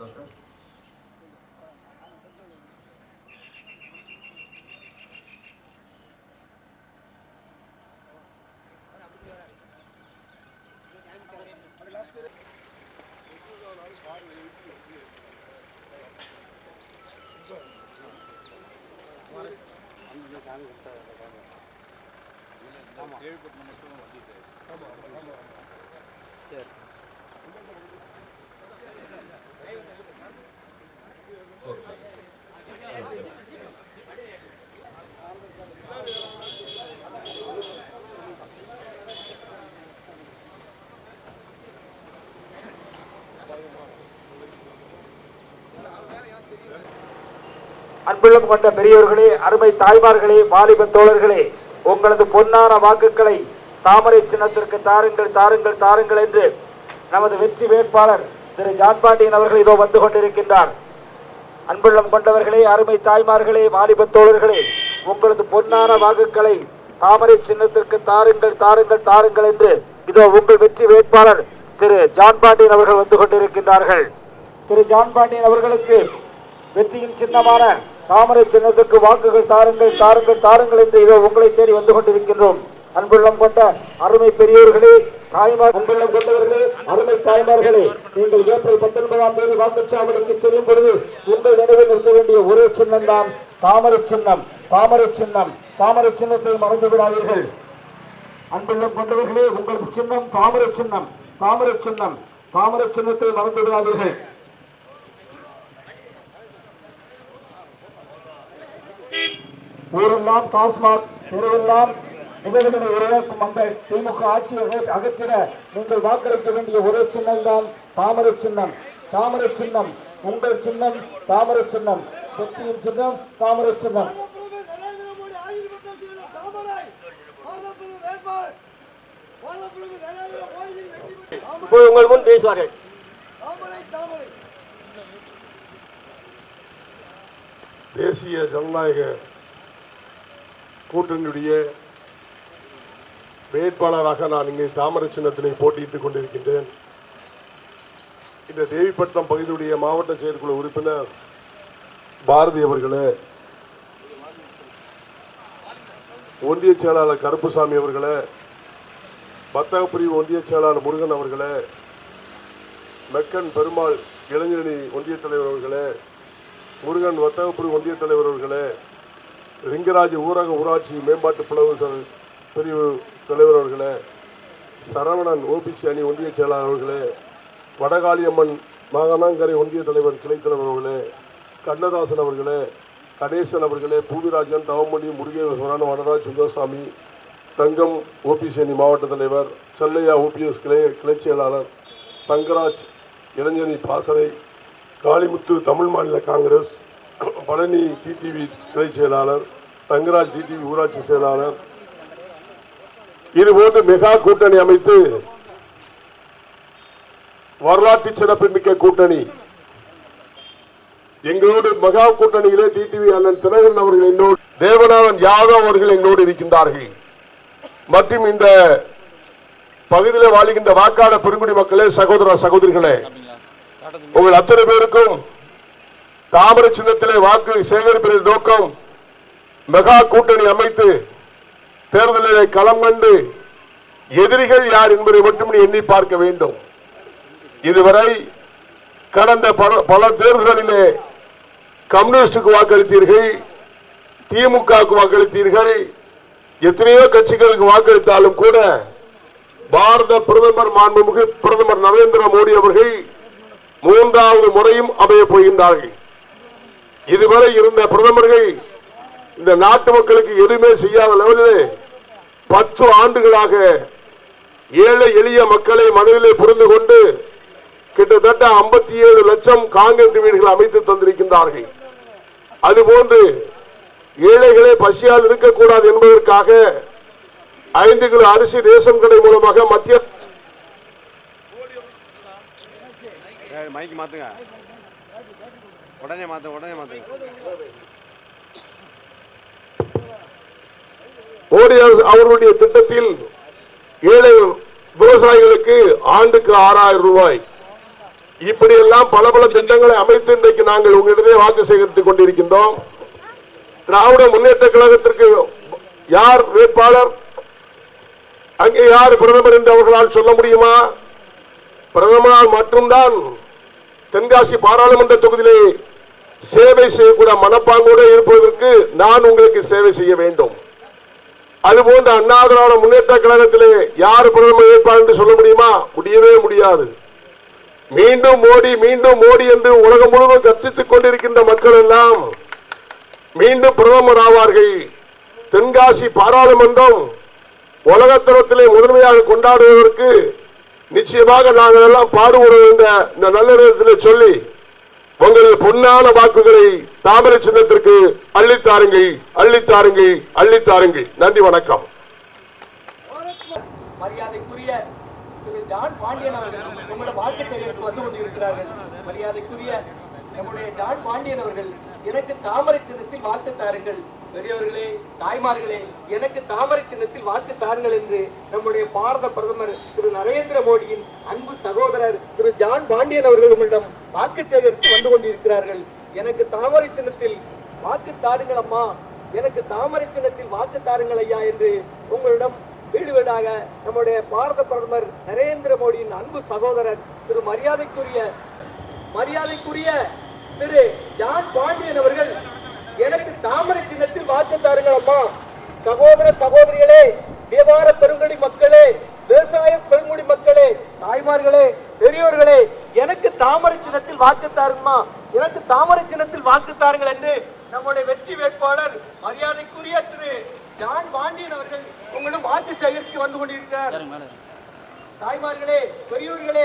Doctor. அன்புள்ளம் கொண்ட பெரியோர்களே, அருமை தாய்மார்களே, வாலிப தோழர்களே, உங்களது பொன்னான வாக்குகளை தாமரை சின்னத்திற்கு தாருங்கள் தாருங்கள் தாருங்கள் என்று நமது வெற்றி வேட்பாளர் திரு ஜான் பாண்டியன் அவர்கள் இதோ வந்து கொண்டிருக்கின்றார். அன்புள்ளம் கொண்டவர்களே, அருமை தாய்மார்களே, வாலிப தோழர்களே, உங்களது பொன்னான வாக்குகளை தாமரை சின்னத்திற்கு தாருங்கள் தாருங்கள் தாருங்கள் என்று இதோ உங்கள் வெற்றி வேட்பாளர் திரு ஜான் பாண்டியன் அவர்கள் வந்து கொண்டிருக்கின்றார்கள். திரு ஜான் பாண்டியன் அவர்களுக்கு வெற்றியின் சின்னமான தாமரை சின்னத்துக்கு வாக்குகள் தாருங்கள் தாருங்கள் தாருங்கள் என்று இதோ உங்களை தேடி வந்து கொண்டிருக்கின்றோம். அன்புள்ளம் கொண்ட அருமை பெரியோர்களே, தாய்மார், அன்புள்ளம் கொண்டவர்களே, அருமை தாய்மார்களே, நீங்கள் ஏப்ரல் 19ஆம் தேதி வாக்குச்சாவடிக்கு செல்லும் பொழுது உங்கள் நினைவில் இருக்க வேண்டிய ஒரே சின்னம் தான் தாமரை சின்னம். தாமரை சின்னம், தாமரை சின்னத்தை மறந்து விடாதீர்கள். அன்புள்ளம் கொண்டவர்களே, உங்களது சின்னம் தாமரை சின்னம். தாமரை சின்னம், தாமரை சின்னத்தை மறந்து விடாதீர்கள். ஊரெல்லாம் டாஸ்மாக், தெருவெல்லாம் நிகழ்வுகளை உருவாக்கும் அந்த திமுக ஆட்சியை அகற்றிட நீங்கள் வாக்களிக்க வேண்டிய ஒரே சின்னம் தான் தாமரை சின்னம். தாமரை சின்னம், உங்கள் சின்னம் தாமரை சின்னம். வெற்றியின் சின்னம் தாமரை சின்னம். உங்கள் முன் பேசுவார்கள். தேசிய ஜனநாயக கூட்டணியுடைய வேட்பாளராக நான் இங்கே தாமரை சின்னத்தினை போட்டியிட்டுக் கொண்டிருக்கின்றேன். இந்த தேவிப்பட்டினம் பகுதியுடைய மாவட்ட செயற்குழு உறுப்பினர் பாரதி அவர்களே, ஒன்றிய செயலாளர் கருப்புசாமி அவர்களே, பத்தகப்பிரிவு ஒன்றிய செயலாளர் முருகன் அவர்களே, மெக்கன் பெருமாள் இளைஞரணி ஒன்றிய தலைவர் அவர்களே, முருகன் வத்தகப்பிரிவு ஒன்றிய தலைவர் அவர்களே, ரிங்கராஜ் ஊரக ஊராட்சி மேம்பாட்டு பிளவு பிரிவு தலைவர் அவர்களே, சரவணன் ஓபிசி அணி ஒன்றிய செயலாளர் அவர்களே, வடகாளியம்மன் மாகாணங்கரை ஒன்றிய தலைவர் கிளைத் தலைவர் அவர்களே, கண்ணதாசன் அவர்களே, கணேசன் அவர்களே, பூவிராஜன், தவமணி, முருகேஸ்வரன், வனராஜ், சுந்தரசாமி, தங்கம் ஓபிசி அணி மாவட்ட தலைவர், செல்லையா ஓபிஎஸ் கிளை செயலாளர், தங்கராஜ் இளைஞரணி பாசறை, காளிமுத்து தமிழ் மாநில காங்கிரஸ், பழனி டிடிவி கிளை செயலாளர், தங்கராஜ் டிடிவி ஊராட்சி செயலாளர், இதுபோன்று மெகா கூட்டணி அமைத்து வரலாற்று சிறப்புமிக்க கூட்டணி எங்களோடு மெகா கூட்டணியிலே டிடிவி அண்ணன் தினகரன் அவர்கள் என்னோடு, தேவநாதன் யாதவ் அவர்கள் எங்களோடு இருக்கின்றார்கள். மற்றும் இந்த பகுதியில் வாழுகின்ற வாக்காளர் பெருங்குடி மக்களே, சகோதர சகோதரிகளே, உங்கள் அத்தனை பேருக்கும் தாமரை சின்னத்திலே வாக்கு சேகரிப்பதின் நோக்கம் மெகா கூட்டணி அமைத்து தேர்தலிலே களம் கண்டு எதிரிகள் யார் என்பதை மட்டும் எண்ணி பார்க்க வேண்டும். இதுவரை கடந்த பல தேர்தலிலே கம்யூனிஸ்டுக்கு வாக்களித்தீர்கள், திமுகவுக்கு வாக்களித்தீர்கள், எத்தனையோ கட்சிகளுக்கு வாக்களித்தாலும் கூட பாரத பிரதமர் மாண்புமிகு பிரதமர் நரேந்திர மோடி அவர்கள் 3வது முறையும் அமைய போகின்றார்கள். இதுவரை இருந்த பிரதமர்கள் இந்த நாட்டு மக்களுக்கு எதுவுமே செய்யாத லெவலிலே 10 ஆண்டுகளாக ஏழை எளிய மக்களை மனதிலே புரிந்து கொண்டு கிட்டத்தட்ட 57 லட்சம் காங்கிரீட் வீடுகள் அமைத்து தந்திருக்கின்றார்கள். அதுபோன்று ஏழைகளே பசியால் இருக்கக்கூடாது என்பதற்காக 5 கிலோ அரிசி ரேஷன் கடை மூலமாக மத்திய மோடி அவர்களுடைய திட்டத்தில் ஏழை விவசாயிகளுக்கு ஆண்டுக்கு 6000 ரூபாய், இப்படி எல்லாம் பல பல திட்டங்களை அமைத்து இன்றைக்கு நாங்கள் உங்களிடையே வாக்கு சேகரித்துக் கொண்டிருக்கின்றோம். திராவிட முன்னேற்ற கழகத்திற்கு யார் வேட்பாளர், அங்கே யார் பிரதமர் என்று அவர்களால் சொல்ல முடியுமா? பிரதமரால் மட்டும்தான் தென்காசி பாராளுமன்ற தொகுதியிலே சேவை செய்யக்கூடிய மனப்பாங்கோடு இருப்பதற்கு நான் உங்களுக்கு சேவை செய்ய வேண்டும். அதுபோன்ற அண்ணா திராவிட முன்னேற்ற கழகத்திலே யார் பிரதமர் வேட்பாளர் என்று சொல்ல முடியுமா? முடியவே முடியாது. மீண்டும் மோடி என்று உலகம் முழுவதும் கர்ச்சித்துக் கொண்டிருக்கின்ற மக்கள் எல்லாம் மீண்டும் பிரதமர் ஆவார்கள். தென்காசி பாராளுமன்றம் உலகத்தரத்திலே முதன்மையாக கொண்டாடுவதற்கு நிச்சயமாக நாங்கள் எல்லாம் பாடுபடுவோம் என்ற இந்த நல்ல நேரத்தில் சொல்லி உங்களது பொன்னான வாக்குகளை தாமரை சின்னத்திற்கு அள்ளித்தாருங்கள், அள்ளித்தாருங்கள், அள்ளித்தாருங்கள். நன்றி, வணக்கம். மரியாதைக்குரிய திரு ஜான் பாண்டியன் அவர்கள் நம்முடைய வாக்கு சேகரிப்பு வந்து கொண்டிருக்கிறார்கள். மரியாதைக்குரிய நம்முடைய ஜான் பாண்டியன் அவர்கள் எனக்கு தாமரை சின்னத்தில் வாக்கு தாருங்கள். பெரியவர்களே, தாய்மார்களே, எனக்கு தாமரை சின்னத்தில் வாக்கு தாருங்கள் என்று நம்முடைய பாரத பிரதமர் திரு நரேந்திர மோடியின் அன்பு சகோதரர் திரு ஜான் பாண்டியன் அவர்கள் உங்களிடம் வாக்கு சேகரித்து வந்து கொண்டிருக்கிறார்கள். எனக்கு தாமரை சின்னத்தில் வாக்கு தாருங்கள் அம்மா, எனக்கு தாமரை சின்னத்தில் வாக்கு தாருங்கள் ஐயா என்று உங்களிடம் வீடு வீடாக நம்முடைய பாரத பிரதமர் நரேந்திர மோடியின் அன்பு சகோதரர் திரு மரியாதைக்குரிய திரு ஜான் பாண்டியன் அவர்கள் எனக்கு தாமரை சின்னத்தில் வாக்கு தாருங்கள் அம்மா. சகோதர சகோதரிகளே, வியாபார பெருங்குடி மக்களே, விவசாய பெருங்குடி மக்களே, தாய்மார்களே, பெரியோர்களே, எனக்கு தாமரை சின்னத்தில் வாக்கு தாருங்கம்மா, எனக்கு தாமரை சின்னத்தில் வாக்கு தாருங்கள் என்று நம்முடைய வெற்றி வேட்பாளர் மரியாதைக்குரிய திரு ஜான் பாண்டியன் அவர்கள் உங்களிடம் வாக்கு சேகரித்து வந்து கொண்டிருக்கிறார். தாய்மார்களே, பெரியோர்களே,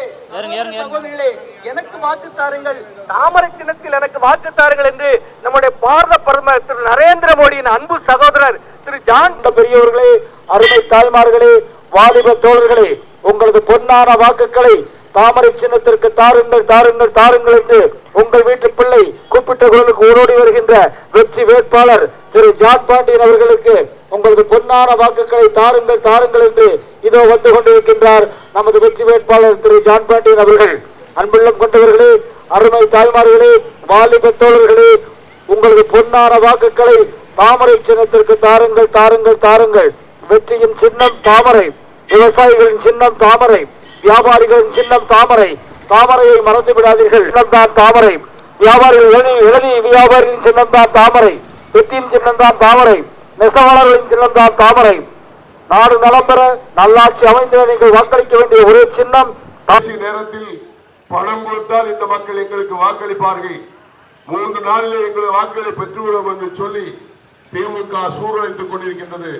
சகோதரிகளே, எனக்கு வாக்கு தாருங்கள், தாமரை சின்னத்தில் எனக்கு வாக்கு தாருங்கள் என்று நம்முடைய பாரத பிரதமர் திரு நரேந்திர மோடியின் அன்பு சகோதரர் திரு ஜான். பெரியவர்களே, அருமை தாய்மார்களே, வாலிப தோழர்களே, உங்களது பொன்னான வாக்குகளை தாமரை சின்னத்திற்கு தாருங்கள், தாருங்கள், தாருங்கள் என்று உங்கள் வீட்டு பிள்ளை கூப்பிட்ட குரலுக்கு ஓடோடி வருகின்ற வெற்றி வேட்பாளர் திரு ஜான் பாண்டியன் அவர்களுக்கு உங்களது பொன்னான வாக்குகளை தாருங்கள், தாருங்கள் என்று இதோ வந்து கொண்டிருக்கின்றார் நமது வெற்றி வேட்பாளர் திரு ஜான் பாண்டியன் அவர்கள். அன்புள்ளம் கொண்டவர்களே, அருமை தாய்மார்களே, வாலிப தோழர்களே, உங்களது பொன்னான வாக்குகளை தாமரை சின்னத்திற்கு தாருங்கள், தாருங்கள், தாருங்கள். வெற்றியின் சின்னம் தாமரை, விவசாயிகளின் சின்னம் தாமரை, வியாபாரிகளின் சின்னம் தாமரை. தாமரையை மறந்து விடாதீர்கள். சின்னம் தான் தாமரை. வியாபாரிகள் இளநீ வியாபாரிகளின் சின்னம் தான் தாமரை. வெற்றியின் சின்னம் தான் தாமரை. நெசவாளர்களின் சின்னம் தான் தாமரை. நாடு நலம் பெற நல்லாட்சி அமைந்த நீங்கள் வாக்களிக்க வேண்டிய ஒரே சின்னம். நேரத்தில் பணம் கொடுத்தால் இந்த மக்கள் எங்களுக்கு வாக்களிப்பார்கள். 3 நாளிலே எங்கள் வாக்குகளை பெற்றுவிடும் என்று சொல்லி திமுக சூழலைத்துக் கொண்டிருக்கின்றது.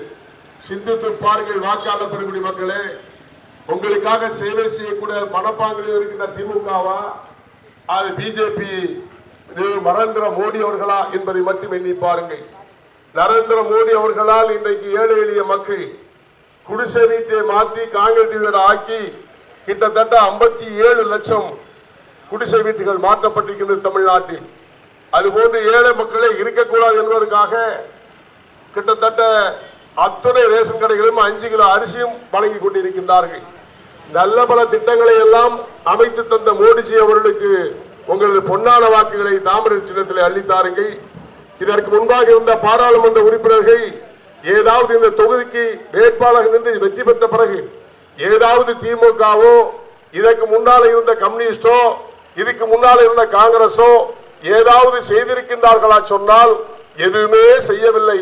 சிந்தித்து பாருங்கள் வாக்காளர் பெருங்குடி மக்களே, உங்களுக்காக சேவை செய்யக்கூடிய மனப்பாங்கில் இருக்கின்ற திமுகவா, அது பிஜேபி நரேந்திர மோடி அவர்களா என்பதை மட்டும் எண்ணி பாருங்கள். நரேந்திர மோடி அவர்களால் இன்றைக்கு ஏழை எளிய மக்கள் குடிசை வீட்டை மாற்றி காங்கிரீட் வீடு ஆக்கி கிட்டத்தட்ட 57 லட்சம் குடிசை வீட்டுகள் மாற்றப்பட்டிருக்கின்றது தமிழ்நாட்டில். அதுபோன்று ஏழை மக்களை இருக்கக்கூடாது என்பதற்காக கிட்டத்தட்ட அத்தனை ரேஷன் கடைகளும் 5 கிலோ அரிசியும் வழங்கி கொண்டிருக்கின்றார்கள். நல்ல பல திட்டங்களை எல்லாம் அமைத்து தந்த மோடிஜி அவர்களுக்கு உங்களது பொன்னான வாக்குகளை தாமரை சின்னத்தில் அள்ளித்தாருங்கள். இதற்கு முன்பாக இருந்த பாராளுமன்ற உறுப்பினர்கள் ஏதாவது இந்த தொகுதிக்கு வேட்பாளர் நின்று வெற்றி பெற்ற பிறகு ஏதாவது திமுகவோ, இதற்கு முன்னால் இருந்த கம்யூனிஸ்டோ, இதுக்கு முன்னால் இருந்த காங்கிரஸோ ஏதாவது செய்திருக்கின்றார்களா சொன்னால் எதுவுமே செய்யவில்லை.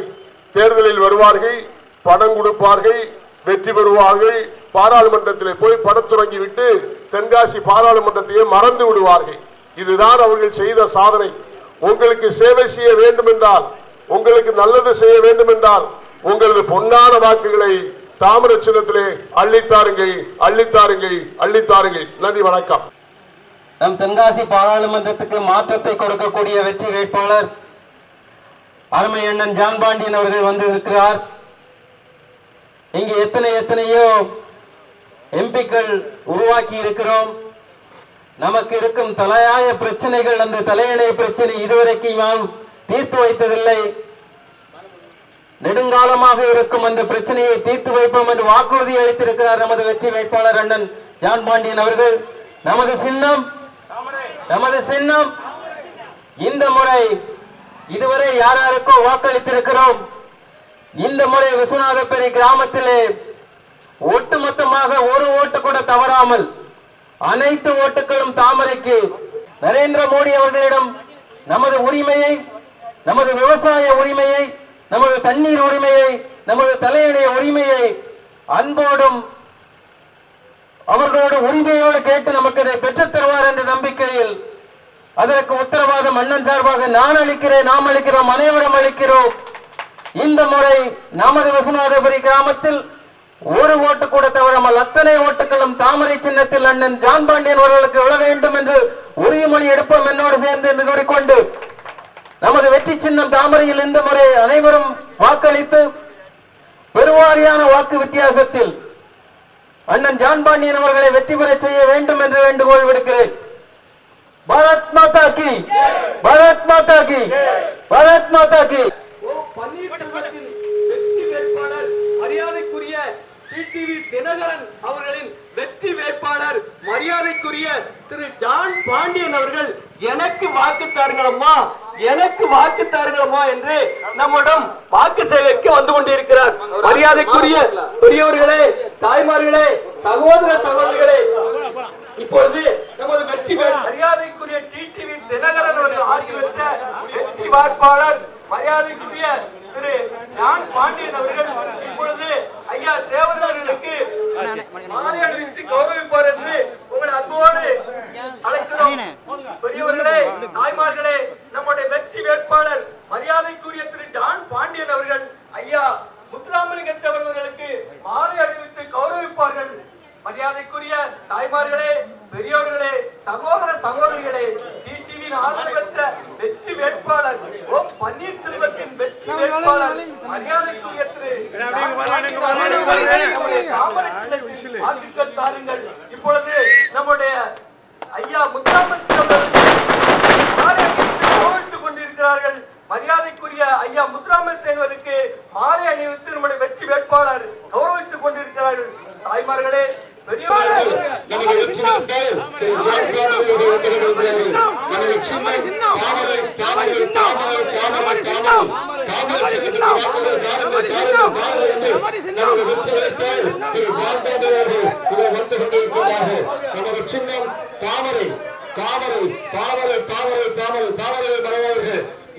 தேர்தலில் வருவார்கள், பணம் கொடுப்பார்கள், வெற்றி பெறுவார்கள், பாராளுமன்றத்தில் போய் படத்துறங்கி விட்டு தென்காசி பாராளுமன்றத்தையே மறந்து விடுவார்கள். இதுதான் அவர்கள் செய்த சாதனை. உங்களுக்கு சேவை செய்ய வேண்டும் என்றால், உங்களுக்கு நல்லது செய்ய வேண்டும் என்றால் உங்களது பொன்னான வாக்குகளை தாமரை சின்னத்திலே அள்ளித்தாருங்கள், அள்ளித்தாருங்கள், அள்ளித்தாருங்கள். நன்றி, வணக்கம். நம் தென்காசி பாராளுமன்றத்துக்கு மாற்றத்தை கொடுக்கக்கூடிய வெற்றி வேட்பாளர் அருமை அண்ணன் ஜான் பாண்டியன் அவர்கள் வந்து இருக்கிறார். இங்கு எத்தனையோ எம்பிக்கள் உருவாக்கி இருக்கிறோம். நமக்கு இருக்கும் தலையாய பிரச்சனைகள், அந்த தலையணை பிரச்சனை இதுவரைக்கும் நாம் தீர்த்து வைத்ததில்லை. நெடுங்காலமாக இருக்கும் அந்த பிரச்சனையை தீர்த்து வைப்போம் என்று வாக்குறுதி அளித்திருக்கிறார் நமது வெற்றி வேட்பாளர் அண்ணன் ஜான் பாண்டியன் அவர்கள். நமது சின்னம் நமது சின்னம். இந்த முறை இதுவரை யார் யாருக்கோ வாக்களித்திருக்கிறோம். இந்த முறை விஸ்வநாதபுரி கிராமத்திலே ஒட்டுமொத்தமாக ஒரு ஓட்டு கூட தவறாமல் அனைத்து ஓட்டுகளும் தாமரைக்கு. நரேந்திர மோடி அவர்களிடம் நமது உரிமையை, நமது விவசாய உரிமையை, நமது தண்ணீர் உரிமையை, நமது தலையணைய உரிமையை அன்போடும் அவர்களோட உரிமையோடு கேட்டு நமக்கு இதை பெற்றுத் தருவார் என்ற நம்பிக்கையில் அதற்கு உத்தரவாதம் அண்ணன் சார்பாக நான் அளிக்கிறேன், நாம் அளிக்கிறோம், அனைவரும் அளிக்கிறோம். இந்த முறை நமது விஸ்வநாதபுரி கிராமத்தில் ஒரு ஓட்டு கூட தவறாமல் அத்தனை ஓட்டுகளும் தாமரை சின்னத்தில் அண்ணன் ஜான் பாண்டியன் அவர்களுக்கு விழ வேண்டும் என்று உறுதிமொழி எடுப்போம். என்னோடு சேர்ந்து என்று கூறிக்கொண்டு நமது வெற்றி சின்னம் தாமரையில் இந்த முறை அனைவரும் வாக்களித்து பெருவாரியான வாக்கு வித்தியாசத்தில் அண்ணன் ஜான் பாண்டியன் அவர்களை வெற்றி பெற செய்ய வேண்டும் என்று வேண்டுகோள் விடுக்கிறேன். பாரத் மாதா கி, பாரத் மாதா கி, பாரத் மாதா கி. பன்னீர்செல்வத்தின் வெற்றி வேட்பாளர் மரியாதைக்குரிய டிடிவி தினகரன் அவர்களின் வெற்றி வேட்பாளர் மரியாதைக்குரிய திரு ஜான் பாண்டியன் அவர்கள் எனக்கு வாக்கு தாருங்களம்மா, எனக்கு வாக்கு தாருங்களம்மா என்று நம்மிடம் வாக்கு சேவைக்கு வந்து கொண்டிருக்கிறார். மரியாதைக்குரிய பெரியவர்களே, தாய்மார்களே, சகோதர சகோதரிகளே, இப்பொழுது நமது வெற்றி மரியாதைக்குரிய டிடிவி தினகரன் அவர்கள் ஆட்சி பெற்ற வெற்றி வேட்பாளர் மரியாதைக்குரிய திரு ஜான் பாண்டியன் அவர்கள் இப்பொழுது ஐயா தேவதார்களுக்கு மாலை அணிவித்து கௌரவிப்பார் என்று உங்களை அன்போடு அழைக்கிறோம். பெரியவர்களே, தாய்மார்களே, நம்முடைய வெற்றி வேட்பாளர் மரியாதைக்குரிய திரு ஜான் பாண்டியன் அவர்கள் ஐயா முத்துராமலிங்க அவர்களுக்கு மாலை அணிவித்து கௌரவிப்பார்கள். மரியாதைக்குரிய தாய்மார்களே, பெரியோர்களே, சகோதர சகோதரிகளே, டிடிவியின் ஆதரவு பெற்ற வெற்றி வேட்பாளர் ஓ பன்னீர்செல்வத்தின் வெற்றி வேட்பாளர் மரியாதைக்குரிய திரு வாக்குகள் தாருங்கள். இப்பொழுது நம்முடைய ஐயா முத்துராமலிங்கம் கோவித்துக் கொண்டிருக்கிறார்கள். மரியாதைக்குரிய ஐயா முத்துராமலிங்க தேவருக்கு மாலை அணிவித்து நம்முடைய வெற்றி வேட்பாளர் கௌரவித்துக் கொண்டிருக்கிறார்கள். தாய்மார்களே,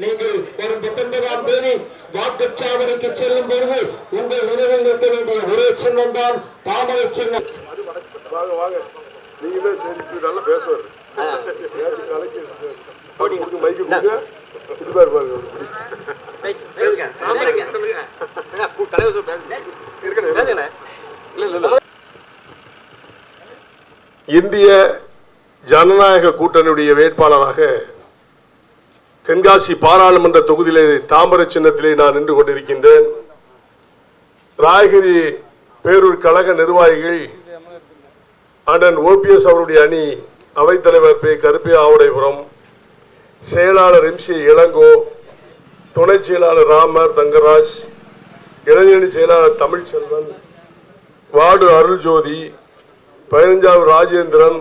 நீங்கள் வரும் 19ஆம் தேதி வாக்குச்சாவடிக்கு செல்லும் பொழுது உங்கள் நினைவில் நிற்க வேண்டிய ஒரே சின்னம் தான் தாமரை சின்னம். வாங்க வாங்க, நீங்களே சரி நல்லா பேசுவார். மைக்கு கொடுங்க, இதுபாரு பாருங்க. இந்திய ஜனநாயக கூட்டணியுடைய வேட்பாளராக தென்காசி பாராளுமன்ற தொகுதியிலே தாமரை சின்னத்திலே நான் நின்று கொண்டிருக்கின்றேன். ராயகிரி பேரூர் கழக நிர்வாகிகள் அண்ணன் ஓபிஎஸ் அவருடைய அணி, அவைத்தலைவர் பே கருப்பையா ஆவுடைபுரம், செயலாளர் எம்சி இளங்கோ, துணை செயலாளர் ராமர் தங்கராஜ், இளைஞரணி செயலாளர் தமிழ்ச்செல்வன், வார்டு அருள்ஜோதி, 15வது ராஜேந்திரன்,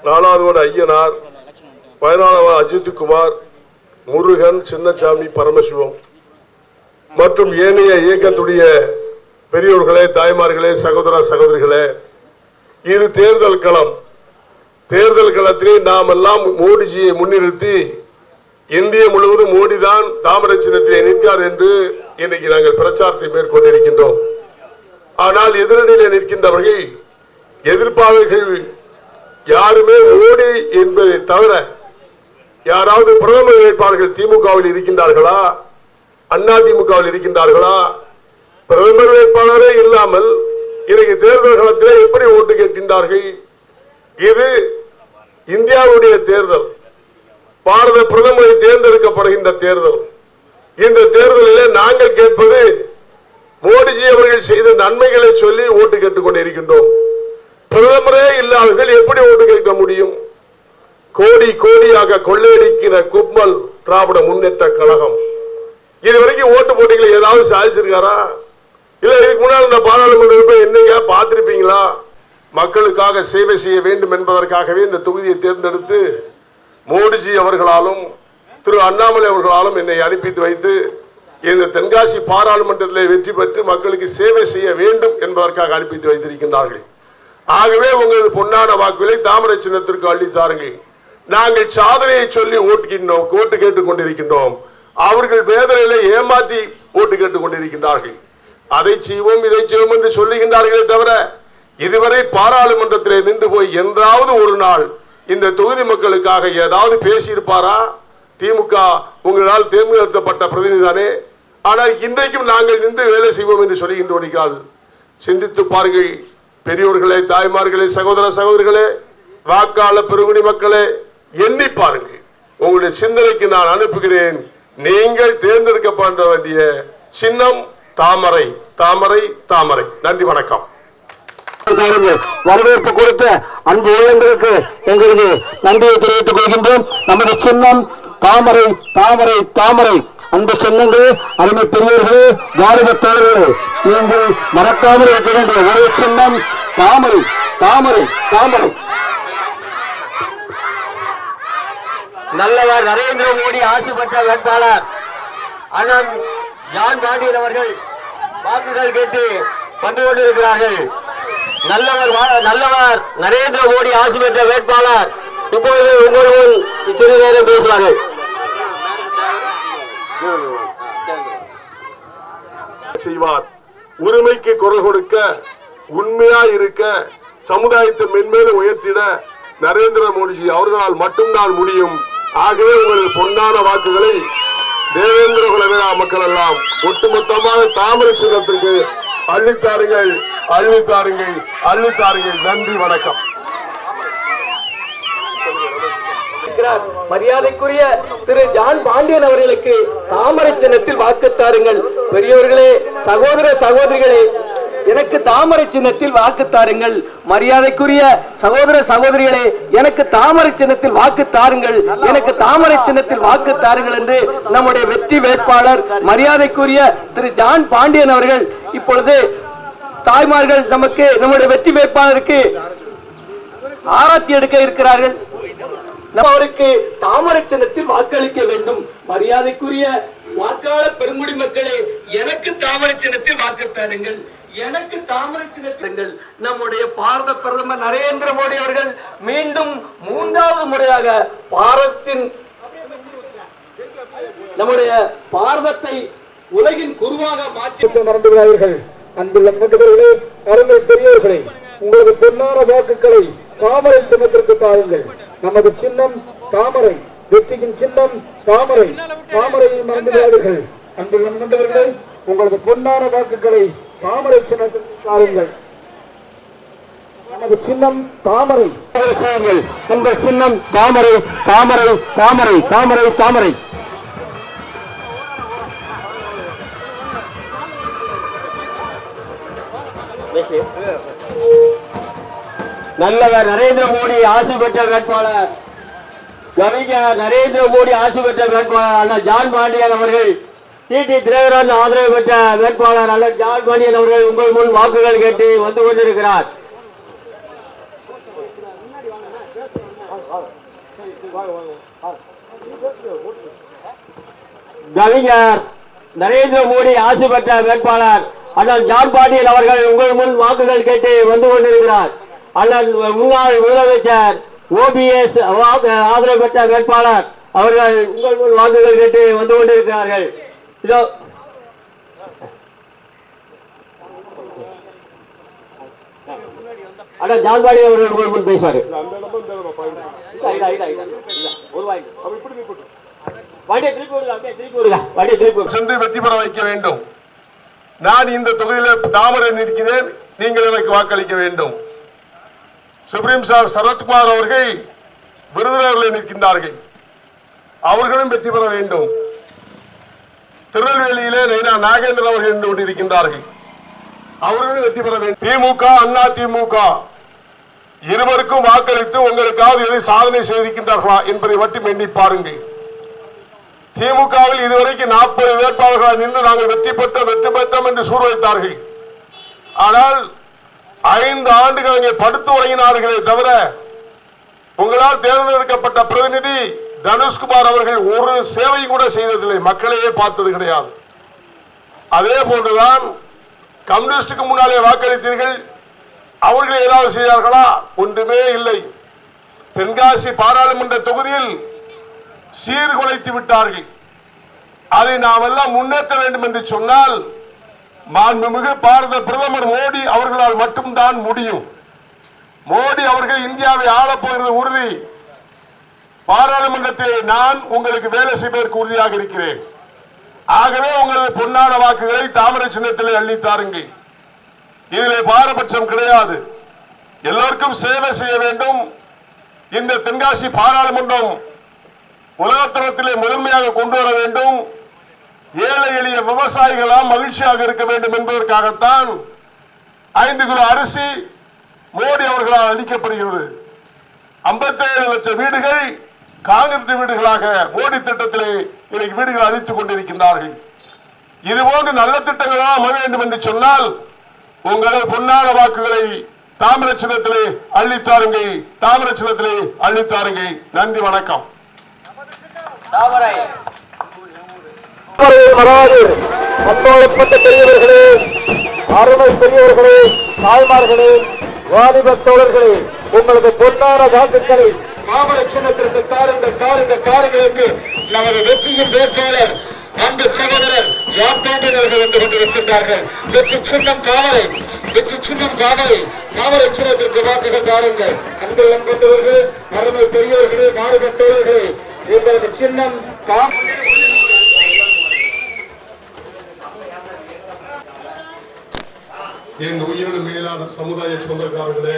4வது வார்டு ஐயனார், 14வது அஜித்குமார், முருகன், சின்னசாமி, பரமசிவம் மற்றும் ஏனைய இயக்கத்துடைய பெரியோர்களே, தாய்மார்களே, சகோதர சகோதரிகளே, இது தேர்தல் களம். தேர்தல் களத்திலே நாம் எல்லாம் மோடிஜியை முன்னிறுத்தி இந்திய முழுவதும் மோடி தான் தாமரை சின்னத்திலே நிற்கார் என்று இன்னைக்கு நாங்கள் பிரச்சாரத்தை மேற்கொண்டிருக்கின்றோம். ஆனால் எதிரணியிலே நிற்கின்றவர்கள், எதிர்ப்பாளர்கள் யாருமே மோடி என்பதை தவிர யாராவது பிரதமர் வேட்பாளர்கள் திமுகவில் இருக்கின்றார்களா, அண்ணா திமுகவில் இருக்கின்றார்களா? பிரதமர் வேட்பாளரே இல்லாமல் இன்னைக்கு தேர்தல் களத்திலே எப்படி ஓட்டு கேட்கின்றார்கள்? இது இந்தியாவுடைய தேர்தல், பாரத பிரதமரை தேர்ந்தெடுக்கப்படுகின்ற தேர்தல். இந்த தேர்தலிலே நாங்கள் கேட்பது மோடிஜி அவர்கள் செய்த நன்மைகளை சொல்லி ஓட்டு கேட்டுக் கொண்டிருக்கின்றோம். பிரதமரே இல்லாதவர்கள் எப்படி ஓட்டு கேட்க முடியும்? கோடி கோடியாக கொள்ளையடிக்கிற கும்பல் திராவிட முன்னேற்ற கழகம். இதுவரைக்கும் ஓட்டு போட்டிகளை ஏதாவது சாதிச்சிருக்காரா? இல்ல இதுக்கு முன்னால் இந்த பாராளுமன்ற என்னங்க பார்த்திருப்பீங்களா? மக்களுக்காக சேவை செய்ய வேண்டும் என்பதற்காகவே இந்த தொகுதியை தேர்ந்தெடுத்து மோடிஜி அவர்களாலும் திரு அண்ணாமலை அவர்களாலும் என்னை அனுப்பி வைத்து இந்த தென்காசி பாராளுமன்றத்தில் வெற்றி பெற்று மக்களுக்கு சேவை செய்ய வேண்டும் என்பதற்காக அனுப்பி வைத்திருக்கின்றார்கள். ஆகவே உங்களது பொன்னான வாக்குகளை தாமரை சின்னத்திற்கு அளித்தார்கள். நாங்கள் சாதனையை சொல்லி ஓட்டு கேட்டுக் கொண்டிருக்கின்றோம். அவர்கள் வேதனையில ஏமாற்றி ஓட்டு கேட்டுக் கொண்டிருக்கின்றார்கள். அதை செய்வோம் இதை செய்வோம் என்று சொல்லுகின்றார்களே தவிர இதுவரை பாராளுமன்றத்திலே நின்று போய் என்றாவது ஒரு நாள் இந்த தொகுதி மக்களுக்காக ஏதாவது பேசியிருப்பாரா? திமுக உங்களால் தேர்ந்தெடுக்கப்பட்ட பிரதிநிதி தானே. ஆனால் இன்றைக்கும் நாங்கள் நின்று வேலை செய்வோம் என்று சொல்லுகின்றோம். சிந்தித்து பாருங்கள் பெரியோர்களே, தாய்மார்களே, சகோதர சகோதரிகளே, வாக்காளர் பெருங்குடி மக்களே, எண்ணி பாருங்கள். உங்களுடைய சிந்தனைக்கு நான் அனுப்புகிறேன். நீங்கள் தேர்ந்தெடுக்கப்பட வேண்டிய சின்னம் தாமரை, தாமரை, தாமரை. நன்றி, வணக்கம். வரவேற்பு கொடுத்த அன்பு உள்ளங்களுக்கு எங்களது நன்றியை தெரிவித்துக் கொள்கின்றோம். நமது சின்னம் தாமரை, தாமரை, தாமரை. அந்த சின்னங்களே, அருமை பெரியவர்களே, வாலிப தோழர்களே, நீங்கள் மறக்காமல் இருக்க வேண்டிய ஒரே சின்னம் தாமரை, தாமரை, தாமரை. நல்லவர் நரேந்திர மோடி ஆசை பெற்ற வேட்பாளர் அண்ணன் ஜான் பாண்டியன் அவர்கள் வாக்குகள் கேட்டு வந்து கொண்டிருக்கிறார்கள். நல்லவர் நரேந்திர மோடி ஆசை பெற்ற வேட்பாளர் இப்பொழுது உங்கள் முன் சிறிது நேரம் பேசுவார்கள். செய்வார். உரிமைக்கு குரல் கொடுக்க, உண்மையா இருக்க, சமுதாயத்தை மென்மேலும் உயர்த்திட நரேந்திர மோடிஜி அவர்களால் மட்டும்தான் முடியும். ஆகவே உங்களது பொன்னான வாக்குகளை தேவேந்திர குலவேரா மக்கள் எல்லாம் ஒட்டுமொத்தமாக தாமரை சின்னத்திற்கு அள்ளித்தாருங்கள், அள்ளித்தாருங்கள், அள்ளித்தாருங்கள். நன்றி, வணக்கம். மரியாதைக்குரிய திரு ஜான் பாண்டியன் அவர்களுக்கு தாமரை சின்னத்தில் வாக்கு தாருங்கள். பெரியவர்களே, சகோதர சகோதரிகளே, எனக்கு தாமரை சின்னத்தில் வாக்கு தாருங்கள். மரியாதைக்குரிய சகோதர சகோதரிகளே, எனக்கு தாமரை சின்னத்தில் வாக்கு தாருங்கள், எனக்கு தாமரை சின்னத்தில் வாக்கு தாருங்கள் என்று நம்முடைய வெற்றி வேட்பாளர் மரியாதைக்குரிய திரு ஜான் பாண்டியன் அவர்கள் இப்பொழுது தாய்மார்கள் நமக்கு நம்முடைய வெற்றி வேட்பாளருக்கு ஆராத்தி எடுக்க இருக்கிறார்கள். அவருக்கு தாமரை சின்னத்தில் வாக்களிக்க வேண்டும். மரியாதைக்குரிய வாக்காளர் பெருங்குடி மக்களே, எனக்கு தாமரை சின்னத்தில் வாக்கு தாருங்கள், எனக்கு தாமரை சின்னத்தில். நம்முடைய பாரத பிரதமர் நரேந்திர மோடி அவர்கள் மீண்டும் 3வது முறையாக நம்முடைய பாரதத்தை உலகின் குருவாக மாற்றி மறந்துகிறார்கள். அன்புள்ள நண்பர்களே, அருமை பெரியவர்களே, உங்களது பொன்னான வாக்குகளை தாமரை சின்னத்திற்கு தாருங்கள். நமது சின்னம் தாமரை, வெற்றியின் சின்னம் தாமரை, தாமரையை மறந்துகிறார்கள். அன்புள்ள நண்பர்களே, உங்களது பொன்னான வாக்குகளை தாமரை சின்னத்திற்கு தாருங்கள். நமது சின்னம் தாமரை, உங்கள் சின்னம் தாமரை, தாமரை, தாமரை, தாமரை, தாமரை. நல்லவர் நரேந்திர மோடி ஆசை பெற்ற வேட்பாளர், கவிஞர் நரேந்திர மோடி ஆசை பெற்ற வேட்பாளர் அண்ணன் ஜான் பாண்டியன் அவர்கள், டிடி தினகரன் ஆதரவு பெற்ற வேட்பாளர் அண்ணன் ஜான் பாண்டியன் அவர்கள் உங்கள் முன் வாக்குகள் கேட்டு வந்து கொண்டிருக்கிறார். கவிஞர் நரேந்திர மோடி ஆசை பெற்ற வேட்பாளர் அண்ணன் ஜான் பாண்டியன் அவர்கள் உங்கள் முன் வாக்குகள் கேட்டு வந்து கொண்டிருக்கிறார். அண்ணன் முன்னாள் முதலமைச்சர் ஓபிஎஸ் ஆதரவு பெற்ற வேட்பாளர் அவர்கள் உங்கள் முன் வாக்குகள் கேட்டு வந்து கொண்டிருக்கிறார்கள். இதோ அண்ணன் ஜான் பாண்டியன் அவர்கள் உங்கள் முன் பேசுவார். சென்று வெற்றி பெற வைக்க வேண்டும். நான் இந்த தொகுதியில் தாமரை நிற்கிறேன், நீங்கள் எனக்கு வாக்களிக்க வேண்டும். சுப்ரீம் சார் சரத்குமார் அவர்கள் விருதுநகரில் நிற்கின்றார்கள், அவர்களும் வெற்றி பெற வேண்டும். திருநெல்வேலியிலே நைனா நாகேந்திரன் அவர்கள் இருந்து கொண்டிருக்கின்றார்கள், அவர்களும் வெற்றி பெற வேண்டும். திமுக அண்ணா திமுக இருவருக்கும் வாக்களித்து உங்களுக்காவது எதை சாதனை செய்திருக்கின்றார்களா என்பதை மட்டும் எண்ணி பாருங்கள். திமுகவில் இதுவரைக்கும் 40 வேட்பாளர்களாக நின்று நாங்கள் வெற்றி பெற்றோம் என்று சூர் வைத்தார்கள். ஆனால் 5 ஆண்டுகள் அங்கே படுத்து உறங்கினார்களே தவிர உங்களால் தேர்ந்தெடுக்கப்பட்ட பிரதிநிதி தனுஷ்குமார் அவர்கள் ஒரு சேவை கூட செய்ததில்லை, மக்களையே பார்த்தது கிடையாது. அதே போன்றுதான் கம்யூனிஸ்டுக்கு முன்னாலே வாக்களித்தீர்கள், அவர்கள் ஏதாவது செய்தார்களா? ஒன்றுமே இல்லை. தென்காசி பாராளுமன்ற தொகுதியில் சீர்குலைத்து விட்டார்கள். அதை நாம் எல்லாம் முன்னேற்ற வேண்டும் என்று சொன்னால் மாண்புமிகு பாரத பிரதமர் மோடி அவர்களால் மட்டும்தான் முடியும். மோடி அவர்கள் இந்தியாவை ஆளப்போகிறது உறுதி. பாராளுமன்றத்தில் நான் உங்களுக்கு வேலை செய்வதற்கு உறுதியாக இருக்கிறேன். ஆகவே உங்களது பொன்னான வாக்குகளை தாமரை சின்னத்திலே அள்ளித்தாருங்கள். இதிலே பாரபட்சம் கிடையாது. எல்லோருக்கும் சேவை செய்ய வேண்டும். இந்த தென்காசி பாராளுமன்றம் உலகத்தரத்திலே முதன்மையாக கொண்டு வர வேண்டும். ஏழை எளிய விவசாயிகளாம் மகிழ்ச்சியாக இருக்க வேண்டும் என்பதற்காகத்தான் 5 கிலோ அரிசி மோடி அவர்களால் அளிக்கப்படுகிறது. 57 லட்சம் வீடுகள் காங்கிரீட் வீடுகளாக மோடி திட்டத்திலே இன்னைக்கு வீடுகள் அளித்துக் கொண்டிருக்கின்றார்கள். இதுபோன்று நல்ல திட்டங்களாக அமைய வேண்டும் என்று சொன்னால் உங்களது பொன்னான வாக்குகளை தாமரை சின்னத்திலே அள்ளித்தாருங்கள், தாமரை சின்னத்திலே அள்ளித்தாருங்கள். நன்றி, வணக்கம். மற்றொழுப்பட்ட பெரியவர்களே, அருமை பெரியவர்களே, தாய்மார்களே, வாலிப தோழர்களே, உங்களது பொன்னான வாக்குகளை தாமரை சின்னத்திற்கு தாருங்கள், தாருங்கள், தாருங்களுக்கு நமது வெற்றியின் வேட்பாளர் அன்பு சகோதரர் யாப்பாண்டியன் அவர்கள் வந்து கொண்டிருக்கின்றார்கள். வெற்றி சின்னம் தாமரை, வெற்றி சின்னம் தாமரை, தாமரை சின்னத்திற்கு வாக்குகள் தாருங்கள். அன்புள்ளம் கொண்டவர்கள், அருமை பெரியவர்களே, வாலிப தோழர்களே, எங்களது சின்னம் என் உயிரின மேலான சமுதாய சொந்தக்காரர்களே,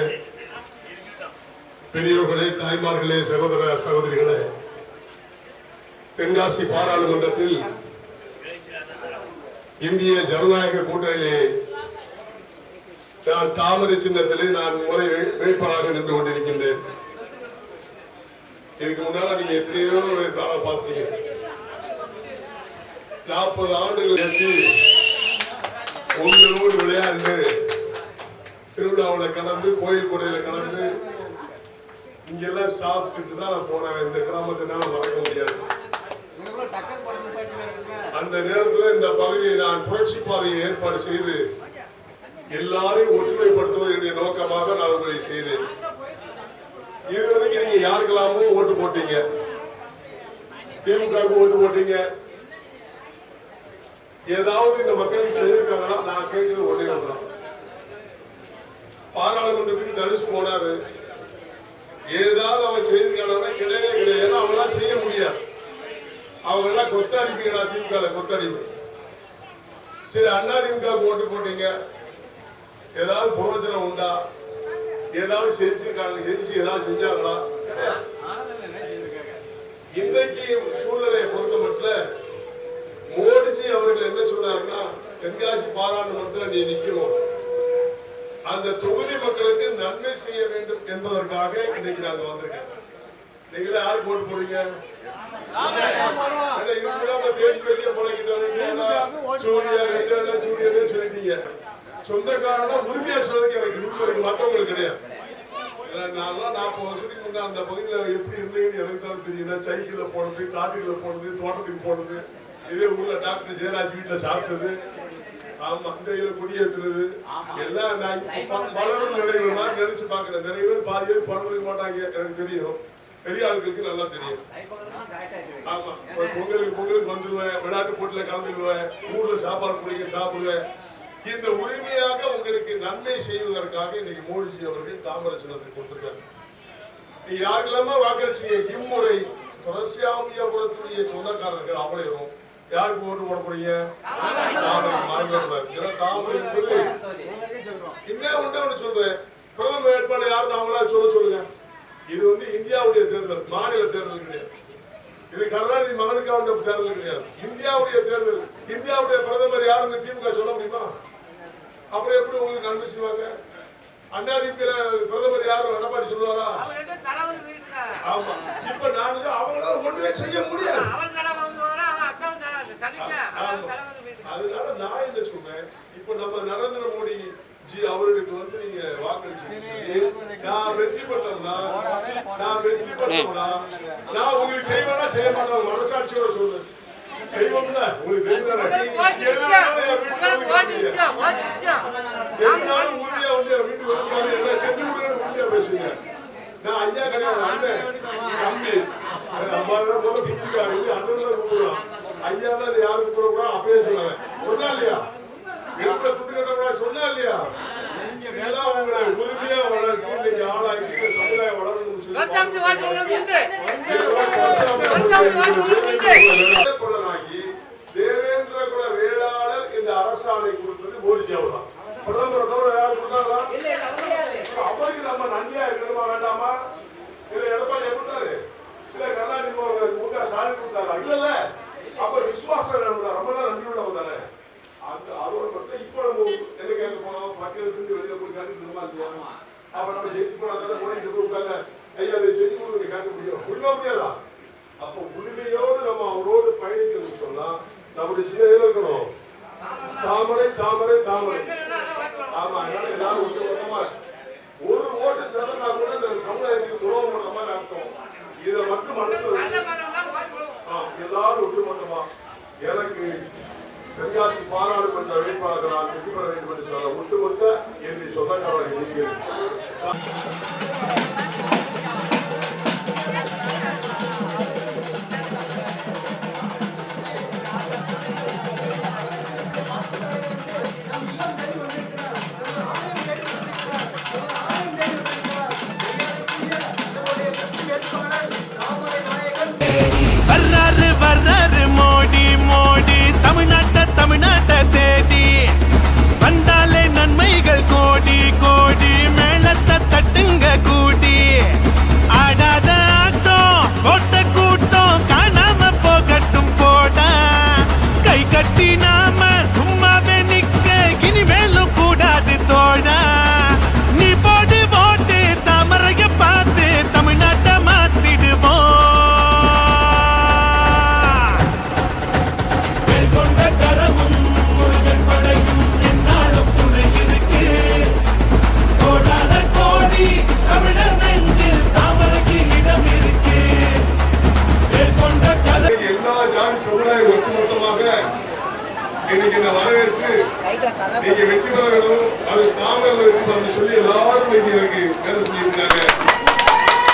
பெரியோர்களே, தாய்மார்களே, சகோதர சகோதரிகளே, தென்காசி பாராளுமன்றத்தில் இந்திய ஜனநாயக கூட்டணியிலே நான் தாமரை சின்னத்திலே நான் முறை வேட்பாளராக நின்று கொண்டிருக்கின்றேன். இதுக்கு முன்னால நீங்க எத்தனையோ தாளை பார்த்தீங்க. 40 ஆண்டுகள் எடுத்து உங்களோடு விளையாண்டு திருவிழாவில் கலந்து கோயில் கொடையில கலந்து இங்கெல்லாம் சாப்பிட்டுட்டு தான் நான் போனேன். இந்த கிராமத்தினால மறக்க முடியாது. அந்த நேரத்தில் இந்த பகுதியை நான் புரட்சி பாதையை ஏற்பாடு செய்து எல்லாரையும் ஒற்றுமைப்படுத்துவது என்னுடைய நோக்கமாக நான் உங்களை செய்தேன். இதுவரைக்கும் நீங்க யாருக்கெல்லாமோ ஓட்டு போட்டீங்க, திமுகவுக்கு ஓட்டு போட்டீங்க. ஏதாவது இந்த மக்களுக்கு செய்திருக்காங்களா? நான் கேட்கிறது ஒன்னே ஒன்றுதான். பாராளுமன்றத்துக்கு தனுஷ் போனாரு, ஏதாவது அவன் செய்திருக்கானா? கிடையவே கிடையாது. ஏன்னா அவங்களாம் செய்ய முடியாது. அவங்க எல்லாம் கொத்தடிப்பீங்களா? திமுக கொத்தடிப்பு. சரி, அண்ணா திமுக ஓட்டு போட்டீங்க, ஏதாவது பிரயோஜனம் உண்டா? ஏதாவது செஞ்சிருக்காங்க? ஏதாவது செஞ்சாங்களா? இன்றைக்கு சூழ்நிலையை பொறுத்த மட்டும் மோடிஜி அவர்கள் என்ன சொன்னார்னா, தென்காசி பாராளுமன்றத்தில் நீ நிக்கணும், அந்த தொகுதி மக்களுக்கு நன்மை செய்ய வேண்டும் என்பதற்காக இன்னைக்கு நாங்க வந்திருக்கேன். நீங்களே யாருக்கு ஓட்டு போறீங்க? சொல்லிட்டீங்க. சொந்தக்காரனா உரிமையா சொல்றதுக்கு எனக்கு விருப்பம், மற்றவங்களுக்கு கிடையாது. நான் 40 வருஷத்துக்கு முன்னாடி அந்த பகுதியில் எப்படி இருந்தீங்கன்னு எனக்கு தான் தெரியும். சைக்கிள்ல போனது, காட்டுக்குள்ள போனது, தோட்டத்துக்கு போனது, இதே ஊர்ல டாக்டர் ஜெயராஜ் வீட்டுல சாப்பிட்டது, ஆமா இந்த குடியேற்றுறது எல்லாம் நான் வளரும் நிலைகளா நினைச்சு பாக்குறேன். நிறைய பேர் பாதி பேர் பணம் மாட்டாங்க, எனக்கு தெரியும். பெரிய ஆட்களுக்கு நல்லா தெரியும். ஆமா, பொங்கலுக்கு வந்துடுவேன், விளையாட்டு போட்டியில கலந்துடுவேன், ஊர்ல சாப்பாடு பிடிக்க சாப்பிடுவேன். இந்த உரிமையாக உங்களுக்கு நன்மை செய்வதற்காக இன்னைக்கு மோடிஜி அவர்கள் தாமரை சின்னத்தை கொடுத்திருக்காரு. நீ யாருக்கெல்லாம வாக்களிச்சீங்க? இம்முறை துரசியாமியபுரத்துடைய சொந்தக்காரர்கள் அவளையும் யாருக்கு ஓட்டு போட போறீங்க? தாமரை இன்னும் ஒன்று சொல்றேன், பிரதம வேட்பாளர் யாருன்னு அவங்களா சொல்லுங்க. இது இந்தியாவுடைய தேர்தல், மாநில தேர்தல் கிடையாது. இது கருணாநிதி மகனுக்கான தேர்தல் கிடையாது, இந்தியாவுடைய தேர்தல். இந்தியாவுடைய பிரதமர் யாருன்னு திமுக சொல்ல முடியுமா? அப்புறம் எப்படி உங்களுக்கு நன்மை செய்வாங்க? அண்ணா திமுக பிரதமர் யாரும் எடப்பாடி சொல்லுவாரா? ஆமா, இப்ப நான் அவங்களால ஒண்ணுமே செய்ய முடியாது. அதனால நான் என்ன சொல்றேன், இப்ப நம்ம நரேந்திர மோடி அவர்களுக்கு வந்து நீங்க வாக்களிச்சு நான் வெற்றி பெற்றேன்னா நான் உங்களுக்கு செய்வேன்னா செய்ய மாட்டேன் மனசாட்சியோட சொல்றேன் செய்வோம்ல உங்களுக்கு தெரியும் உறுதியா வந்து வீட்டுக்கு வந்து என்ன செஞ்சு உறுதியா பேசுவீங்க நான் ஐயா கிடையாது அண்ணன் தம்பி அம்மா தான் போல கூப்பிட்டுக்காரு அண்ணன் கூப்பிடுறான் ஐயா தான் யாரும் கூப்பிடக்கூடாது அப்பயே சொன்னாங்க சொன்னா இல்லையா எழுப்புல துட்டு கட்டக்கூடாது சொன்னா இல்லையா உங்களை உறுதியா வளர்த்து இன்னைக்கு ஆளாக்கி சமுதாயம் வளரணும்னு சொல்லி தேவேந்திர குல வேளாளர் இந்த அரசாணை கொடுத்தது மோடிஜி அவர்தான் பிரதமர் தவிர யாரும் கொடுத்தாங்களா அவருக்கு நம்ம நன்றியா இருக்கணுமா வேண்டாமா இல்ல எடப்பாடி கொடுத்தாரு இல்ல கருணாநிதி ஸ்டாலின் கொடுத்தாரா இல்ல அப்ப விசுவாசம் ரொம்ப நன்றி உள்ளவங்க தானே அந்த அதோட மட்டும் இப்ப நம்ம என்ன கேட்க போனோம் மக்களுக்கு வெளியில போய் காட்டி இல்லையா அப்ப நம்ம ஜெயிச்சு போனாதானே போயிட்டு கொடுத்தாங்க ஐயா அதை செஞ்சு கொடுத்து காட்ட முடியும் உண்மை முடியாதா அப்ப உரிமையோடு நம்ம அவரோடு பயணிக்கணும்னு சொன்னா நம்முடைய சின்ன இருக்கணும் தாமரை தாமரை தாமரை ஆமா அதனால எல்லாரும் ஒட்டுமொத்தமா ஒரு ஓட்டு சிறந்தா கூட இந்த சமுதாயத்துக்கு துரோகம் பண்ண மாதிரி அர்த்தம் இதை மட்டும் மனசுல எல்லாரும் ஒட்டுமொத்தமா எனக்கு தென்காசி பாராளுமன்ற வேட்பாளர்கள் நான் வெற்றி பெற வேண்டும் என்று சொல்ல ஒட்டுமொத்த என்னுடைய சொந்தக்காரர்கள் இருக்கிறேன் தமிழ்நாட்டை தேடி வந்தாலே நன்மைகள் கோடி கோடி மேளத்தை தட்டுங்க கூடி ஆடாத ஆட்டம் போட்ட கூட்டம் காணாம போகட்டும் போட கை கட்டி நாம சும்மாவே நிக்க இனிமேலும் கூடாது தோட நீ போடு போட்டு தாமரைய பார்த்து தமிழ்நாட்டை மாத்திடுவோம் சமுதாயம் ஒட்டுமொத்தமாக இன்னைக்கு இந்த வரவேற்பு நீங்க வெற்றி பெற வேண்டும் அது தாமல் வெற்றி பெற சொல்லி எல்லாரும் எனக்கு வேலை சொல்லியிருக்காங்க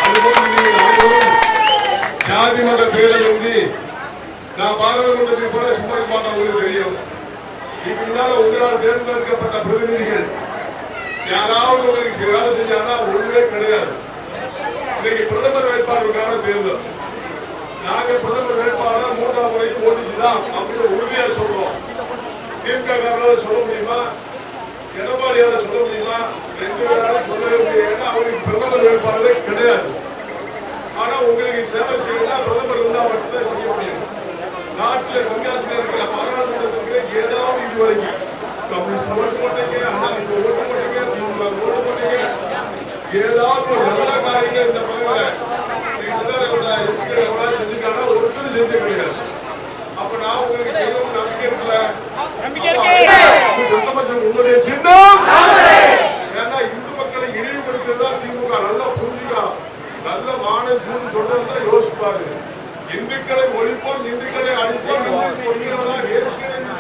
அதுபோல் நீங்கள் அனைவரும் ஜாதி மத பேரமின்றி நான் பாராளுமன்றத்துக்கு போல சும்மா பார்த்தா உங்களுக்கு தெரியும் இதுக்கு முன்னால உங்களால் தேர்ந்தெடுக்கப்பட்ட பிரதிநிதிகள் யாராவது உங்களுக்கு வேலை செஞ்சாங்கன்னா ஒன்றுமே கிடையாது இன்னைக்கு பிரதமர் வேட்பாளருக்கான தேர்தல் நாங்க பிரதமர் வேட்பாளர் மூன்றாம் முறைக்கு ஓடிச்சுதான் அப்படின்னு உறுதியா சொல்றோம் திமுக சொல்ல முடியுமா எடப்பாடியால சொல்ல முடியுமா ரெண்டு பேரால சொல்லவே முடியாது அவருக்கு பிரதமர் வேட்பாளரே கிடையாது ஆனா உங்களுக்கு சேவை செய்யலாம் பிரதமர் இருந்தா மட்டும்தான் செய்ய முடியும் நாட்டில் தென்காசியில் இருக்கிற பாராளுமன்றத்துக்கு ஏதாவது இது வரைக்கும் கம்யூனிஸ்ட் ஓட்டு போட்டீங்க அண்ணா ஓட்டு போட்டீங்க திமுக ஓட்டு போட்டீங்க ஏதாவது ஒரு நல்ல காரியங்கள் இந்த பகுதியில் செஞ்சுக்கான ஒருத்தர் செஞ்சு கிடையாது அப்ப நான் உங்களுக்கு செய்யணும் நம்பிக்கை இருக்குல்ல உங்களுடைய சின்னம் ஏன்னா இந்து மக்களை இழிவுபடுத்துறதா திமுக நல்லா புரிஞ்சுக்கா நல்ல மானம் சூழ்ந்து சொல்றதுதான் யோசிப்பாரு இந்துக்களை ஒழிப்போம் இந்துக்களை அழிப்போம்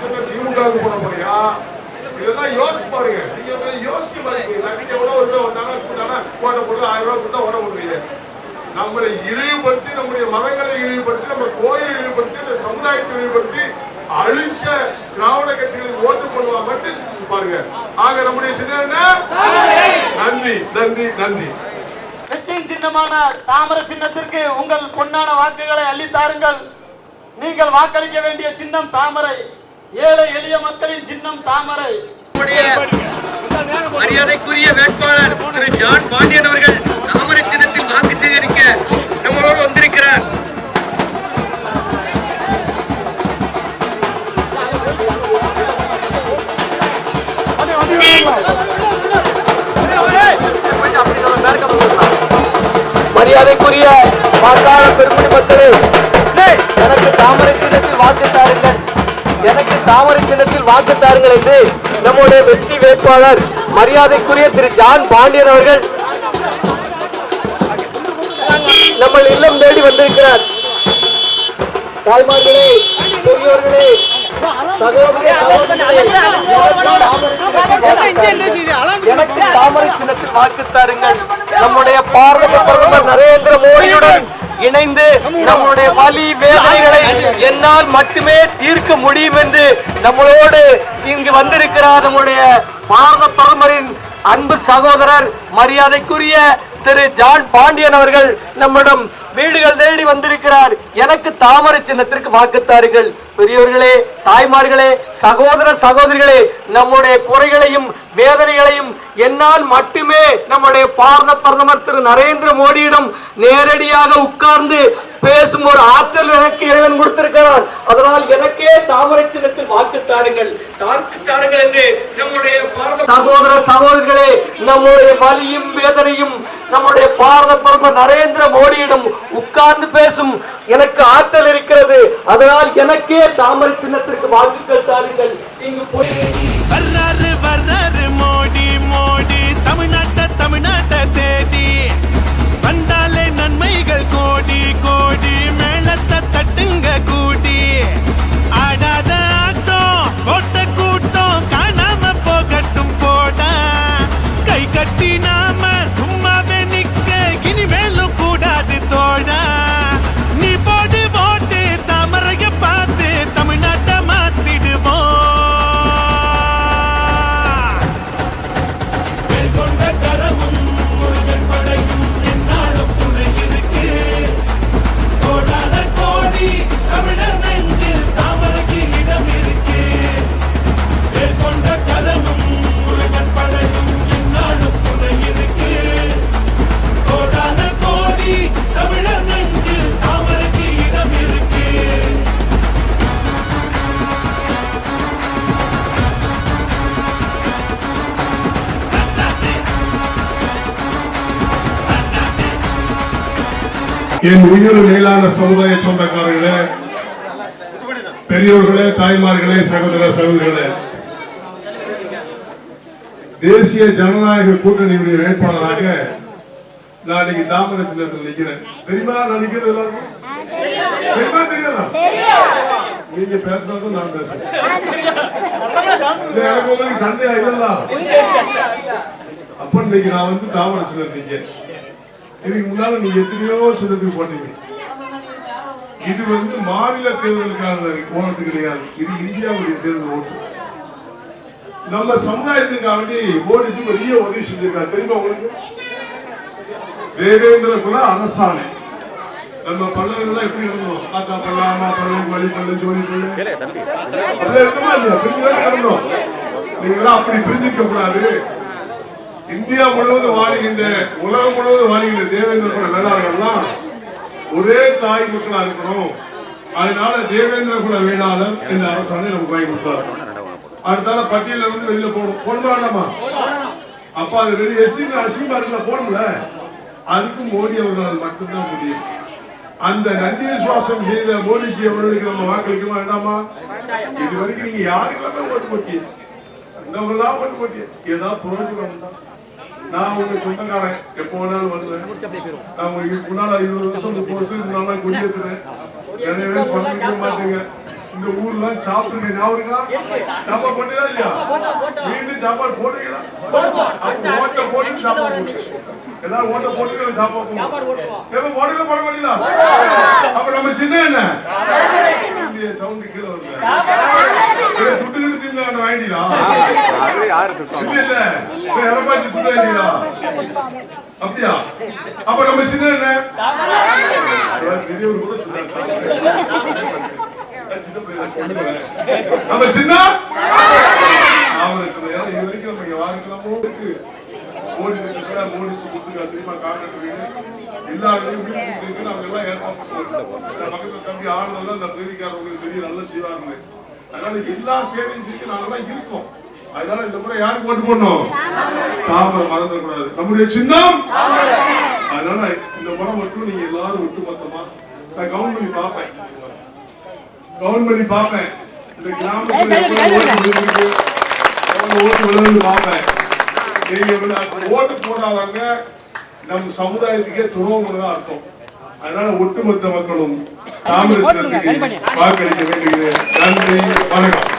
சொன்ன திமுக போன முறையா இதெல்லாம் யோசிச்சு பாருங்க நீங்க யோசிக்க பாருங்க நீங்க எவ்வளவு ரூபாய் வந்தாங்க கோட்டை போட்டு 1000 ரூபாய் கொடுத்தா ஓட முடியுது நம்மளை இழிவுபடுத்தி நம்முடைய மதங்களை இழிவுபடுத்தி நம்ம கோயிலை இழிவுபடுத்தி இந்த சமுதாயத்தை இழிவுபடுத்தி அழிச்ச திராவிட கட்சிகளுக்கு ஓட்டு பண்ணுவா மட்டும் சிந்திச்சு பாருங்க ஆக நம்முடைய சின்ன நன்றி நன்றி நன்றி வெற்றியின் சின்னமான தாமரை சின்னத்திற்கு உங்கள் பொன்னான வாக்குகளை அள்ளித்தாருங்கள் நீங்கள் வாக்களிக்க வேண்டிய சின்னம் தாமரை ஏழை எளிய மக்களின் சின்னம் தாமரை மரியாதைக்குரிய வேட்பாளர் திரு ஜான் பாண்டியன் அவர்கள் தாமரை சின்னத்தில் வாக்கு சேகரிக்க நம்மளோடு வந்திருக்கிறார். மரியாதைக்குரிய வாக்காளர் பெருமணி மக்களே, எனக்கு தாமரை சின்னத்தில் வாக்கு தாருங்கள், எனக்கு தாமரை சின்னத்தில் வாக்கு தாருங்கள் என்று நம்முடைய வெற்றி வேட்பாளர் மரியாதைக்குரிய திரு ஜான் பாண்டியன் அவர்கள் நம்ம இல்லம் தேடி வந்திருக்கிறார். தாய்மார்களே, பெரியோர்களே, எனக்கு தாமரை சின்னத்தில் வாக்கு தாருங்கள். நம்முடைய பாரத பிரதமர் நரேந்திர மோடியுடன் இணைந்து நம்முடைய வலி வேதனைகளை என்னால் மட்டுமே தீர்க்க முடியும் என்று நம்மளோடு இங்கு வந்திருக்கிறார் நம்முடைய பாரத பிரதமரின் அன்பு சகோதரர் மரியாதைக்குரிய திரு ஜான் பாண்டியன் அவர்கள் நம்மிடம் வீடுகள் தேடி வந்திருக்கிறார். எனக்கு தாமரை சின்னத்திற்கு வாக்குத்தாருங்கள். பெரியவர்களே, தாய்மார்களே, சகோதர சகோதரிகளே, நம்முடைய குறைகளையும் வேதனைகளையும் என்னால் மட்டுமே நம்முடைய பாரத பிரதமர் திரு நரேந்திர மோடியிடம் நேரடியாக உட்கார்ந்து பேசும் ஒரு ஆற்றல் எனக்கு இறைவன் கொடுத்திருக்கிறார். அதனால் எனக்கே தாமரை சின்னத்தில் வாக்குத்தாருங்கள், தாக்குத்தாருங்கள் என்று நம்முடைய பாரத சகோதர சகோதரிகளே, நம்முடைய வலியும் வேதனையும் நம்முடைய பாரத பிரதமர் நரேந்திர மோடியிடம் உட்கார்ந்து பேசும் எனக்கு ஆற்றல் இருக்கிறது. அதனால் எனக்கே தாமரை சின்னத்திற்கு வாக்குகள் தாருங்கள். இங்கு போய் மோடி மோடி தமிழ்நாட்டை தேடி வந்தாலே நன்மைகள் கோடி கோடி, மேளத்தை தட்டுங்க கூடி, ஆடாத ஆட்டம் ஓட்ட கூட்டம் காணாம போகட்டும் போட, கை கட்டி நாம சும்மாவே நிக்க இனிமேலும் கூடாது தோட, நீ போடு போட்டு தாமரைய பார்த்து தமிழ்நாட்டை மாத்திடுவோம். என் உயிர் மேலான சமுதாய சொந்தக்காரர்களே, பெரியோர்களே, தாய்மார்களே, சகோதர சகோதரிகளே, தேசிய ஜனநாயக கூட்டணியுடைய வேட்பாளராக நான் இன்னைக்கு தாமரை சின்னத்தில் நிற்கிறேன். தெரியுமா நான் நிற்கிறது எல்லாருக்கும்? தெரியுமா தெரியாதா? நீங்க பேசுறதும் நான் பேசுறேன். எனக்கு உங்களுக்கு சண்டையா இல்லல்ல? அப்ப இன்னைக்கு நான் வந்து தாமரை சின்னம் நிற்கிறேன். இதுக்கு முன்னால நீங்க எத்தனையோ சின்னத்துக்கு போட்டீங்க. இது வந்து மாநில தேர்தலுக்கான ஓட்டு கிடையாது, இது இந்தியாவுடைய தேர்தல் ஓட்டு. நம்ம சமுதாயத்துக்காக மோடிஜி பெரிய உதவி செஞ்சிருக்காரு. தெரியுமா உங்களுக்கு? தேவேந்திர குல அரசாணை. நம்ம பல்லவர்கள் எப்படி இருந்தோம்? தாத்தா பல்ல, அம்மா பல்லு, வழி பல்லு, ஜோடி பல்லு இருக்குமா இல்லையா? பிரிஞ்சுதான் இருந்தோம். நீங்க அப்படி பிரிஞ்சிக்க கூடாது. இந்தியா முழுவதும் வாழ்கின்ற, உலகம் முழுவதும் வாழ்கின்ற தேவேந்திர குல வேளாளர்கள்லாம் ஒரே தாய் மக்களா இருக்கணும். அதனால தேவேந்திர குல வேளாளர் என்ற அரசாணை நமக்கு வாங்கி கொடுத்தாரு. அடுத்தால பட்டியல வந்து வெளியில போட வேண்டாமா? அப்ப அது வெளியே அசிங்கமா போடல. அதுக்கு மோடி அவர்களால் மட்டும்தான் முடியும். அந்த நன்றி விசுவாசம் செய்த மோடிஜி அவர்களுக்கு நம்ம வாக்களிக்க வேண்டாமா? இது வரைக்கும் நீங்க யாருக்கெல்லாமே ஓட்டு போட்டீங்க, ஓட்டு போட்டீங்க, ஏதாவது புரோஜனம் தான். நான் உங்க சொந்தக்காரன், எப்போ வேணாலும் வருவேன். நான் உங்களுக்கு முன்னால 20 வருஷம் 30 வருஷத்துக்கு முன்னால கொடியேற்றுறேன். எனவே பண்ணிக்க மாட்டேங்க. இந்த ஊர்ல சாப்பிடுங்க, ஞாபகம் சாப்பாடு போட்டீங்களா இல்லையா? மீண்டும் சாப்பாடு போடுறீங்களா? அப்ப ஓட்ட போட்டு சாப்பாடு போட்டு எல்லாரும் ஓட்ட போட்டு சாப்பாடு போடுங்க, போட மாட்டீங்களா? அப்ப நம்ம சின்ன என்ன சவுண்ட் கீழே வருது. துட்டு வாங்கிட்டீங்களா? இல்ல எடப்பாடி துட்டு வாங்கிட்டீங்களா? அப்படியா? அப்ப நம்ம சின்ன என்ன பெரியவர் கூட நம்ம சின்ன அவரை சொன்ன இது வரைக்கும் நம்ம யாருக்கெல்லாமோ இருக்கு. மோடி மோடிச்சு கொடுத்துருக்கா தெரியுமா? காங்கிரஸ் எல்லாருக்கும் வீட்டுக்கு அவங்க எல்லாம் ஏற்பாடு பக்கத்துல தம்பி ஆளுநர் அந்த பிரதிக்காரங்களுக்கு பெரிய நல்ல செய்வாங்க. அதனால எல்லா சேவையும் செய்ய நாங்கெல்லாம் இருக்கோம். அதனால இந்த முறை யாருக்கு ஓட்டு போடணும்? தாமரை மறந்துடக்கூடாது, நம்முடைய சின்னம். அதனால இந்த முறை மட்டும் நீங்க எல்லாரும் ஒட்டுமொத்தமா நான் கவுண்ட் பண்ணி பார்ப்பேன். இந்த கிராமத்துல ஓட்டு விழுந்து பார்ப்பேன். நீங்க ஓட்டு போடாதவங்க நம் சமுதாயத்துக்கே துரோகம் தான் அர்த்தம். அதனால ஒட்டுமொத்த மக்களும் காங்கிரஸ் வாக்களிக்க வேண்டியது. நன்றி, வணக்கம்.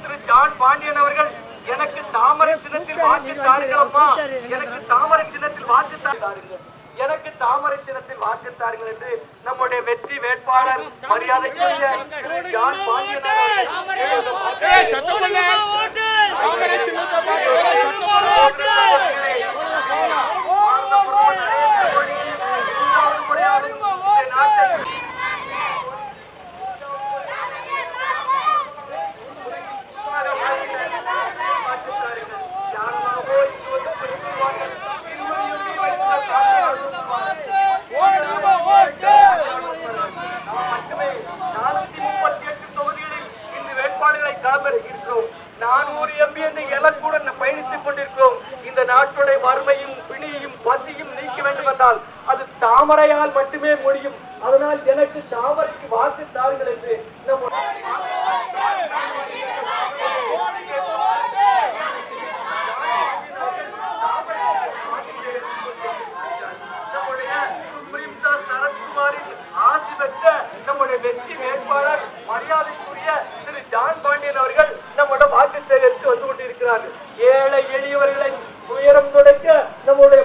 திரு ஜான் பாண்டியன் அவர்கள் எனக்கு தாமரை சின்னத்தில் வாக்கு தாருங்களம்மா, எனக்கு தாமரை சின்னத்தில் வாக்கு தாருங்கள், எனக்கு தாமரை சின்னத்தில் வாக்கு தாருங்கள் என்று நம்முடைய வெற்றி வேட்பாளர் மரியாதைக்குரிய திரு ஜான் பாண்டியன் பயணித்துக் கொண்டிருக்கிறோம். இந்த நாட்டுடைய வறுமையும் பிணியையும் பசியும் நீக்க வேண்டும் என்றால் அது தாமரையால் மட்டுமே முடியும். அதனால் எனக்கு தாமரைக்கு வாக்கு தாருங்கள் என்று ஆசி பெற்ற நம்முடைய வெற்றி வேட்பாளர் மரியாதைக்குரிய திரு ஜான் பாண்டியன் அவர்கள் நம்முடைய வாக்கு சேகரித்து வந்து கொண்டிருக்கிறார்கள். ஏழை எளியவர்களை உயரம் துடைக்க நம்முடைய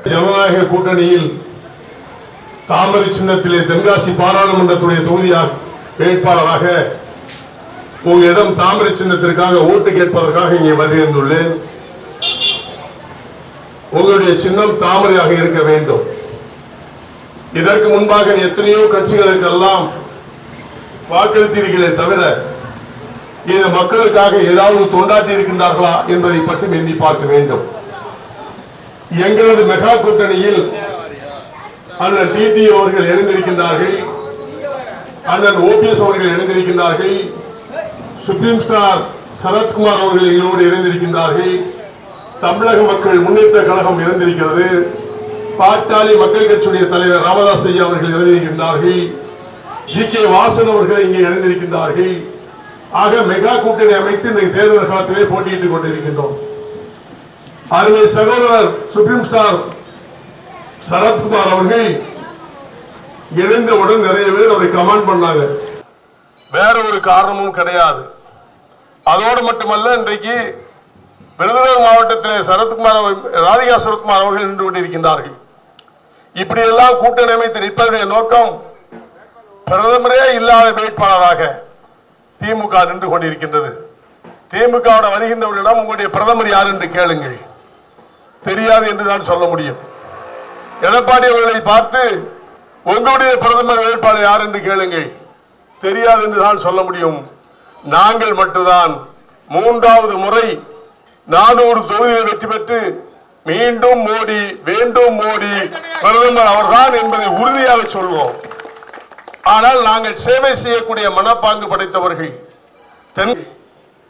ஜனநாயக கூட்டணியில் தாமரை சின்னத்திலே தென்காசி பாராளுமன்றத்துடைய தொகுதியாக வேட்பாளராக உங்களிடம் தாமரை சின்னத்திற்காக ஓட்டு கேட்பதற்காக இங்கே வருகின்றுள்ளேன். உங்களுடைய சின்னம் தாமரையாக இருக்க வேண்டும். இதற்கு முன்பாக எத்தனையோ கட்சிகளுக்கெல்லாம் வாக்களித்தீர்களே தவிர இந்த மக்களுக்காக ஏதாவது தொண்டாற்றி இருக்கின்றார்களா என்பதை பற்றி எண்ணி பார்க்க வேண்டும். எங்களது மெகா கூட்டணியில் அண்ணன் டிடி அவர்கள் இணைந்திருக்கின்றார்கள், அண்ணன் ஓபிஎஸ் அவர்கள் இணைந்திருக்கின்றார்கள், சுப்ரீம் ஸ்டார் சரத்குமார் அவர்கள் எங்களோடு இணைந்திருக்கின்றார்கள், தமிழக மக்கள் முன்னேற்ற கழகம் இணைந்திருக்கிறது, பாட்டாளி மக்கள் கட்சியுடைய தலைவர் ராமதாஸ் ஐயா அவர்கள் இணைந்திருக்கின்றார்கள், ஜி.கே. வாசன் அவர்கள் இங்கே இணைந்திருக்கின்றார்கள். ஆக மெகா கூட்டணி அமைத்து இந்த தேர்தல் காலத்திலே போட்டியிட்டுக் கொண்டிருக்கின்றோம். அருமை சகோதரர் சுப்ரீம் ஸ்டார் சரத்குமார் அவர்கள் இணைந்தவுடன் நிறைய பேர் அவரை கமெண்ட் பண்ணாங்க. வேற ஒரு காரணமும் கிடையாது. அதோடு மட்டுமல்ல, இன்றைக்கு விருதுநகர் மாவட்டத்திலே ராதிகா சரத்குமார் அவர்கள் நின்று கொண்டிருக்கின்றார்கள். இப்படியெல்லாம் கூட்டணி அமைத்து நிற்பதனுடைய நோக்கம் பிரதமரே இல்லாத வேட்பாளராக திமுக நின்று கொண்டிருக்கின்றது. திமுக வருகின்றவர்களிடம் உங்களுடைய பிரதமர் யார் என்று கேளுங்கள், தெரியாது என்றுதான் சொல்ல முடியும். எடப்பாடி அவர்களை பார்த்து உங்களுடைய பிரதமர் வேட்பாளர் யார் என்று கேளுங்கள், தெரியாது என்றுதான் சொல்ல முடியும். நாங்கள் மட்டும்தான் 3வது முறை 400 தொகுதியில் வெற்றி பெற்று மீண்டும் மோடி வேண்டும், மோடி பிரதமர் அவர்தான் என்பதை உறுதியாக சொல்வோம். ஆனால் நாங்கள் சேவை செய்யக்கூடிய மனப்பாங்கு படைத்தவர்கள்.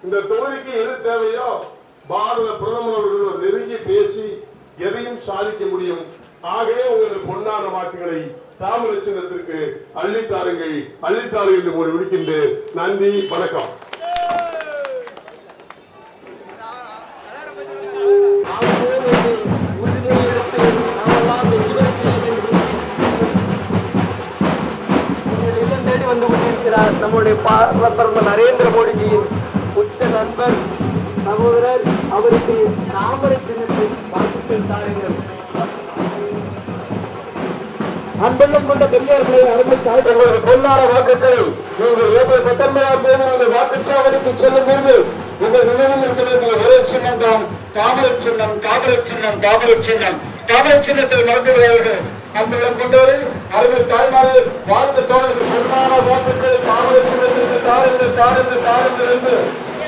இந்த தொகுதிக்கு எது தேவையோ பாரத பிரதமர் அவர்கள் நெருங்கி பேசி எதையும் சாதிக்க முடியும். ஆகவே உங்களது பொன்னான வாக்குகளை தாமரை சின்னத்திற்கு அள்ளித்தாருங்கள், அள்ளித்தாருங்கள் என்று ஒரு விடுக்கின்றேன். நன்றி, வணக்கம். வந்து கொண்டிருக்கிறார் நம்முடைய பிரதமர் நரேந்திர மோடிஜியின் உச்ச நண்பர் சகோதரர். அவருக்கு தாமரை சின்னத்தில் வாழ்த்துக்கள் தாருங்கள். அன்பெல்லாம் கொண்ட பெரியார்களை அருமை தாய்களோட பொன்னார வாக்குகளை நீங்கள் ஏப்ரல் 19ஆம் தேதி உங்கள் வாக்குச்சாவடிக்கு செல்லும் பொழுது உங்கள் நினைவில் இருக்க வேண்டிய ஒரே சின்னம் தான் தாமரை சின்னம். தாமரை சின்னம், தாமரை சின்னம், தாமரை சின்னத்தை மறந்துவிடாதீர்கள். அன்பெல்லாம் கொண்டவரை அருமை தாய்மாரே, வாழ்ந்த தோழர்கள், பொன்னான வாக்குகளை தாமரை சின்னத்திற்கு தாருங்கள், தாருங்கள், தாருங்கள் என்று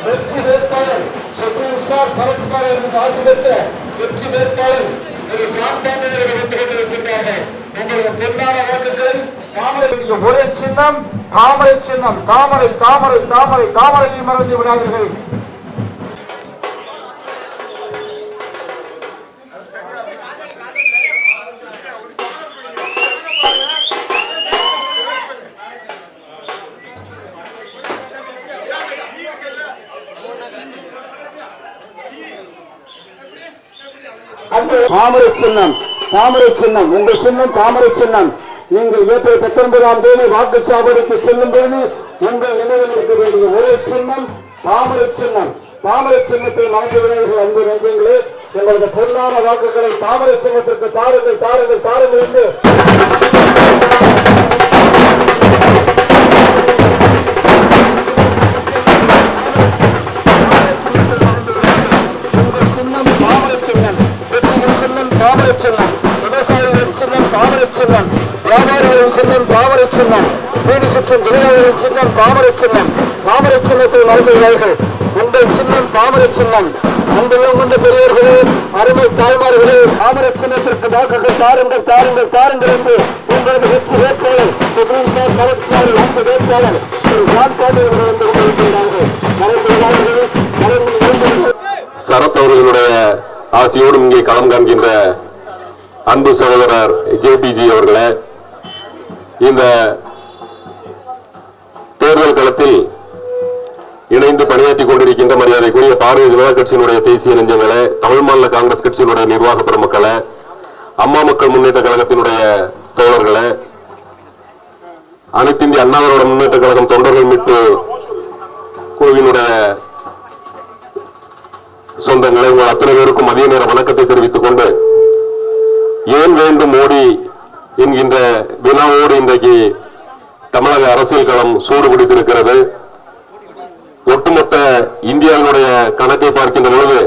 வெற்றி வேட்பாளர் சுப்ரீம் ஸ்டார் சரத்குமார் என்று ஆசை பெற்ற வெற்றி வேட்பாளர் திரு ஜான் பாண்டியன் வந்து கொண்டிருக்கின்றார்கள். உங்களது பொன்னான வாக்குகளை தாமரை ஒரே சின்னம் தாமரை சின்னம். தாமரை, தாமரை, தாமரை, தாமரையை மறந்து விடாதீர்கள். தாமரை சின்னம், தாமரை சின்னம், உங்கள் சின்னம் தாமரை சின்னம். நீங்கள் ஏப்ரல் 19ஆம் தேதி வாக்குச்சாவடிக்கு செல்லும் பொழுது உங்கள் நினைவில் இருக்க வேண்டிய ஒரே சின்னம் தாமரை சின்னம். தாமரை சின்னத்தை மறந்து விடாதீர்கள். அன்பு நெஞ்சங்களே, எங்களது பொன்னான வாக்குகளை தாமரை சின்னத்திற்கு தாருங்கள், தாருங்கள், தாருங்கள் என்று தாமரை சின்னம், விவசாயிகளின் சின்னம் தாமரை சின்னம், வியாபாரிகளின் சின்னம் தாமரை சின்னம், வீடு சுற்றும் தொழிலாளர்களின் சின்னம் தாமரை சின்னம். தாமரை சின்னத்தை மறந்துகிறார்கள். உங்கள் சின்னம் தாமரை சின்னம். அன்பெல்லாம் கொண்ட பெரியவர்களே, அருமை தாய்மார்களே, தாமரை சின்னத்திற்கு வாக்குகள் தாருங்கள், தாருங்கள், தாருங்கள் என்று உங்களது வெற்றி வேட்பாளர் சுப்ரீம் ஸ்டார் சரத்குமார் அன்பு வேட்பாளர் திரு ஜான் பாண்டியன் வந்து கொண்டிருக்கிறார்கள். சரத் அவர்களுடைய ஆசையோடு இங்கே களம் காண்கின்ற அன்பு சகோதரர் ஜேபிஜி அவர்களே, இந்த தேர்தல் களத்தில் இணைந்து பணியாற்றிக் கொண்டிருக்கின்ற மரியாதைக்குரிய பாரதிய ஜனதா கட்சியினுடைய தேசிய நெஞ்சங்களே, தமிழ் மாநில காங்கிரஸ் கட்சியினுடைய நிர்வாக பெருமக்களே, அம்மா மக்கள் முன்னேற்ற கழகத்தினுடைய தோழர்களே, அனைத்து இந்திய அண்ணா திராவிட முன்னேற்ற கழகம் தொண்டர்கள் மீட்பு குழுவினுடைய சொந்தங்களை உங்கள் அத்தனை பேருக்கும் மதிய நேர வணக்கத்தை தெரிவித்துக் கொண்டு, ஏன் வேண்டும் மோடி என்கின்ற வினாவோடு இன்றைக்கு தமிழக அரசியல் களம் சூடு பிடித்திருக்கிறது. ஒட்டுமொத்த இந்தியாவினுடைய கணக்கை பார்க்கின்ற பொழுது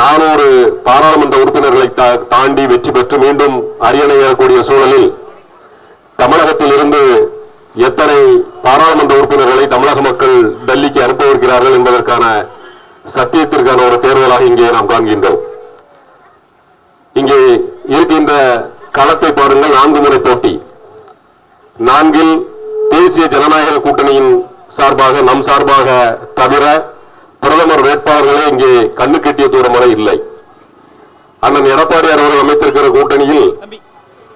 400 பாராளுமன்ற உறுப்பினர்களை தாண்டி வெற்றி பெற்று மீண்டும் அரியணை ஏறக்கூடிய சூழலில் தமிழகத்தில் இருந்து எத்தனை பாராளுமன்ற உறுப்பினர்களை தமிழக மக்கள் டெல்லிக்கு அனுப்பவிருக்கிறார்கள் என்பதற்கான சத்தியத்திற்கான ஒரு தேர்தலாக இங்கே நாம் காண்கின்றோம். இங்கே இருக்கின்ற களத்தை பாருங்கள். 4 முறை போட்டி. 4 தேசிய ஜனநாயக கூட்டணியின் சார்பாக, நம் சார்பாக தவிர பிரதமர் வேட்பாளர்களே இங்கே கண்ணு கெட்டிய தூரம் வரை இல்லை. அண்ணன் எடப்பாடியார் அவர்கள் அமைத்திருக்கிற கூட்டணியில்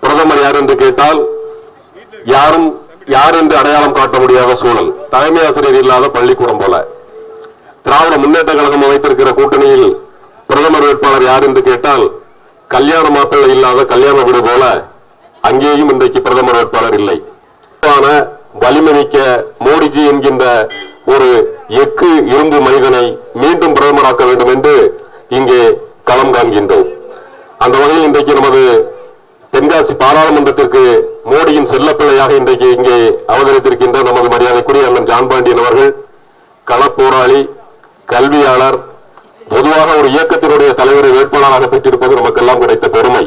பிரதமர் யார் என்று கேட்டால் யாரும் யார் என்று அடையாளம் காட்ட முடியாத சூழல். தலைமை ஆசிரியர் இல்லாத பள்ளிக்கூடம் போல. திராவிட முன்னேற்ற கழகம் அமைத்திருக்கிற கூட்டணியில் பிரதமர் வேட்பாளர் யார் என்று கேட்டால் கல்யாண மாப்பிள்ளை இல்லாத கல்யாண வீடு போல அங்கேயும் இன்றைக்கு பிரதமர் வேட்பாளர் இல்லை. வலிமை மிக்க மோடிஜி என்கின்ற ஒரு எக்கு இரும்பு மனிதனை மீண்டும் பிரதமராக்க வேண்டும் என்று இங்கே களம் காண்கின்றோம். அந்த வகையில் இன்றைக்கு நமது தென்காசி பாராளுமன்றத்திற்கு மோடியின் செல்லப்பிள்ளையாக இன்றைக்கு இங்கே அவதரித்திருக்கின்ற நமது மரியாதைக்குரிய அண்ணன் ஜான் பாண்டியன் அவர்கள் களப்போராளி, கல்வியாளர், பொதுவாக ஒரு இயக்கத்தினுடைய தலைவரை வேட்பாளராக பெற்றிருப்பது நமக்கெல்லாம் கிடைத்த பெருமை.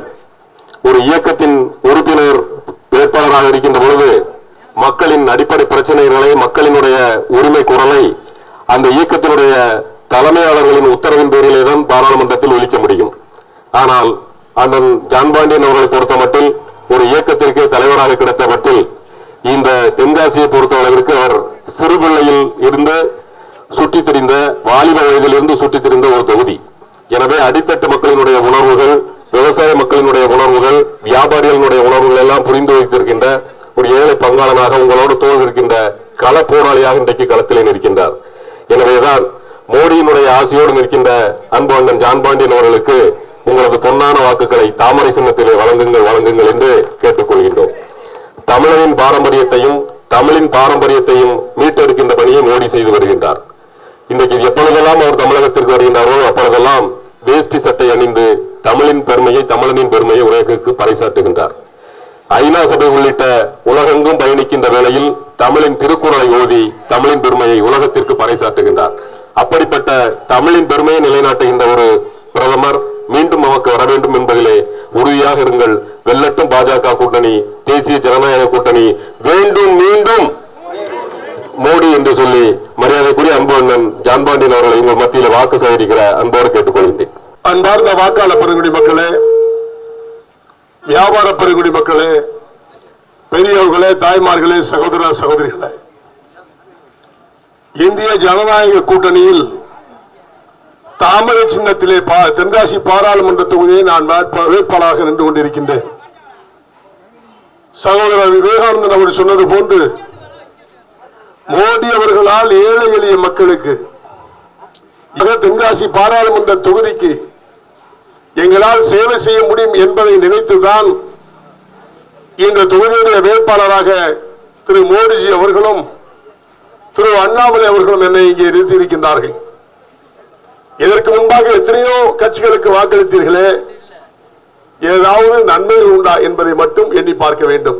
ஒரு இயக்கத்தின் உறுப்பினர் வேட்பாளராக இருக்கின்ற பொழுது மக்களின் அடிப்படை பிரச்சனைகளை, மக்களினுடைய உரிமை குரலை அந்த இயக்கத்தினுடைய தலைமையாளர்களின் உத்தரவின் பேரிலே தான் பாராளுமன்றத்தில் ஒலிக்க முடியும். ஆனால் அண்ணன் ஜான் பாண்டியன் அவர்களை பொறுத்த மட்டில் ஒரு இயக்கத்திற்கு தலைவராக கிடைத்த மட்டில் இந்த தென்காசியை பொறுத்த அளவிற்கு அவர் சிறுபிள்ளையில் இருந்து சுற்றித் திரிந்த, வாலிப வயதிலிருந்து சுற்றித் திரிந்த ஒரு தொகுதி. எனவே அடித்தட்டு மக்களினுடைய உணர்வுகள், விவசாய மக்களினுடைய உணர்வுகள், வியாபாரிகளினுடைய உணர்வுகள் எல்லாம் புரிந்து வைத்திருக்கின்ற ஒரு ஏழை பங்காளனாக உங்களோடு தோல் இருக்கின்ற கள போராளியாக இன்றைக்கு களத்திலே நிற்கின்றார். எனவேதான் மோடியினுடைய ஆசையோடு நிற்கின்ற அன்பு அண்ணன் ஜான் பாண்டியன் அவர்களுக்கு உங்களது பொன்னான வாக்குகளை தாமரை சின்னத்திலே வழங்குங்கள் என்று கேட்டுக்கொள்கின்றோம். தமிழரின் பாரம்பரியத்தையும் தமிழின் பாரம்பரியத்தையும் மீட்டெடுக்கின்ற பணியை மோடி செய்து வருகின்றார். இன்றைக்கு எப்பொழுதெல்லாம் அவர் தமிழகத்திற்கு வருகின்றாரோ அப்பொழுதெல்லாம் வேஷ்டி சட்டை அணிந்து தமிழின் பெருமையை, தமிழனின் பெருமையை உலகிற்கு பறைசாட்டுகின்றார். ஐநா சபை உள்ளிட்ட உலகெங்கும் பயணிக்கின்ற வேளையில் தமிழின் திருக்குறளை ஓதி தமிழின் பெருமையை உலகத்திற்கு பறைசாட்டுகின்றார். அப்படிப்பட்ட தமிழின் பெருமையை நிலைநாட்டுகின்ற ஒரு பிரதமர் மீண்டும் நமக்கு வர வேண்டும் என்பதிலே உறுதியாக இருங்கள். வெல்லட்டும் பாஜக கூட்டணி, தேசிய ஜனநாயக கூட்டணி வேண்டும், மீண்டும் மோடி என்று சொல்லி மரியாதைக்குரிய அன்பு அண்ணன் ஜான் பாண்டியன் அவர்களை உங்கள் மத்தியில் வாக்கு சேகரிக்கிற அன்போடு கேட்டுக்கொள்கின்றேன். அன்பார்ந்த வாக்காளர் பெருங்குடி மக்களே, வியாபார பெருங்குடி மக்களே, பெரியவர்களே, தாய்மார்களே, சகோதர சகோதரிகளே, இந்திய ஜனநாயக கூட்டணியில் தாமரை சின்னத்திலே தென்காசி பாராளுமன்ற தொகுதியை நான் வேட்பாளராக நின்று கொண்டிருக்கின்றேன். சகோதரர் விவேகானந்தன் அவர் சொன்னது போன்று மோடி அவர்களால் ஏழை எளிய மக்களுக்கு தென்காசி பாராளுமன்ற தொகுதிக்கு எங்களால் சேவை செய்ய முடியும் என்பதை நினைத்துதான் இந்த தொகுதியுடைய வேட்பாளராக திரு மோடிஜி அவர்களும் திரு அண்ணாமலை அவர்களும் என்னை இங்கே நிறுத்தியிருக்கின்றார்கள். இதற்கு முன்பாக எத்தனையோ கட்சிகளுக்கு வாக்களித்தீர்களே, ஏதாவது நன்மைகள் உண்டா என்பதை மட்டும் எண்ணி பார்க்க வேண்டும்.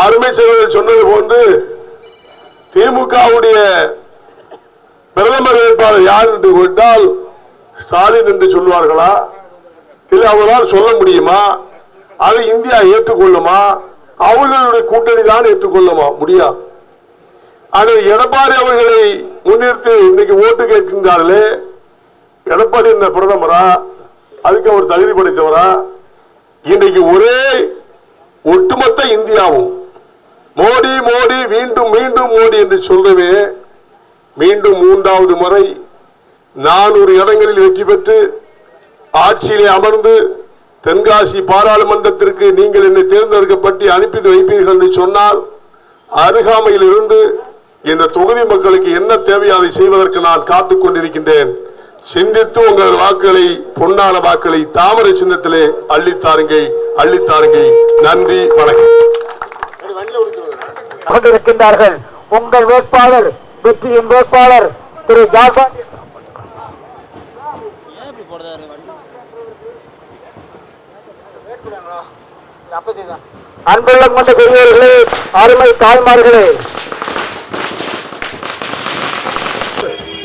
அருமை சகோதரர் சொன்னது போன்று திமுகவுடைய பிரதமர் வேட்பாளர் யார் என்று கேட்டால் ஸ்டாலின் என்று சொல்வார்களா? இல்லை அவர்களால் சொல்ல முடியுமா? அதை இந்தியா ஏற்றுக்கொள்ளுமா? அவர்களுடைய கூட்டணி தான் ஏற்றுக்கொள்ளுமா? முடியாது. ஆனால் எடப்பாடி அவர்களை முன்னிறுத்தி இன்னைக்கு ஓட்டு கேட்கின்றார்களே, எடப்பாடி என்ன பிரதமரா? அதுக்கு அவர் தகுதி படைத்தவரா? இன்றைக்கு ஒரே ஒட்டுமொத்த இந்தியாவும் மோடி மோடி மீண்டும் மீண்டும் மோடி என்று சொல்லவே மீண்டும் 3வது முறை 400 இடங்களில் வெற்றி பெற்று ஆட்சியிலே அமர்ந்து தென்காசி பாராளுமன்றத்திற்கு நீங்கள் என்னை தேர்ந்தெடுக்கப்பட்டு அனுப்பி வைப்பீர்கள் என்று சொன்னால் அருகாமையில் இருந்து இந்த தொகுதி மக்களுக்கு என்ன தேவை அதை செய்வதற்கு நான் காத்துக் கொண்டிருக்கின்றேன். சிந்தித்து உங்கள் வாக்குகளை, பொன்னான வாக்குகளை தாமரை சின்னத்திலே அள்ளித்தாருங்கள், அள்ளித்தாருங்கள். நன்றி, வணக்கம். கொண்டிருக்கின்றார்கள். உங்கள் வேட்பாளர் வெற்றியின் வேட்பாளர் திரு ஜான் பாண்டியன். அன்புள்ளம் கொண்ட பெரியவர்களே, அருமை தாய்மார்களே,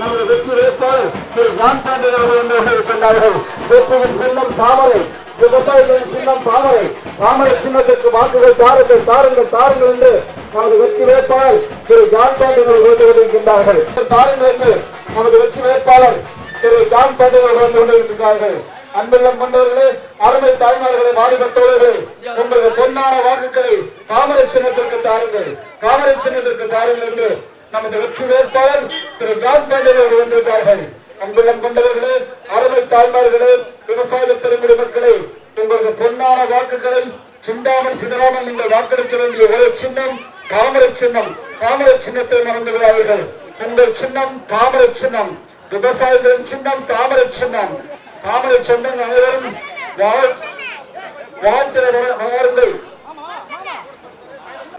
நமது வெற்றி வேட்பாளர் திரு ஜான் பாண்டியன் அவர்கள் இருக்கின்றார்கள். வெற்றியின் சின்னம் தாமரை, விவசாயிகளின் சின்னம் தாமரை. தாமரை சின்னத்திற்கு வாக்குகள் தாருங்கள் தாருங்கள் தாருங்கள் என்று நமது வெற்றி வேட்பாளர் திரு ஜான் பாண்டியன் அவர்கள் வந்து கொண்டிருக்கின்றார்கள். தாருங்கள் என்று நமது வெற்றி வேட்பாளர் திரு ஜான் பாண்டியன் அவர்கள் வந்து கொண்டிருக்கிறார்கள். அன்புள்ளம் கொண்டவர்களே, அருமை தாய்மார்களே, வாலிப தோழர்களே, உங்களது பொன்னான வாக்குகளை தாமரை சின்னத்திற்கு தாருங்கள், தாமரை சின்னத்திற்கு தாருங்கள் என்று நமது வெற்றி வேட்பாளர் திரு ஜான் பாண்டியன் அவர்கள் வந்திருக்கிறார்கள். அன்புள்ளம் கொண்டவர்களே, அருமை தாய்மார்களே, விவசாய பெருங்குடி மக்களே, உங்களது பொன்னான வாக்குகளை சிந்தாமல் சிதறாமல் நீங்கள் வாக்களிக்க வேண்டிய ஒரே சின்னம் தாமரை சின்னம். தாமரை சின்னத்தை மறந்து விடாதீர்கள். உங்கள் சின்னம் தாமரை சின்னம், விவசாயிகளின் சின்னம் தாமரை சின்னம். தாமரை சொந்தம் அனைவரும் வாருங்கள்.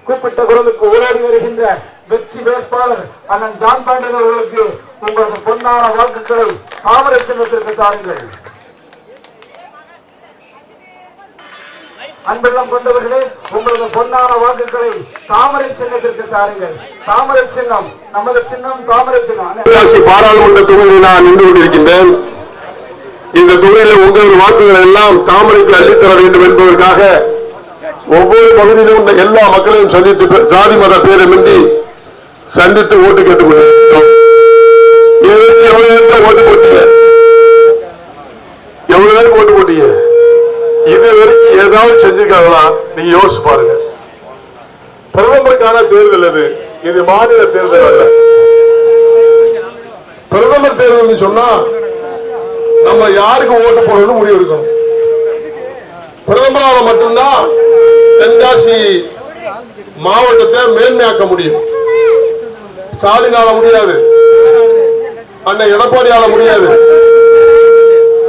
கூப்பிட்ட குரலுக்கு ஓடி வருகின்ற வெற்றி வேட்பாளர் அண்ணன் ஜான் பாண்டியன் அவர்களுக்கு உங்களது பொன்னான வாக்குகளை தாமரை சின்னத்திற்கு தாருங்கள். அன்பெல்லாம் கொண்டவர்களே, உங்களது பொன்னான வாக்குகளை தாமரை சின்னத்திற்கு தாருங்கள். தாமரை சின்னம் நமது சின்னம், தாமரை சின்னம். பாராளுமன்ற தொகுதியில் நான் நின்று கொண்டிருக்கின்றேன். இந்த தொகுதியில் உங்களது வாக்குகள் எல்லாம் தாமரைக்கு அள்ளித்தர வேண்டும் என்பதற்காக ஒவ்வொரு பகுதியிலும் எல்லா மக்களையும் சந்தித்து ஜாதி மத பேரமின்றி சந்தித்து ஓட்டு கேட்டுக் கொண்டிருக்கிறோம். ஓட்டு போட்டீங்க, எவ்வளவு பேருக்கு ஓட்டு போட்டீங்க? இதுவரைக்கும் ஏதாவது செஞ்சிருக்காங்களா? நீங்க யோசிச்சு பாருங்க. பிரதமருக்கான தேர்தல் இது மாநில தேர்தல் அல்ல. பிரதமர் தேர்தல் சொன்னா நம்ம யாருக்கு ஓட்டு போடணும்னு முடிவு எடுக்கணும். பிரதமரால மட்டும்தான் தென்காசி மாவட்டத்தை மேன்மையாக்க முடியும். ஸ்டாலினால முடியாது, அண்ணன் எடப்பாடியால முடியாது.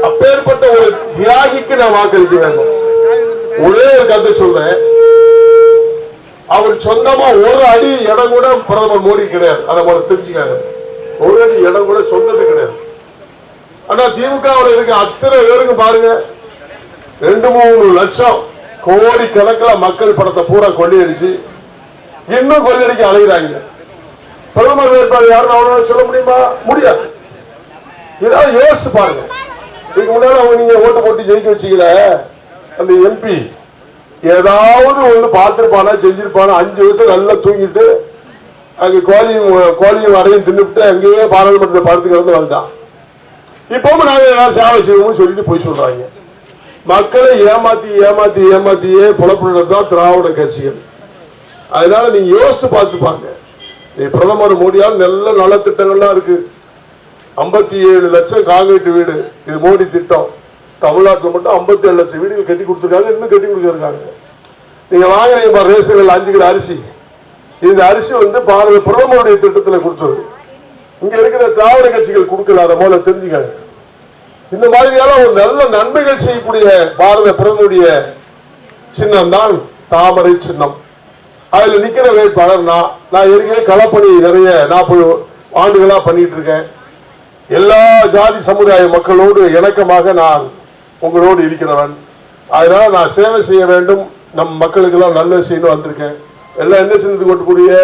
அப்பேற்பட்ட ஒரு தியாகிக்கு நான் வாக்களிக்க வேண்டும். ஒரே ஒரு கருத்தை சொல்றேன், அவர் சொந்தமா ஒரு அடி இடம் கூட பிரதமர் மோடி கிடையாது. அதை முதல்ல தெரிஞ்சுக்காங்க. ஒரு அடி இடம் கூட சொந்தது கிடையாது. ஆனா திமுக இருக்க அத்தனை பேருக்கு பாருங்க, 2-3 லட்சம் கோடி கணக்கில் மக்கள் படத்தை பூரா கொள்ளையடிச்சு இன்னும் கொள்ளையடிக்க அலைகிறாங்க. பிரதமர் வேட்பாளர் யாருன்னு அவனால சொல்ல முடியுமா? முடியாது. இதாவது யோசிச்சு பாருங்க. இதுக்கு முன்னாடி அவங்க நீங்க ஓட்டு போட்டு ஜெயிக்க வச்சீங்களே, அந்த எம்பி ஏதாவது ஒண்ணு பார்த்திருப்பானா, செஞ்சிருப்பானா? 5 வருஷம் நல்லா தூங்கிட்டு அங்க கோழியும் அடையும் தின்னுட்டு அங்கேயே பாராளுமன்றத்தை பார்த்து கிடந்து வந்துட்டான். இப்பவும் நாங்க ஏதாவது சேவை செய்வோம்னு சொல்லிட்டு போய் சொல்றாங்க. மக்களை ஏமாத்தி ஏமாத்தி ஏமாத்தியே புலப்படுறதுதான் திராவிட கட்சிகள். அதனால நீங்க யோசித்து பார்த்து பாருங்க. நீ பிரதமர் மோடியால் நல்ல நலத்திட்டங்கள்லாம் இருக்கு. 57 லட்சம் காங்கிரீட் வீடு, இது மோடி திட்டம். தமிழ்நாட்டில் மட்டும் 57 லட்சம் வீடுகள் கட்டி கொடுத்துருக்காங்க, இன்னும் கட்டி கொடுத்துருக்காங்க. நீங்க வாங்குறீங்க ரேஷன்கள் 5 கிலோ அரிசி. இந்த அரிசி பாரத பிரதமருடைய திட்டத்தில் கொடுத்தது. இங்க இருக்கிற திராவிட கட்சிகள் கொடுக்கல. அதை போல தெரிஞ்சுக்காங்க. இந்த மாதிரியான ஒரு நல்ல நன்மைகள் செய்யக்கூடிய பாரத பிரதமருடைய சின்னம் தான் தாமரை சின்னம். அதுல நிக்கிற வேட்பாளர் நான் ஏற்கனவே களப்பணி நிறைய 40 ஆண்டுகளா பண்ணிட்டு இருக்கேன். எல்லா ஜாதி சமுதாய மக்களோடு இணக்கமாக நான் உங்களோடு இருக்கிறவன். அதனால நான் சேவை செய்ய வேண்டும், நம் மக்களுக்கு எல்லாம் நல்லது செய்யணும் வந்திருக்கேன். எல்லாம் என்ன சின்னத்துக்கு ஓட்டு போடுவீங்க?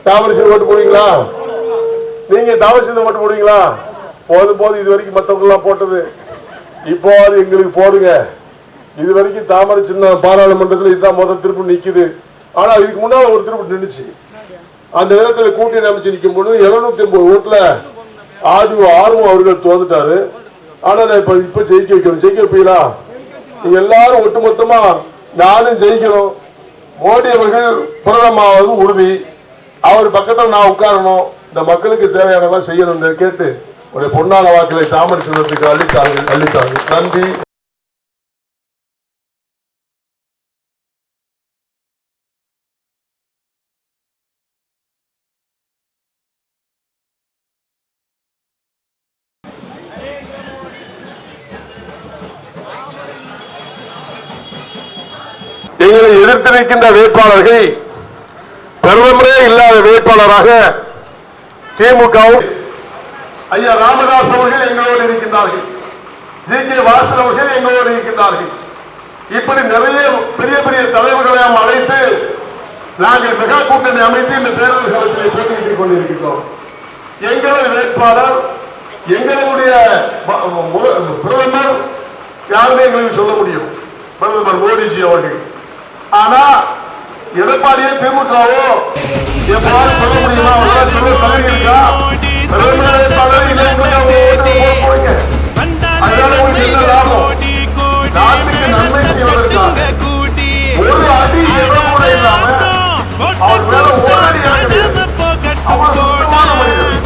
தாமரை சின்னம் ஓட்டு போடுவீங்களா? நீங்க தாமரை சின்னம் ஓட்டு போடுவீங்களா? போதும் இது வரைக்கும் மற்றவங்க எல்லாம் போட்டது, இப்போ அது எங்களுக்கு போடுங்க. இது வரைக்கும் தாமரை சின்னம் பாராளுமன்றத்தில் இதுதான் முதல் திருப்பு நிக்குது. ஆனா இதுக்கு முன்னால ஒரு திருப்பு நின்றுச்சு. அந்த நேரத்தில் கூட்டணி அமைச்சு நிற்கும் பொழுது 750 ஓட்டுல ஆர்வம் அவர்கள் தோந்துட்டாரு. ஆனா நான் இப்ப ஜெயிக்க வைக்கணும். ஜெயிக்க வைப்பீங்களா? நீங்க எல்லாரும் ஒட்டுமொத்தமா நானும் ஜெயிக்கணும், மோடி அவர்கள் பிரதமராவது உறுதி, அவர் பக்கத்தில் நான் உட்காரணும், இந்த மக்களுக்கு தேவையானதெல்லாம் செய்யணும் கேட்டு உடைய பொன்னான வாக்களை தாமரை சின்னத்துக்கு அளித்தார்கள். நன்றி. எங்களை எதிர்த்து நிற்கின்ற வேட்பாளர்கள் பிரதமரே இல்லாத வேட்பாளராக திமுகவும் ஐயா ராமதாஸ் அவர்கள் எங்களோடு இருக்கின்றார்கள், ஜி.கே. வாசன் அவர்கள் எங்களோடு இருக்கின்றார்கள். இப்படி நிறைய பெரிய பெரிய தலைவர்களை அழைத்து நாங்கள் மெகா கூட்டணி அமைத்து இந்த தேர்தல் காலத்திலே போட்டியிட்டுக் கொண்டிருக்கிறோம். எங்களது வேட்பாளர் எங்களுடைய பிரதமர் யாருன்னு எங்களுக்கு சொல்ல முடியும், பிரதமர் மோடிஜி அவர்கள். ஆனா எடப்பாடியே திமுகவோ எவ்வாறு சொல்ல முடியுமா? அவங்களால சொல்ல தகுதி இருக்கா? பிரதமர் வேட்பாளர் இல்லை, போறீங்க. அதனால உங்களுக்கு என்ன லாபம்? நாட்டுக்கு நன்மை செய்வதற்காக ஒரு அடி இடம் கூட இல்லாம அவர் மேல ஒரு அடி அவர் சுத்தமான மனிதர்.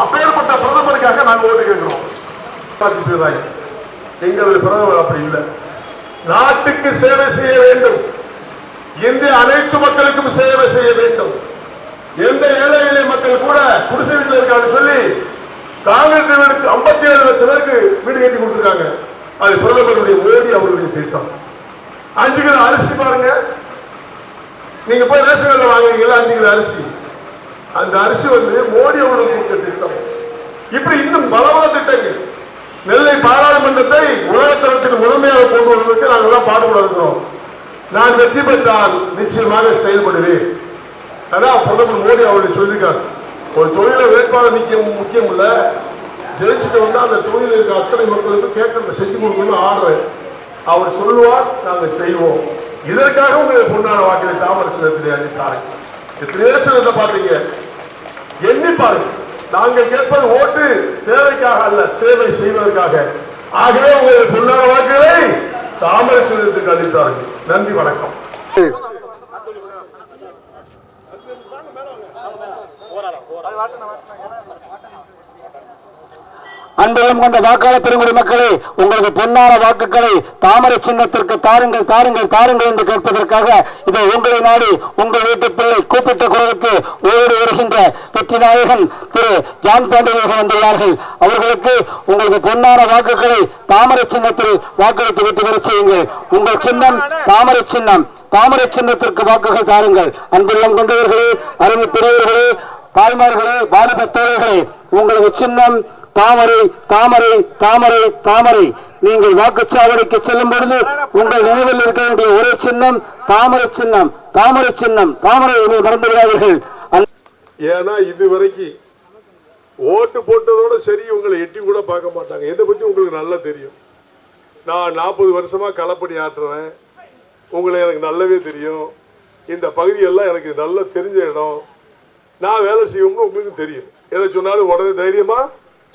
அப்பேற்பட்ட பிரதமருக்காக நாங்கள் ஓட்டு கேட்கிறோம். எங்களது பிரதமர் அப்படி இல்லை. நாட்டுக்கு சேவை செய்ய வேண்டும், இந்திய அனைத்து மக்களுக்கும் சேவை செய்ய வேண்டும். எந்த ஏழை எளிய மக்கள் கூட குடிசை வீட்டில் இருக்கான்னு சொல்லி காங்கிரஸ் 57 லட்சம் பேருக்கு வீடு கட்டி கொடுத்துருக்காங்க. அது பிரதமருடைய மோடி அவருடைய திட்டம். 5 கிலோ அரிசி பாருங்க, நீங்க போய் ரேஷன் கடையில் வாங்குறீங்களா 5 கிலோ அரிசி, அந்த அரிசி மோடி அவர்களுக்கு கொடுத்த திட்டம். இப்படி இன்னும் பலமான திட்டங்கள். நெல்லை பாராளுமன்றத்தை உலகத்தரத்துக்கு முழுமையாக கொண்டு வருவதற்கு நாங்கள் எல்லாம் பாடுபட இருக்கிறோம். நான் வெற்றி பெற்றால் நிச்சயமாக செயல்படுவேன். அதான் பிரதமர் மோடி அவருடைய சொல்லியிருக்கார். ஒரு தொழில வேட்பாளர் முக்கியம் இல்ல, ஜெயிச்சுட்டு வந்தா அந்த தொழில் இருக்கிற அத்தனை மக்களுக்கு கேட்கறத செஞ்சு கொடுக்கணும்னு ஆடுறேன். அவர் சொல்லுவார், நாங்கள் செய்வோம். இதற்காக உங்களுக்கு பொன்னான வாக்கிலை தாமரை சின்னத்திலே அளித்தார்கள். எத்தனையோ சின்னத்தை பார்த்தீங்க, எண்ணி பாருங்க. நாங்கள் கேட்பது ஓட்டு தேவைக்காக அல்ல, சேவை செய்வதற்காக. ஆகவே உங்களுடைய பொன்னான வாக்குகளை தாமரை சின்னத்துக்கு அளித்தார்கள். நன்றி, வணக்கம். அன்புள்ளம் கொண்ட வாக்காளர் பெருங்குடி மக்களே, உங்களது பொன்னான வாக்குகளை தாமரை சின்னத்திற்கு தாருங்கள் தாருங்கள் தாருங்கள் என்று கேட்பதற்காக இதை உங்களை நாடி உங்கள் வீட்டு பிள்ளை கூப்பிட்ட குரலுக்கு ஓடி வருகின்ற வெற்றி நாயகன் திரு ஜான் பாண்டியன் அவர்கள் வந்துள்ளார்கள். அவர்களுக்கு உங்களது பொன்னான வாக்குகளை தாமரை சின்னத்தில் வாக்களித்து விட்டு வர செய்யுங்கள். உங்கள் சின்னம் தாமரை சின்னம், தாமரை சின்னத்திற்கு வாக்குகள் தாருங்கள். அன்புள்ளம் கொண்டவர்களே, அருமை பெரியவர்களே, தாய்மார்களே, வாலிப தோழர்களே, உங்களது சின்னம் தாமரை தாமரை தாமரை தாமரை. நீங்கள் வாக்குச்சாவடிக்கு செல்லும் பொழுது உங்கள் நினைவில் இருக்க வேண்டிய ஒரே சின்னம் தாமரை சின்னம், தாமரை சின்னம், தாமரை. மறந்து விடாதீர்கள். ஏன்னா இதுவரைக்கும் ஓட்டு போட்டதோட சரி உங்களை எட்டி கூட பார்க்க மாட்டாங்க. என்னை பற்றி உங்களுக்கு நல்லா தெரியும். நான் 40 வருஷமா களப்பணி ஆற்றுறேன். உங்களை எனக்கு நல்லாவே தெரியும். இந்த பகுதியெல்லாம் எனக்கு நல்லா தெரிஞ்ச இடம். நான் வேலை செய்யணும்னு உங்களுக்கு தெரியும். எதை சொன்னாலும் உடனே தைரியமா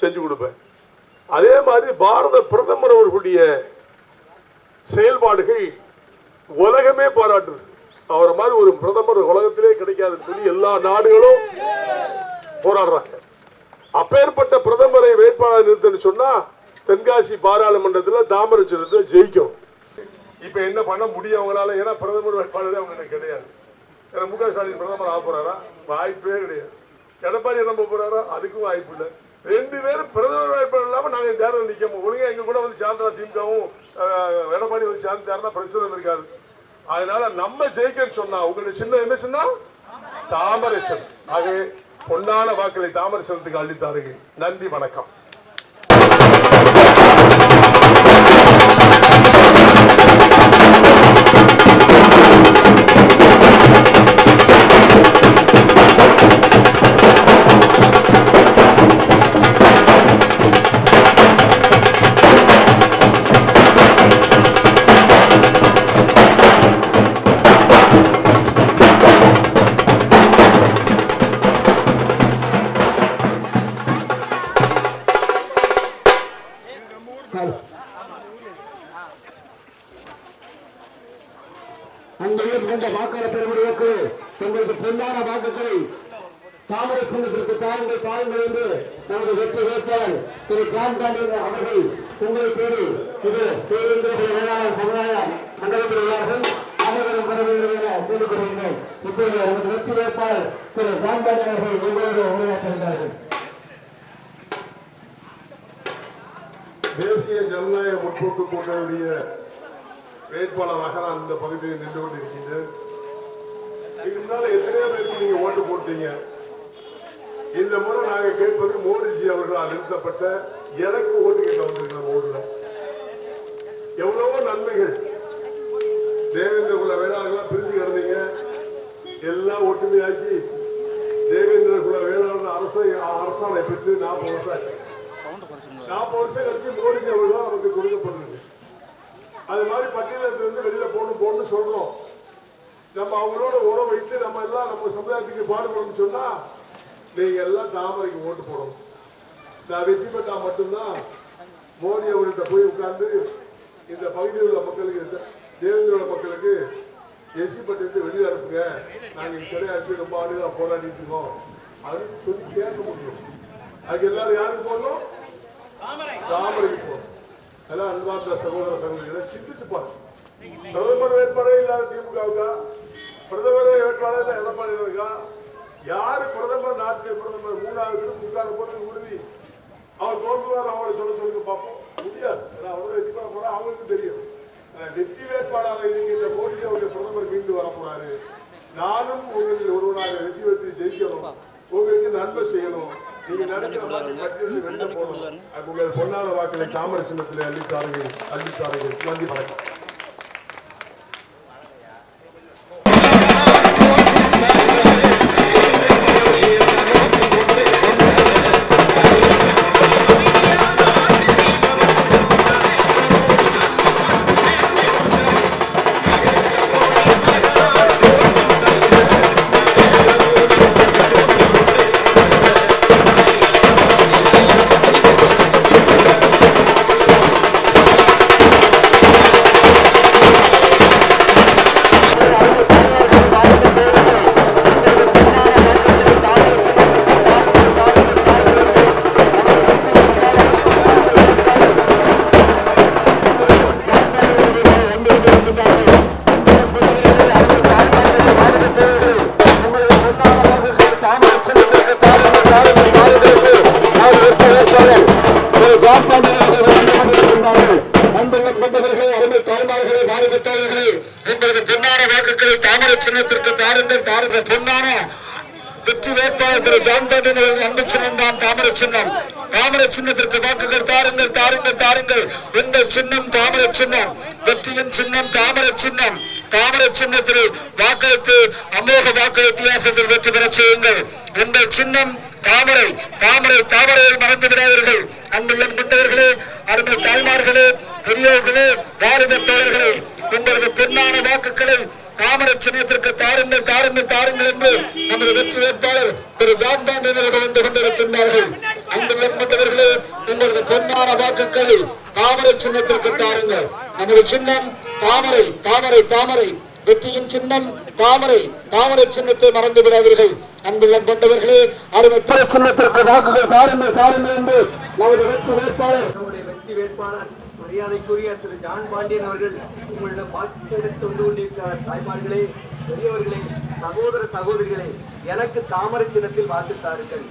செஞ்சு கொடுப்பேன். அதே மாதிரி பாரத பிரதமர் அவர்களுடைய செயல்பாடுகள் உலகமே பாராட்டுது. அவரை மாதிரி ஒரு பிரதமர் உலகத்திலே கிடைக்காதுன்னு சொல்லி எல்லா நாடுகளும் போராடுறாங்க. அப்பேற்பட்ட பிரதமரை வேட்பாளர் நிறுத்தன்னு சொன்னா தென்காசி பாராளுமன்றத்தில் தாமரை சின்னத்தை ஜெயிக்கும். இப்ப என்ன பண்ண முடியும் அவங்களால? ஏன்னா பிரதமர் வேட்பாளர் அவங்க கிடையாது. ஏன்னா மு க ஸ்டாலின் பிரதமர் ஆக போறாரா? வாய்ப்பே கிடையாது. எடப்பாடி நம்ப போறாரா? அதுக்கும் வாய்ப்பு இல்லை. 2 பேரும் பிரதமர் வேட்பாளர் இல்லாம நாங்க தேர்தல் நிற்க ஒழுங்கா எங்க கூட சேர்ந்தா திமுகவும் எடப்பாடி சேர்ந்தாருன்னா பிரச்சனை இருக்காது. அதனால நம்ம ஜெயிக்கன்னு சொன்னா உங்களுடைய சின்னம் என்ன சின்ன தாமரை சின்னம். ஆகவே பொன்னான வாக்களை தாமரை சின்னத்துக்கு அளித்தார்கள். நன்றி, வணக்கம். வாக்காளர் பெருமுடிவுக்கு தங்களது பொன்னான வாக்குகளை தாமரை சின்னத்திற்கு தாருங்கள் தாருங்கள் என்று நமது வெற்றி வேட்பாளர் திரு ஜான் பாண்டியன் அவர்கள் உங்கள் பேரு இது பேருந்து வேளாண் சமுதாய மண்டலத்தில் உள்ளார்கள். அனைவரும் வர வேண்டும் என கேட்டுக்கொள்கிறேன். இப்போது நமது வெற்றி வேட்பாளர் திரு ஜான் பாண்டியன் அவர்கள் உங்களோடு உரையாற்றுகிறார்கள். தேசிய ஜனநாயக முற்போக்கு கூட்டணியுடைய வேட்பாளராக நான் இந்த பகுதியில் நின்று கொண்டிருக்கிறேன். இதுக்கு முன்னால எத்தனையோ பேருக்கு நீங்க ஓட்டு போட்டீங்க. இந்த முறை நாங்கள் கேட்பது மோடிஜி அவர்களால் நிறுத்தப்பட்ட எனக்கு ஓட்டு கேட்க வந்திருக்கிற ஊர்ல எவ்வளவோ நன்மைகள். தேவேந்திர குல வேளாளர்களா பிரிஞ்சு கிடந்தீங்க, எல்லாம் ஒற்றுமையாக்கி தேவேந்திர குல வேளாளர் அரசாணை பெற்று 40 வருஷம் ஆச்சு. 40 வருஷம் கழிச்சு மோடிஜி அவர்கள் நமக்கு கொடுக்கப்படுறது. அது மாதிரி பட்டியலத்துல இருந்து வெளியில போகணும்னு சொல்றோம். நம்ம அவங்களோட உறவு வைத்து நம்ம எல்லாம் நம்ம சமுதாயத்துக்கு பாடுபடணும்னு சொன்னா நீங்க எல்லாம் தாமரைக்கு ஓட்டு போடணும். நான் வெற்றி பெற்றா மட்டும்தான் மோடி அவர்கிட்ட போய் உட்கார்ந்து இந்த பகுதியில் உள்ள மக்களுக்கு, தேவேந்திர மக்களுக்கு எஸ்சி பட்டியத்தை வெளியே அனுப்புங்க, நாங்கள் கிடையாது ரொம்ப ஆண்டுகளாக போராடிட்டு இருக்கோம் அப்படின்னு சொல்லி கேட்க முடியும். அதுக்கு எல்லாரும் யாருக்கு போகணும்? தாமரைக்கு போகணும். எல்லாம் அன்பார்ந்த சகோதர சகோதரிகளை சிந்திச்சு பாருங்க. பிரதமர் வேட்பாளரே இல்லாத திமுகவுக்கா, பிரதமர் வேட்பாளர் எடப்பாடி இருக்கா? யாரு பிரதமர், நாட்டு பிரதமர் 3வது உட்கார போறது உறுதி? அவர் தோன்றுவார், அவரை சொல்லுங்க பார்ப்போம். முடியாது. அவரோட வெற்றி பெற போற அவங்களுக்கு தெரியும். வெற்றி வேட்பாளராக இருக்கின்ற மோடி அவருடைய பிரதமர் மீண்டு வரக்கூடாது. நானும் உங்களுக்கு ஒருவராக வெற்றி பெற்று ஜெயிக்கணும், உங்களுக்கு நன்மை செய்யணும். நீங்க நினைக்கிற மாதிரி பட்டியலில் வெளியே போகணும். உங்கள் பொன்னான வாக்களை தாமரை சின்னத்தில் அள்ளித்தார்கள். நன்றி, வணக்கம். சின்னத்திற்கு தாருங்கள். பொன்னான வெற்றி வேட்பாளர் திரு ஜான் பாண்டியன் அவர்கள் அன்பு சின்னம் தான் தாமரை சின்னம். தாமரை சின்னத்திற்கு வாக்குகள் தாருங்கள். உங்கள் சின்னம் தாமரை சின்னம், வெற்றியின் சின்னம் தாமரை சின்னம். தாமரை சின்னத்தில் வாக்களித்து அமோக வாக்கு வித்தியாசத்தில் வெற்றி பெற செய்யுங்கள். உங்கள் சின்னம் தாமரையை மறந்து விடாதீர்கள். அன்புள்ளம் கொண்டவர்களே, அருமை தாய்மார்களே, பெரியோர்களே, வாலிப தோழர்களே, உங்களது பொன்னான வாக்குகளை தாமரை சின்னத்திற்கு தாருங்கள் என்று நமது வெற்றி வேட்பாளர் திரு ஜான் பாண்டியன் அவர்கள் வந்து கொண்டிருக்கின்றார்கள். அன்புள்ளம் கொண்டவர்களே, உங்களது பொன்னான வாக்குகளை தாமரை சின்னத்திற்கு தாருங்கள். நமது சின்னம் தாமரை, வெற்றியின் சின்னம் தாமரை சின்னத்தை மறந்து விடாதீர்கள். அன்புள்ளம் கொண்டவர்களே, அருமை சின்னத்திற்கு வாக்குகள் தாருங்கள் என்று நமது வெற்றி வேட்பாளர் மரியாதைக்குரிய திரு ஜான் பாண்டியன் அவர்கள் உங்களிடம் வாக்கு செலுத்த வந்து கொண்டிருக்கிறார். தாய்மார்களே, பெரியவர்களே, சகோதர சகோதரிகளே, எனக்கு தாமரை சின்னத்தில் வாக்குத்தார்கள்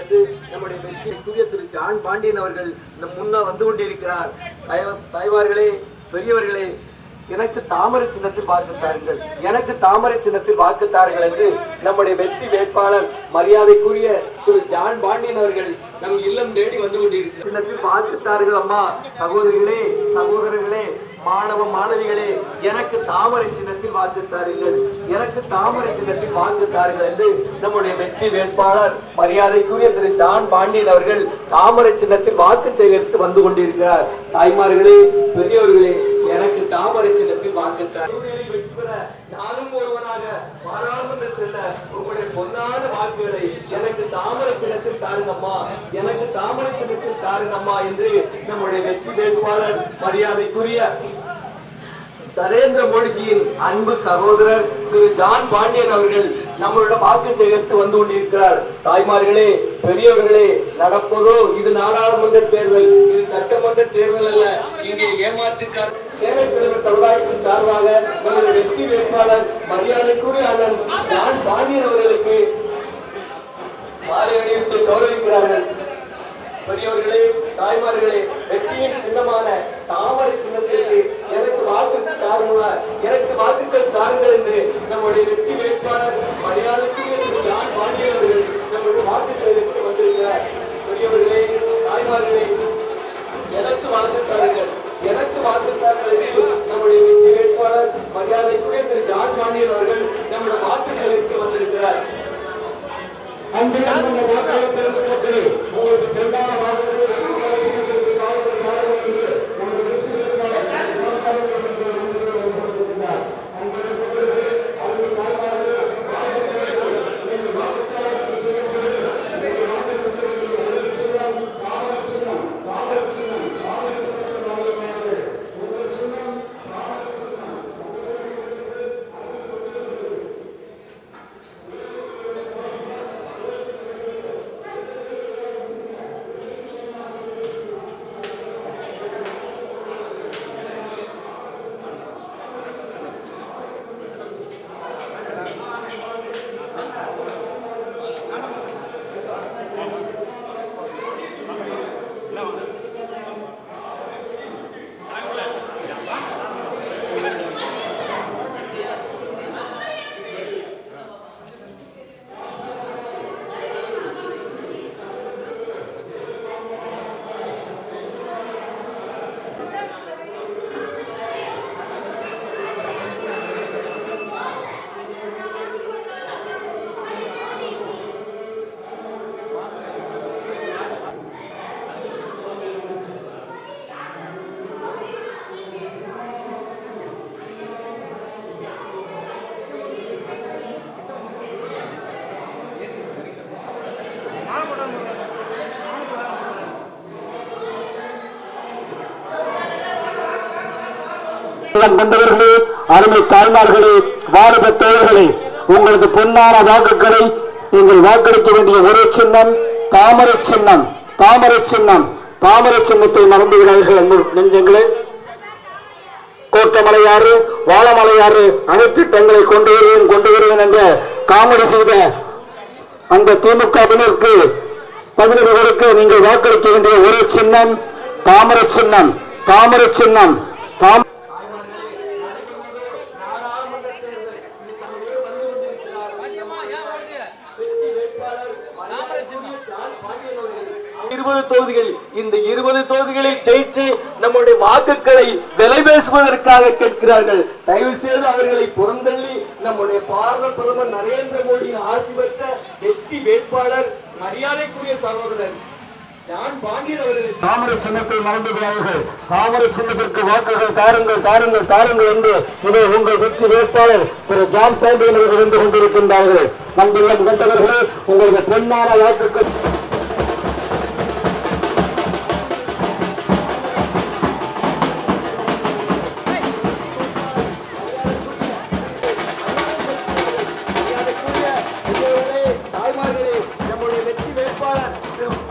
என்று நம்முடைய வெற்றிக்குரிய திரு ஜான் பாண்டியன் அவர்கள் நம் முன்ன வந்து கொண்டிருக்கிறார். தாய்மார்களே, பெரியவர்களே, எனக்கு தாமரை சின்னத்தில் வாக்குத்தார்கள் என்று நம்முடைய வெற்றி வேட்பாளர் மரியாதைக்குரிய திரு ஜான் பாண்டியன் அவர்கள் நம் இல்லம் தேடி வந்து கொண்டிருக்கிறார். சின்னத்தில் வாக்குத்தார்கள். அம்மா, சகோதரிகளே, சகோதரர்களே, மாணவ மாணவிகளே, எனக்கு தாமரை சின்னத்தில் வாக்குத்தார்கள் என்று நம்முடைய வெற்றி வேட்பாளர் மரியாதைக்குரிய திரு ஜான் பாண்டியன் அவர்கள் தாமரை சின்னத்தில் வாக்கு சேகரித்து வந்து கொண்டிருக்கிறார். தாய்மார்களே, பெரியவர்களே, எனக்கு தாமரை சின்னத்தில் வாக்குத்தார்கள். வெற்றி பெற நானும் ஒருவனாக பாராளுமன்ற செல்ல உங்களுடைய பொன்னான வாக்குகளை எனக்கு தாமரை சின்னத்தில் தாருங்கம்மா என்று நம்முடைய வெற்றி வேட்பாளர் மரியாதைக்குரிய நரேந்திர மோடிஜியின் அன்பு சகோதரர் திரு ஜான் பாண்டியன் அவர்கள் நம்மளிடம் வாக்கு சேகரித்து வந்து கொண்டிருக்கிறார். தாய்மார்களே, பெரியவர்களே, நடப்பதோ இது நாடாளுமன்ற தேர்தல், இது சட்டமன்ற தேர்தல் அல்ல. இங்கே ஏமாற்றுக்கார் சேவை தலைவர் சமுதாயத்தின் சார்பாக நமது வெற்றி வேட்பாளர் மரியாதைக்குரிய அண்ணன் ஜான் பாண்டியன் அவர்களுக்கு மாலை அணிவித்து கௌரவிக்கிறார்கள். பெரியவர்களே, தாய்மார்களே, வெற்றியின் சின்னமான தாமரை சின்னத்திற்கு எனக்கு வாக்குகள் தாருங்கள் என்று நம்முடைய வெற்றி வேட்பாளர் மரியாதைக்குரிய திரு ஜான் பாண்டியன் கொண்டவர்களே, அருமை தாய்மார்களே, வாலிப தோழர்களே, உங்களது பொன்னான வாக்குகளை நீங்கள் வாக்களிக்க வேண்டிய ஒரே சின்னம் தாமரை சின்னம். தாமரை சின்னம். தாமரை சின்னத்தை மறந்து விடாதீர்கள் அன்பு நெஞ்சங்களே. கோட்டமலையாறு வாழமலையாறு அணைத்திட்டங்களை கொண்டு வருவேன் என்ற காமெடி செய்த அந்த திமுகவினருக்கு பதிலடி கொடுக்க நீங்கள் வாக்களிக்க வேண்டிய ஒரே சின்னம் தாமரை சின்னம். தாமரை சின்னம். தொகுதிகள் இந்த 20 தொகுதிகளில் ஜெயிச்சு நம்முடைய வாக்குகளை விலை பேசுவதற்காக கேட்கிறார்கள். தயவு செய்து அவர்களை புறந்தள்ளி நம்முடைய பாரத பிரதமர் நரேந்திர மோடியின் ஆசி பெற்ற வெற்றி வேட்பாளர் மரியாதைக்குரிய சகோதரர் ஜான் பாண்டியன் அவர்கள் தாமரை சின்னத்தை மறந்து விடாதீர்கள். தாமரை சின்னத்திற்கு வாக்குகள் தாருங்கள் தாருங்கள் தாருங்கள் என்று இதை உங்கள் வெற்றி வேட்பாளர் திரு ஜான் பாண்டியன் அவர்கள் வந்து கொண்டிருக்கின்றார்கள். நம்பிள்ளம் கண்டவர்களே, உங்களது பொன்னான வாக்குகள்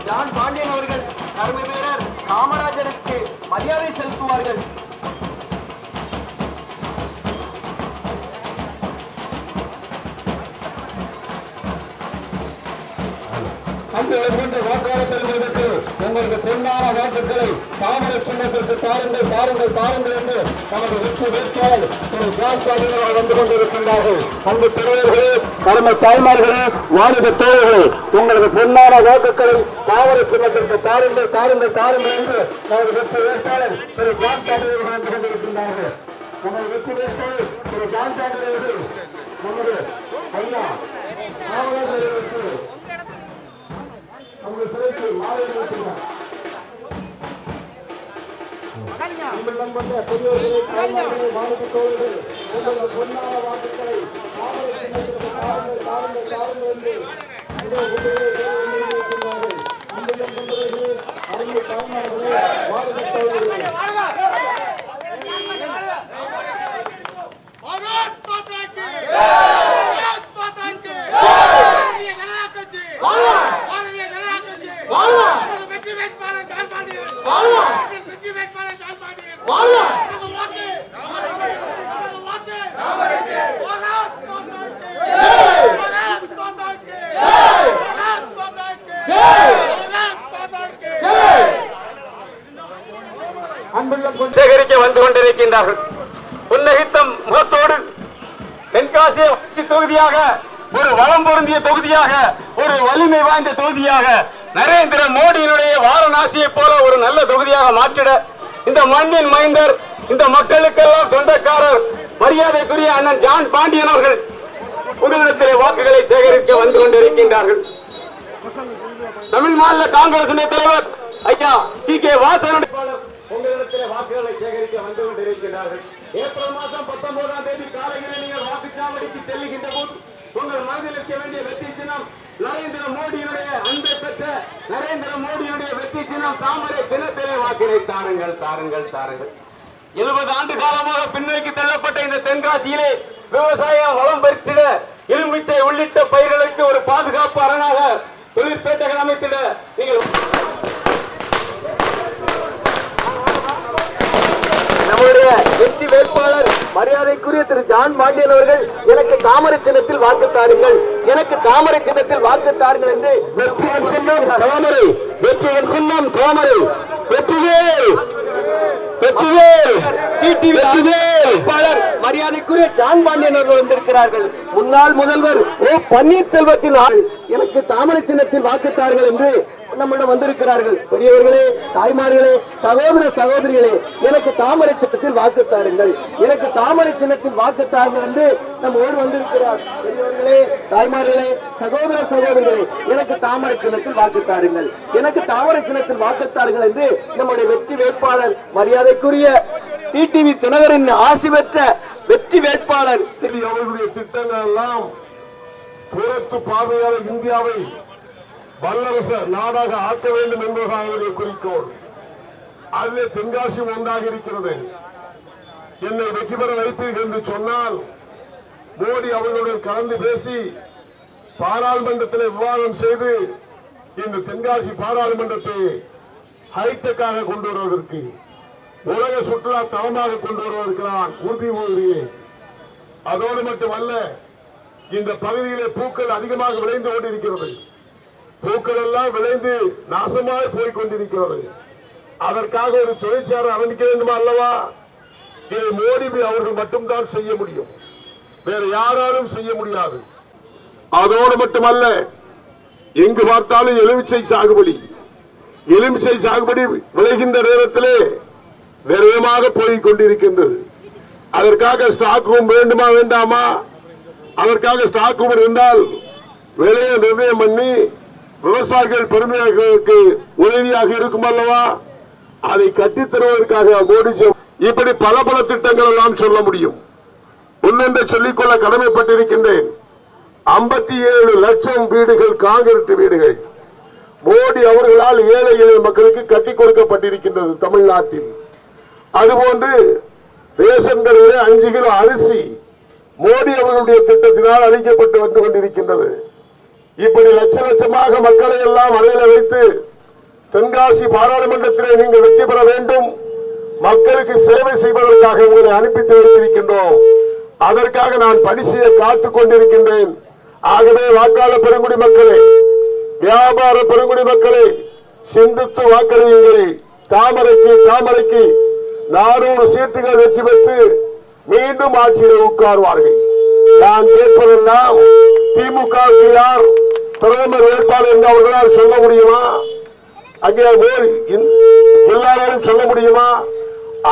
ஜான் பாண்டியன் அவர்கள் அருமை வீரர் காமராஜருக்கு மரியாதை செலுத்துவார்கள். வாக்காளர் பெறுவதற்கு உங்களுக்கு பொன்னான வாக்குகளை தாமரை சின்னத்திற்கு தாருங்கள் தாருங்கள் தாருங்கள் என்று நமது வெற்றி வேட்பாளர் திரு ஜான் பாண்டியன் அவர்கள் வந்து கொண்டிருக்கின்றார்கள். அன்பு தலைவர்களே, கருமை தாய்மார்களே, வாலிப தோழர்களே, உங்களது பொன்னான வாக்குகளை தாமரை சின்னத்திற்கு தாருங்கள் தாருங்கள் தாருங்கள் என்று நமது வெற்றி வேட்பாளர் திரு ஜான் பாண்டியன் அவர்கள் வந்து கொண்டிருக்கின்றார்கள். நமது வெற்றி வேட்பாளர் திரு ஜான் பாண்டியன் அவர்கள் நமது ஐயா காமராஜருக்கு நமது சிறைக்கு மாலை நிறுத்தினார். பெரியோர்களே, தாய்மார்களே, வாலிப தோழர்களே, உங்களது பொன்னான வாக்குகளை தாமரை சின்னத்திற்கு தாருங்கள் தாருங்கள் தாருங்கள் என்று இதோ உங்களே இருக்கின்றார்கள். அன்பிலும் கொண்டவர்களே, அருமை தாய்மார்களே, வாலிப தோழர்களே, சேகரிக்க வந்து கொண்டிருக்கின்றார்கள். புன்னகித்த முகத்தோடு தென்காசி தொகுதியாக, ஒரு வளம் பொருந்திய தொகுதியாக, ஒரு வலிமை வாய்ந்த தொகுதியாக, நரேந்திர மோடியினுடைய வாரணாசியை போல ஒரு நல்ல தொகுதியாக மாற்றிட இந்த மண்ணின் மைந்தர், இந்த மக்களுக்கெல்லாம் சொந்தக்காரர், மரியாதைக்குரிய அண்ணன் ஜான் பாண்டியன் அவர்கள் உங்களிடத்திலே வாக்குகளை சேகரிக்க வந்து கொண்டிருக்கின்றார்கள். தமிழ் மாநில காங்கிரஸ் தலைவர் ஐயா சி.கே. வாசன் உங்களிடத்தில் வாக்குகளை சேகரிக்க வந்து கொண்டிருக்கிறார்கள். ஏப்ரல் மாதம் 19ஆம் தேதி காலையில் நீங்கள் வாக்குச்சாவடிக்கு செல்லுகின்ற போது உங்கள் மனதில் இருக்க வேண்டிய வெற்றி சின்னம் நரேந்திர மோடியுடைய அன்பை பெற்ற நரேந்திர மோடியுடைய வெற்றி சின்னம் தாமரை சின்னத்திலே வாக்கினை தாருங்கள் தாருங்கள் தாருங்கள். 70 ஆண்டு காலமாக பின்னோக்கி தள்ளப்பட்ட இந்த தென்காசியிலே விவசாயம் வளம் பெற்றிட எலுமிச்சை உள்ளிட்ட பயிர்களுக்கு ஒரு பாதுகாப்பு அரணாக தொழிற்பேட்டைகள் அமைத்திட நீங்கள் நம்முடைய வெற்றி வேட்பாளர் மரியாதைக்குரிய திரு ஜான் பாண்டியன் அவர்கள் எனக்கு தாமரை சின்னத்தில் வாக்கு தாருங்கள், எனக்கு தாமரை சின்னத்தில் வாக்கு தாருங்கள் என்று வெற்றியின் சின்னம் தாமரை, வெற்றியின் சின்னம் தாமரை, வெற்றிவேல் வெற்றிவேல் வேட்பாளர் மரியாதைக்குரிய ஜான் பாண்டியன் அவர்கள் வந்திருக்கிறார்கள். முன்னாள் முதல்வர் ஓ பன்னீர்செல்வத்தின் ஆள் எனக்கு தாமரை சின்னத்தில் வாக்கு தாருங்கள் என்று நம்மிடம் வந்திருக்கிறார்கள். பெரியவர்களே, தாய்மார்களே, சகோதர சகோதரிகளே, எனக்கு தாமரை சின்னத்தில் வாக்கு தாருங்கள், எனக்கு தாமரை சின்னத்தில் வாக்கு தாருங்கள் என்று நம்மோடு வந்திருக்கிறார். பெரியவர்களே, தாய்மார்களே, சகோதர சகோதரிகளே, எனக்கு தாமரை சின்னத்தில் வாக்கு தாருங்கள், எனக்கு தாமரை சின்னத்தில் வாக்கு தாருங்கள் என்று நம்முடைய வெற்றி வேட்பாளர் மரியாதைக்குரிய டிடிவி தினகரின் ஆசி பெற்ற வெற்றி வேட்பாளர் அவர்களுடைய திட்டங்கள் எல்லாம் புறத்து பார்வையாளர் இந்தியாவை வல்லரச நாடாக ஆக்க வேண்டும் என்பதுதான் அவருடைய குறிக்கோள். அதிலே தென்காசி ஒன்றாக இருக்கிறது. என்னை வெற்றி பெற வைப்பீர்கள் என்று சொன்னால் மோடி அவர்களுடன் கலந்து பேசி பாராளுமன்றத்தில் விவாதம் செய்து இந்த தென்காசி பாராளுமன்றத்தை ஹைடெக்காக கொண்டு வருவதற்கு உலக சுற்றுலா தளமாக கொண்டு வருவதற்கு நான் உறுதி கூறுகிறேன். அதோடு மட்டுமல்ல, இந்த பகுதியிலே பூக்கள் அதிகமாக விளைந்து கொண்டிருக்கிறது. பூக்கள் எல்லாம் விளைந்து நாசமாய் போய் கொண்டிருக்கிறது. அதற்காக ஒரு தொழிற்சாலை ஆரம்பிக்க வேண்டுமா அல்லவா? இதை மோடி அவர்கள் மட்டும்தான் செய்ய முடியும், வேற யாராலும் செய்ய முடியாது. அதோடு மட்டுமல்ல, எங்கு பார்த்தாலும் எலுமிச்சை சாகுபடி, எலுமிச்சை சாகுபடி விளைகின்ற நேரத்திலே விரைவாக போய் கொண்டிருக்கின்றது. அதற்காக ஸ்டாக் ரூம் வேண்டுமா வேண்டாமா? அதற்காக ஸ்டாக் ரூம் இருந்தால் விலையை நிர்ணயம் பண்ணி விவசாயிகள் பெருமையாக உதவியாக இருக்கும் அல்லவா? அதை கட்டித் தருவதற்காக மோடிஜி இப்படி பல பல திட்டங்கள் எல்லாம் சொல்ல முடியும். ஒன்னென்று சொல்லிக்கொள்ள கடமைப்பட்டிருக்கின்றேன். 57 லட்சம் வீடுகள் காங்கிரீட் வீடுகள் மோடி அவர்களால் ஏழை எளிய மக்களுக்கு கட்டி கொடுக்கப்பட்டிருக்கின்றது தமிழ்நாட்டில். அதுபோன்று ரேஷன் கடையிலே 5 கிலோ அரிசி மோடி அவர்களுடைய திட்டத்தினால் அளிக்கப்பட்டு வந்து கொண்டிருக்கின்றது. இப்படி லட்ச லட்சமாக மக்களை எல்லாம் அலையில வைத்து தென்காசி பாராளுமன்றத்திலே நீங்கள் வெற்றி பெற வேண்டும், மக்களுக்கு சேவை செய்வதற்காக உங்களை அனுப்பி வைத்திருக்கின்றோம். அதற்காக நான் பணி செய்ய காத்துக் கொண்டிருக்கின்றேன். ஆகவே வாக்காளர் பெருங்குடி மக்களே, வியாபார பெருங்குடி மக்களே, சிந்தித்து வாக்களியுங்கள். தாமரைக்கு 400 சீட்டுகள் வெற்றி பெற்று மீண்டும் ஆட்சியில் உட்காருவார்கள். நான் கேட்பதெல்லாம் திமுக யார் பிரதமர் வேட்பாளர் என்று அவர்களால் சொல்ல முடியுமா? அங்கே எல்லாரும் சொல்ல முடியுமா?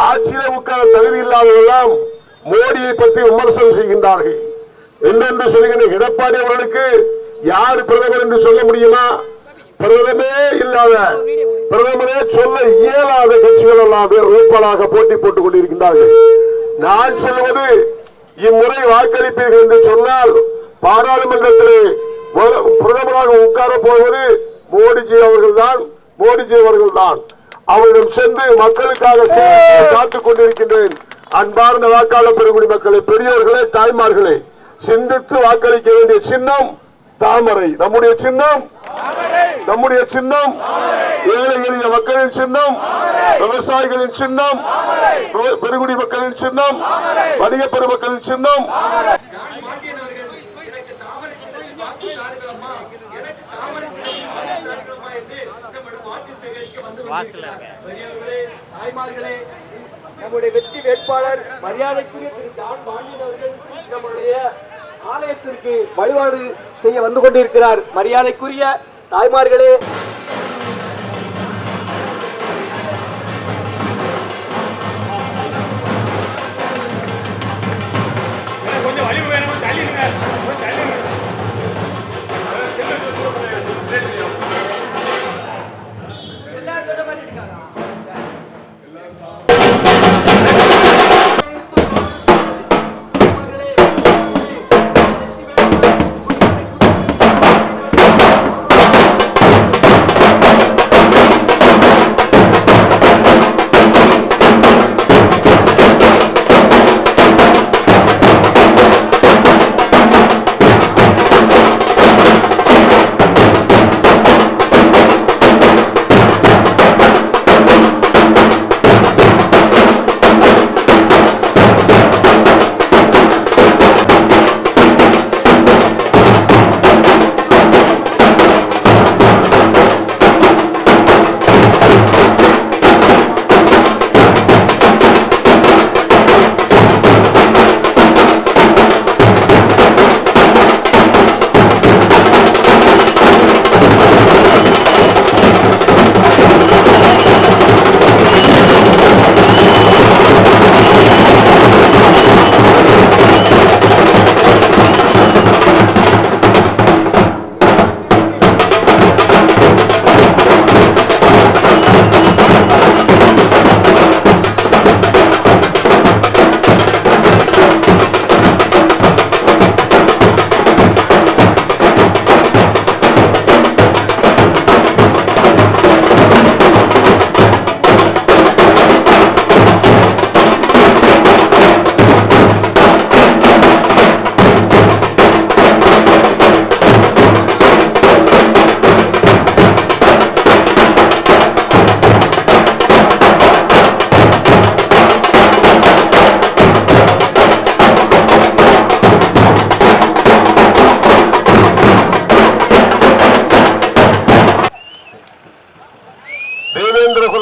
ஆட்சியில உட்கார தகுதி இல்லாதவெல்லாம் மோடியை பற்றி விமர்சனம் செய்கின்றார்கள். என்னென்று சொல்லுகின்ற எடப்பாடி அவர்களுக்கு யார் பிரதமர் என்று சொல்ல முடியுமா? பிரதமரே இல்லாத, பிரதமரே சொல்ல இயலாத கட்சிகள் எல்லாம் வேட்பாளராக போட்டி போட்டுக் கொண்டிருக்கின்றார்கள். நான் சொல்வது, இம்முறை வாக்களிப்பீர்கள் என்று சொன்னால் பாராளுமன்றத்திலே பிரதமராக உட்கார போவது மோடிஜி அவர்கள்தான். அவரிடம் சென்று மக்களுக்காக காத்துக் கொண்டிருக்கின்றேன். அன்பார்ந்த வாக்காளர் பெருங்குடி மக்களே, பெரியோர்களே, தாய்மார்களே, சிந்தித்து வாக்களிக்க வேண்டிய சின்னம் தாமரை. நம்முடைய சின்னம் ஏழை எளிய மக்களின் சின்னம், விவசாயிகளின் சின்னம், பெருங்குடி மக்களின் சின்னம், வணிக பெருமக்களின் சின்னம். நம்முடைய வெற்றி வேட்பாளர் மரியாதைக்குரிய திரு ஜான் பாண்டியன் அவர்கள் நம்முடைய ஆலயத்திற்கு வழிபாடு செய்ய வந்து கொண்டிருக்கிறார். மரியாதைக்குரிய தாய்மார்களே, கொஞ்சம் வலிவு வேணும், தள்ளிடுங்க.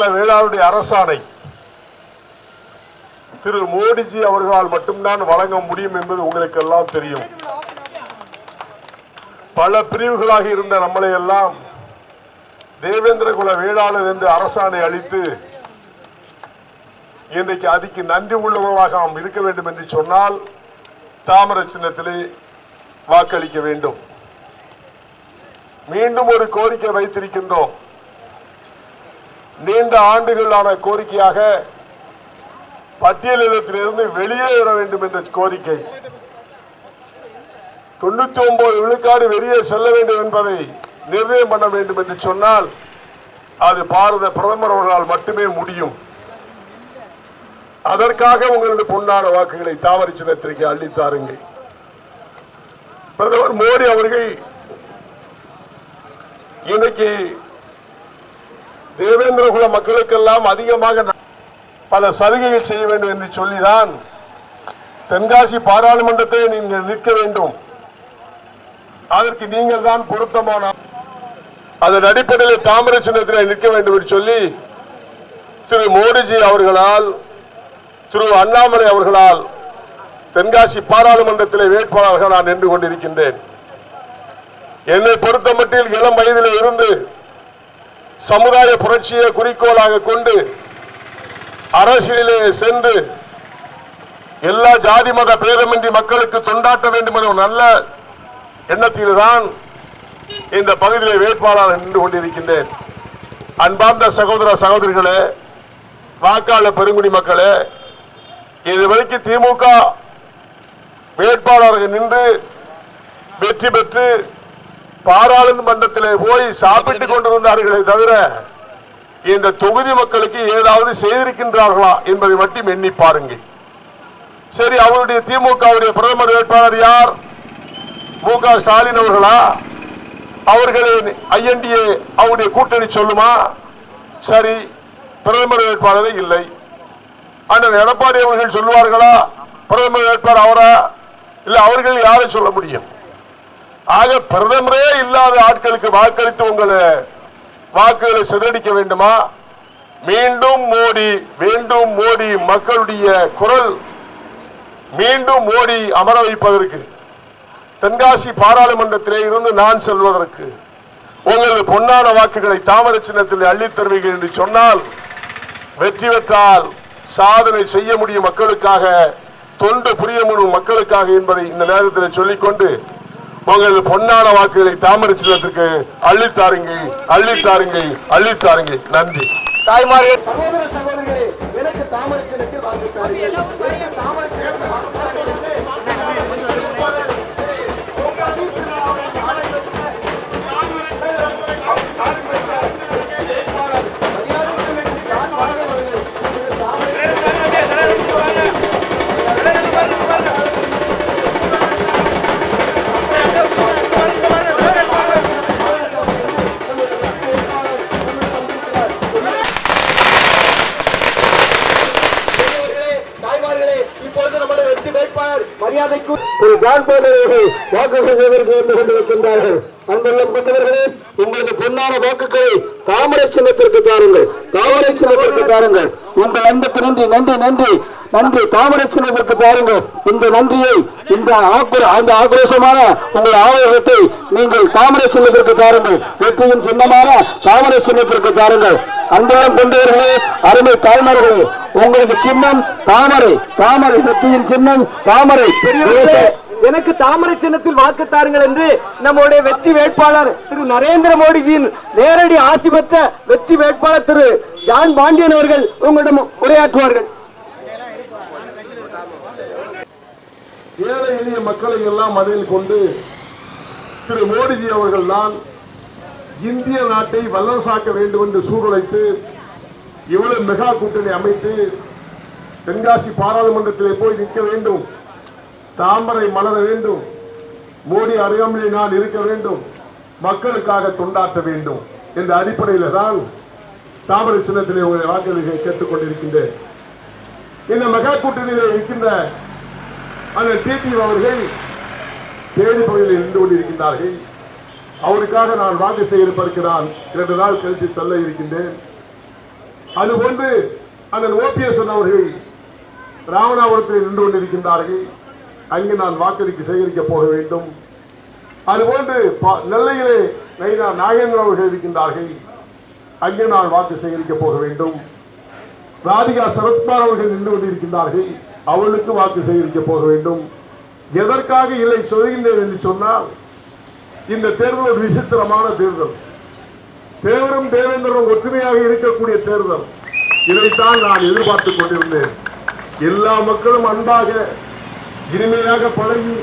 குல வேளாளருடைய அரசாணை திரு மோடிஜி அவர்களால் மட்டும்தான் வழங்க முடியும் என்பது உங்களுக்கு எல்லாம் தெரியும். பல பிரிவுகளாக இருந்த நம்மளை எல்லாம் தேவேந்திர குல வேளாளர் என்று அரசாணை அளித்து இன்றைக்கு அதுக்கு நன்றி உள்ளவர்களாக நாம் இருக்க வேண்டும் என்று சொன்னால் தாமரை சின்னத்திலே வாக்களிக்க வேண்டும். மீண்டும் ஒரு கோரிக்கை வைத்திருக்கின்றோம். நீண்ட ஆண்டுகளான கோரிக்கையாக பட்டியலிடத்திலிருந்து வெளியேற வேண்டும் என்ற கோரிக்கை. 99 விழுக்காடு வெளியே செல்ல வேண்டும் என்பதை நிர்ணயம் பண்ண வேண்டும் என்று சொன்னால் அது பாரத பிரதமர் அவர்களால் மட்டுமே முடியும். அதற்காக உங்களது பொன்னான வாக்குகளை தாமரை சின்னத்திற்கு அள்ளித்தாருங்கள். பிரதமர் மோடி அவர்கள் இன்னைக்கு தேவேந்திர குல மக்களுக்கெல்லாம் அதிகமாக பல சலுகைகள் செய்ய வேண்டும் என்று சொல்லிதான் தென்காசி பாராளுமன்றத்தை நீங்கள் நிற்க வேண்டும், அதற்கு நீங்கள் தான் பொருத்தமான அதன் அடிப்படையில் தாமரை சின்னத்தில் நிற்க வேண்டும் என்று சொல்லி திரு மோடிஜி அவர்களால் திரு அண்ணாமலை அவர்களால் தென்காசி பாராளுமன்றத்தில் வேட்பாளர்கள் நான் நின்று கொண்டிருக்கின்றேன். என்னை பொறுத்த மட்டில் இளம் வயதில் இருந்து சமுதாய புரட்சியை குறிக்கோளாக கொண்டு அரசியலிலே சென்று எல்லா ஜாதி மத பேதமின்றி மக்களுக்கு தொண்டாற்ற வேண்டும் என்ற நல்ல எண்ணத்தில்தான் இந்த பகுதியில் வேட்பாளர் நின்று கொண்டிருக்கின்றேன். அன்பார்ந்த சகோதர சகோதரிகளே, வாக்காளர் பெருங்குடி மக்களே, இதுவரைக்கும் திமுக வேட்பாளர்கள் நின்று வெற்றி பெற்று பாராளுமன்றத்திலே போய் சாப்பிட்டுக் கொண்டிருந்தார்களே தவிர இந்த தொகுதி மக்களுக்கு ஏதாவது செய்திருக்கின்றார்களா என்பதை மட்டும் எண்ணி பாருங்கள். சரி, அவருடைய திமுகவுடைய பிரதமர் வேட்பாளர் யார்? மு.க. ஸ்டாலின் அவர்களா? அவர்களின் INDA அவருடைய கூட்டணி சொல்லுமா? சரி, பிரதமர் வேட்பாளரே இல்லை. அண்ணன் எடப்பாடி அவர்கள் சொல்லுவார்களா பிரதமர் வேட்பாளர் அவரா? இல்ல, அவர்கள் யாரை சொல்ல முடியும்? ஆக பிரதமரே இல்லாத ஆட்களுக்கு வாக்களித்து உங்களை வாக்குகளை சிதறடிக்க வேண்டுமா? மீண்டும் மோடி, வேண்டும் மோடி, மக்களுடைய குரல் மீண்டும் மோடி அமர வைப்பதற்கு, தென்காசி பாராளுமன்றத்திலே இருந்து நான் செல்வதற்கு உங்களது பொன்னான வாக்குகளை தாமரை சின்னத்தில் அள்ளித் தருவீர்கள் என்று சொன்னால் வெற்றி பெற்றால் சாதனை செய்ய முடியும், மக்களுக்காக தொண்டு புரிய முடியும் மக்களுக்காக என்பதை இந்த நேரத்தில் சொல்லிக்கொண்டு உங்களது பொன்னான வாக்குகளை தாமரை சின்னத்திற்கு அள்ளித்தாருங்கள், அள்ளித்தாருங்கள், அள்ளித்தாருங்கள். நன்றி. தாய்மார்கள், சகோதர சகோதரிகளே, எனக்கு தாமரை சின்னத்தில் வாங்கித்தார்கள். தாமரை சின்னத்தில் திரு ஜான் பாண்டியன் அவர்கள் வாக்குகள் சேகரித்து வந்து கொண்டிருக்கின்றார்கள். அன்பெல்லாம் கொண்டவர்களே, உங்களது பொன்னான வாக்குகளை தாமரை சின்னத்திற்கு தாருங்கள், தாமரை சின்னத்திற்கு தாருங்கள். உங்கள் அன்புக்கு நன்றி, நன்றி, நன்றி, நன்றி. தாமரை சின்னத்திற்கு தாருங்கள். இந்த நன்றியை, இந்த ஆக்ரோஷமான உங்கள் ஆவேசத்தை நீங்கள் தாமரை சின்னத்திற்கு தாருங்கள். வெற்றியின் சின்னமான தாமரை சின்னத்திற்கு தாருங்கள். அன்பெல்லாம் கொண்டவர்களே, அருமை தாய்மார்களே, உங்களுக்கு சின்னம் தாமரை, தாமரை. வெற்றியின் சின்னம் தாமரை. எனக்கு தாமரை சின்னத்தில் வாக்கு தாருங்கள் என்று நம்முடைய வெற்றி வேட்பாளர் திரு நரேந்திர மோடிஜியின் நேரடி ஆசி பெற்ற வெற்றி வேட்பாளர் திரு ஜான் பாண்டியன் அவர்கள் உங்களிடம் உரையாற்றுவார்கள். ஏழை எளிய மக்களை எல்லாம் மனதில் கொண்டு திரு மோடிஜி அவர்கள் தான் இந்திய நாட்டை வல்லரசாக்க வேண்டும் என்று சூழ்நிலைத்து இவ்வளவு மெகா கூட்டணி அமைத்து தென்காசி பாராளுமன்றத்திலே போய் நிற்க வேண்டும், தாமரை மலர வேண்டும், மோடி அருகாமையிலே நான் இருக்க வேண்டும், மக்களுக்காக தொண்டாற்ற வேண்டும் என்ற அடிப்படையில் தான் தாமரை சின்னத்திலே உங்களை வாக்குகளை கேட்டுக் கொண்டிருக்கின்றேன். இந்த மெகா கூட்டணியிலே இருக்கின்ற அந்த டிடிவி அவர்கள் தேனி பகுதியில் இருந்து கொண்டிருக்கின்றார்கள். அவருக்காக நான் வாக்கு சேகரிப்பதற்கு நான் 2 நாள் கழித்து செல்ல இருக்கின்றேன். அதுபோன்று அண்ணன் ஓபிஎஸ் அவர்கள் ராமநாதபுரத்தில் நின்று கொண்டிருக்கின்றார்கள். அங்கு நான் வாக்களிக்க சேகரிக்க போக வேண்டும். அதுபோன்று நெல்லையிலே நாகேந்திரன் அவர்கள் இருக்கின்றார்கள். அங்கே நான் வாக்கு சேகரிக்க போக வேண்டும். ராதிகா சரத்குமார் அவர்கள் நின்று கொண்டிருக்கின்றார்கள். அவளுக்கு வாக்கு சேகரிக்க போக வேண்டும். எதற்காக இல்லை சொல்கின்றேன் என்று சொன்னால், இந்த தேர்தல் ஒரு விசித்திரமான தேர்தல். தேவரும் தேவேந்திரனும் ஒற்றுமையாக இருக்கக்கூடிய தேர்தல். இதைத்தான் நான் எதிர்பார்த்துக் கொண்டிருந்தேன். எல்லா மக்களும் அன்பாக இனிமையாக பழகி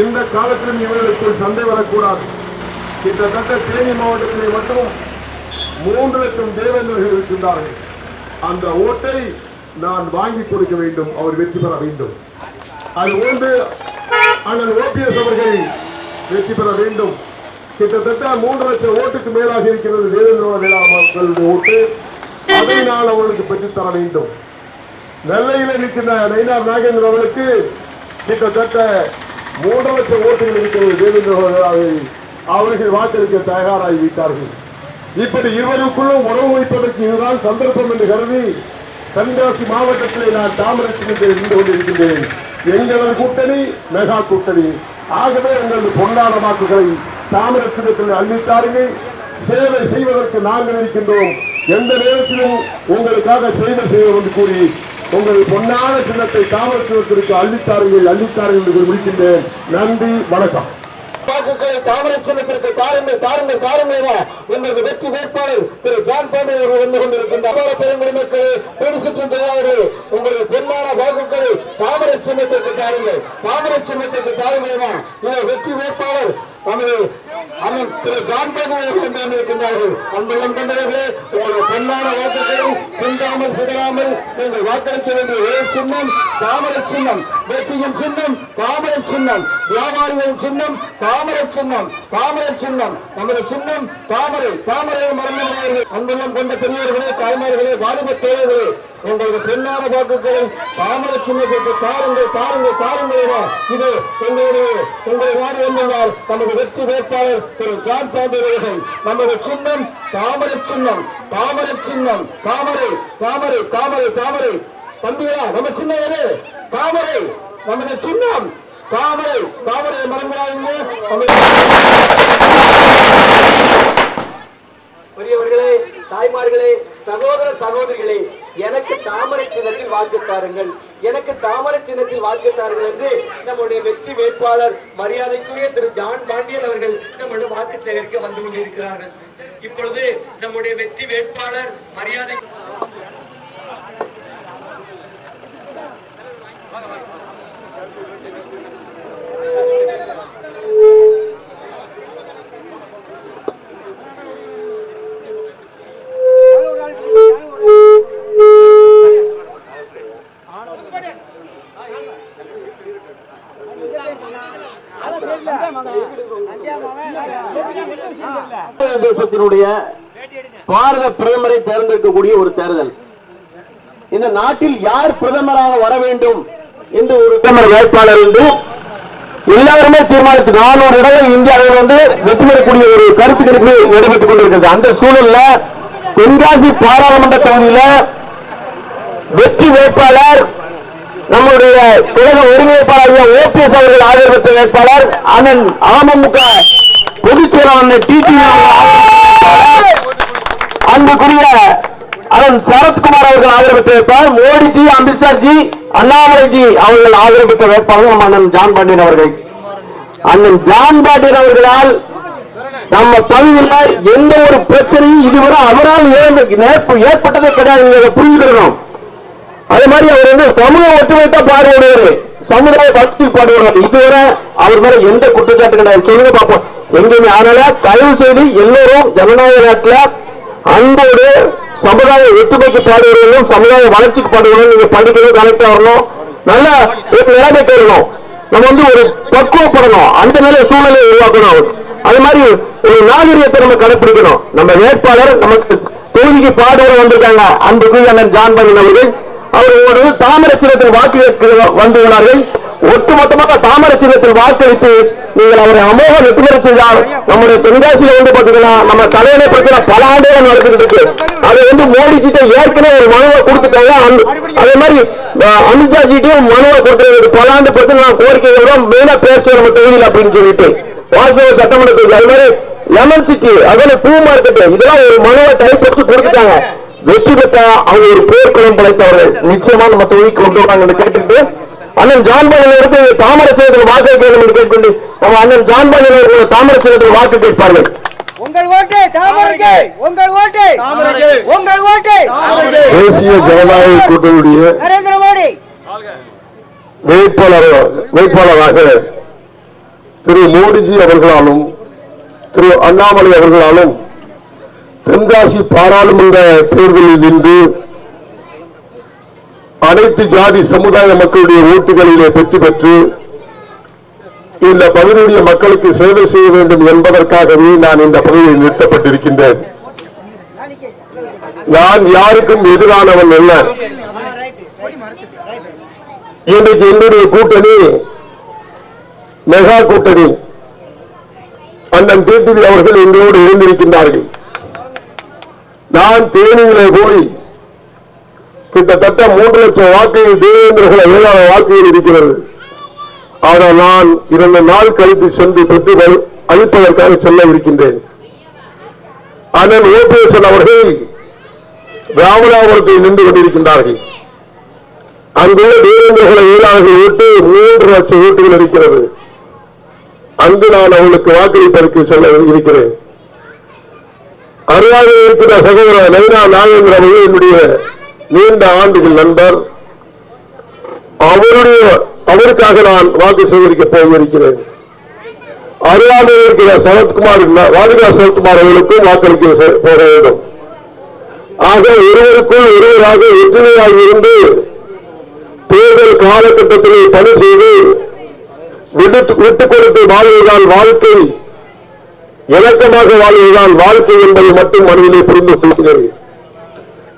எந்த காலத்திலும் இவர்களுக்குள் சண்டை வரக்கூடாது. கிட்டத்தட்ட தேனி மாவட்டத்திலே மட்டும் 3 லட்சம் தேவேந்திரர்கள் இருக்கின்றார்கள். அந்த ஓட்டை நான் வாங்கி கொடுக்க வேண்டும். அவர் வெற்றி பெற வேண்டும். அதுபோன்று அண்ணன் ஓபிஎஸ் அவர்கள் வெற்றி பெற வேண்டும். கிட்டத்தட்ட 3 லட்சம் ஓட்டுக்கு மேலாக இருக்கிறது தேவேந்திர மக்களுடைய ஓட்டு. அதை நான் அவர்களுக்கு பெற்றுத்தர வேண்டும். நெல்லையில் இருக்கின்ற நயினார் நாகேந்திரன் அவர்களுக்கு கிட்டத்தட்ட 3 லட்சம் ஓட்டுகள் இருக்கிறது. தேவேந்திர அவர்கள் வாக்களிக்க தயாராகிவிட்டார்கள். இப்படி இருவருக்குள்ளும் உறவு வைப்பதற்கு இதுதான் சந்தர்ப்பம் என்று கருதி தென்காசி மாவட்டத்திலே நான் தாமரை சின்னத்தில் இருந்து கொண்டிருக்கின்றேன். எங்களது கூட்டணி மெகா கூட்டணி. ஆகவே எங்களது பொன்னான வாக்குகளை தாமரை சின்னத்தில் அளித்தார்கள். சேவை செய்வதற்கு நாங்கள் இருக்கின்றோம். எந்த நேரத்திலும் உங்களுக்காக சேவை செய்வோம் என்று கூறி உங்கள் பொன்னான சின்னத்தை தாமரை சின்னத்திற்கு அளித்தார்கள் என்று முடிக்கின்றேன். நன்றி, வணக்கம். வாக்குகளை தாமரை சின்னத்திற்கு தாருங்கள் தாருங்கள் தாருங்கள் என எங்களது வெற்றி வேட்பாளர் திரு ஜான் பாண்டியன் அவர்கள் வந்து கொண்டிருக்கின்ற பெருங்குடி மக்களே, வீடு சுற்றும் தொழிலாளர்களே, உங்களது பொன்னான வாக்குகளை தாமரை சின்னத்திற்கு தாருங்கள் தாமரை சின்னத்திற்கு தாருங்கள் என இந்த வெற்றி வேட்பாளர் நமது அண்ணன் திரு ஜான் பாண்டியன் அவர்கள் இருக்கின்றார்கள். அன்புள்ளம் கொண்டவர்களே, உங்களது பொன்னான வாக்குகளை சிந்தாமல் சிதறாமல் நீங்கள் வாக்களிக்க வேண்டிய ஒரே சின்னம் தாமரை சின்னம். வெற்றியின் சின்னம் தாமரை சின்னம். வியாபாரிகளின் சின்னம் தாமரை சின்னம். தாமரை சின்னம் நமது சின்னம் தாமரை. தாமரையை மறந்துவிடாதீர்கள். அன்புள்ளம் கொண்ட பெரியவர்களே, தாய்மார்களே, வாலிப தோழர்களே, உங்களது பெண்ணான வாக்குகளை தாமரை சின்னத்திற்கு தாருங்கள் தாருங்கள் தாருங்கள் என இது உங்களை நாடு வந்துள்ளார் நமது வெற்றி வேட்பாளர் திரு ஜான் பாண்டியன் அவர்கள். நமது சின்னம் தாமரை சின்னம். தாமரை சின்னம் தாமரை தாமரை தாமரை தாமரை. தம்பியா, நம்ம சின்னம் எது? தாமரை. நமது சின்னம் தாமரை. தாமரை மறந்துடாதீங்க. பெரியவர்களே, தாய்மார்களே, சகோதர சகோதரிகளே, எனக்கு தாமரை சின்னத்தில் வாக்கு தாருங்கள், எனக்கு தாமரை சின்னத்தில் வாக்கு தாருங்கள் என்று நம்முடைய வெற்றி வேட்பாளர் மரியாதைக்குரிய திரு ஜான் பாண்டியன் அவர்கள் நம்முடைய வாக்கு சேகரிக்க வந்து கொண்டிருக்கிறார்கள். இப்பொழுது நம்முடைய வெற்றி வேட்பாளர் மரியாதை தேசத்தினுடைய பாரத பிரதமரை தேர்ந்தெடுக்கக்கூடிய ஒரு தேர்தல். இந்த நாட்டில் யார் பிரதமராக வர வேண்டும் என்று ஒரு பிரதமர் வேட்பாளர் என்று எல்லாருமே தீர்மானித்து 400 இடங்கள் இந்தியாவில் வந்து வெற்றி பெறக்கூடிய ஒரு கருத்து கணிப்பு நடைபெற்றுக் கொண்டிருக்கிறது. அந்த சூழல்ல தென்காசி பாராளுமன்ற தொகுதியில வெற்றி வேட்பாளர் நம்முடைய கழக ஒருங்கிணைப்பாளர் ஓபிஎஸ் அவர்கள் ஆதரவு பெற்ற வேட்பாளர் அண்ணன் அமமுக பொதுச் செயலாளர் டிடி அன்புக்குரிய அண்ணன் சரத்குமார் அவர்கள் ஆதரவு பெற்ற வேட்பாளர் மோடிஜி, அமித்ஷாஜி, அண்ணாமலைஜி அவர்கள் ஆதரவு பெற்ற வேட்பாளர் நம்ம அண்ணன் ஜான் பாண்டியன் அவர்கள். அண்ணன் ஜான் பாண்டியன் அவர்களால் நம்ம பகுதியில் எந்த ஒரு பிரச்சனையும் இதுவரை அவரால் ஏற்பட்டதே கிடையாது. புரிஞ்சுக்கணும். அதே மாதிரி அவர் வந்து சமூக ஒற்றுமைத்தா பாடுபடுவாரு, சமுதாய பக்தி பாடுபடுவார். இதுவரை அவர் மேல எந்த குற்றச்சாட்டு கிடையாது. சொல்லுங்க பார்ப்போம் எங்கேயுமே. அதனால தயவு செய்து எல்லோரும் ஜனநாயக நாட்டில் அன்போடு சமுதாய ஒற்றுமைக்கு பாடுபடுவதும் சமுதாய வளர்ச்சிக்கு பாடுபடுவதும் நீங்க படிக்கணும், கலெக்டர் வரணும், நல்ல ஒரு நிலைமைக்கு வரணும். நம்ம வந்து ஒரு பக்குவப்படணும், அந்த நிலை சூழ்நிலையை உருவாக்கணும். அது மாதிரி ஒரு நாகரிகத்தை நம்ம கடைபிடிக்கணும். நம்ம வேட்பாளர் நமக்கு தொகுதிக்கு பாடுபட வந்திருக்காங்க அன்புக்குரிய அண்ணன் ஜான் பாண்டியன் அவர்கள். அவர்களோடு தாமரை சின்னத்தில் வாக்கு வந்துள்ளார்கள். ஒட்டுமொத்தமாக தாமரை சின்னத்தில் வாக்களித்து நீங்கள் அவரை அமோக வெற்றி பெற செய்தால் நம்முடைய தென்காசியில் வந்து பார்த்தீங்கன்னா நம்ம தலைவனை பிரச்சனை பல ஆண்டுகள் நடந்துட்டு இருக்கு. அதை மோடி கிட்ட ஏற்கனவே ஒரு மனுவை கொடுத்துட்டாங்க. அதே மாதிரி அமித்ஷா ஜிட்டையும் மனுவை கொடுத்துருக்காங்க. பல ஆண்டு பிரச்சனை நான் கோரிக்கைகளோட மெயினா பேசுவேன் நம்ம தொகுதியில் அப்படின்னு சொல்லிட்டு வாசவ சட்டமன்ற தொகுதி. அது மாதிரி லெமன் சிட்டி, அதே பூ மார்க்கெட், இதெல்லாம் ஒரு மனுவை டைப் எடுத்து கொடுத்துட்டாங்க. வெற்றி பெற்ற அவங்க ஒரு போர்க்குளம் படைத்தவர்கள் நிச்சயமா நம்ம தொகுதிக்கு கொண்டு வராங்க கேட்டுட்டு அண்ணன் ஜான்பாண்டியனுக்கு தாமரை சின்னத்தில் வாக்கு கேட்கணும் என்று கேட்கொண்டு நம்ம அண்ணன் ஜான்பாண்டியனுக்கு தாமரை சின்னத்தில் வாக்கு கேட்பார்கள். உங்கள் ஓட்டு தாமரைக்கு, உங்கள் ஓட்டு தாமரைக்கு, உங்கள் ஓட்டு தேசிய ஜனநாயக கூட்டணியுடைய நரேந்திர மோடி வேட்பாளராக திரு மோடிஜி அவர்களாலும் திரு அண்ணாமலை அவர்களாலும் தென்காசி பாராளுமன்ற தேர்தலில் நின்று அனைத்து ஜாதி சமுதாய மக்களுடைய ஓட்டுகளிலே வெற்றி பெற்று இந்த பகுதியுடைய மக்களுக்கு சேவை செய்ய வேண்டும் என்பதற்காகவே நான் இந்த பகுதியில் நிறுத்தப்பட்டிருக்கின்றேன். நான் யாருக்கும் எதிரானவன் அல்ல. இன்றைக்கு என்னுடைய கூட்டணி மெகா கூட்டணி. அண்ணன் டிடிவி அவர்கள் எங்களோடு இருந்திருக்கின்றார்கள். நான் தேனியிலே போய் கிட்டத்தட்ட 3 லட்சம் வாக்குகள் தேவேந்திரகுல வேளாண் வாக்குகள் இருக்கிறது. ஆனால் நான் 2 நாள் கழித்து சென்று பெற்று அளிப்பதற்காக செல்ல இருக்கின்றேன். அண்ணன் ஓபிஎஸ் அவர்கள் ராமநாதபுரத்தில் நின்று கொண்டிருக்கின்றார்கள். அங்குள்ள தேவேந்திரகுல வேளாண்கள் ஓட்டு 3 லட்சம் ஓட்டுகள் இருக்கிறது. அங்கு நான் அவர்களுக்கு வாக்களிப்பதற்கு செல்ல இருக்கிறேன். அருகாக இருக்கிற சகோதரர் நைனா நாகேந்திர அவர்கள் என்னுடைய நீண்ட ஆண்டுகள் நண்பர். அவருக்காக நான் வாக்கு சேகரிக்க போயிருக்கிறேன். அருகாக இருக்கிற சரத்குமார் வாதிகா சரத்குமார் அவர்களுக்கும் வாக்களிக்க போக வேண்டும். ஆக ஒருவருக்குள் ஒருவராக ஒற்றுமையாக இருந்து தேர்தல் காலகட்டத்திலே பணி செய்து விட்டுக் கொடுத்து வாழ்வதுதான் வாழ்க்கை, இணக்கமாக வாழ்வதுதான் வாழ்க்கை என்பதை மட்டும் மனதிலே புரிந்து கொள்கிறேன்.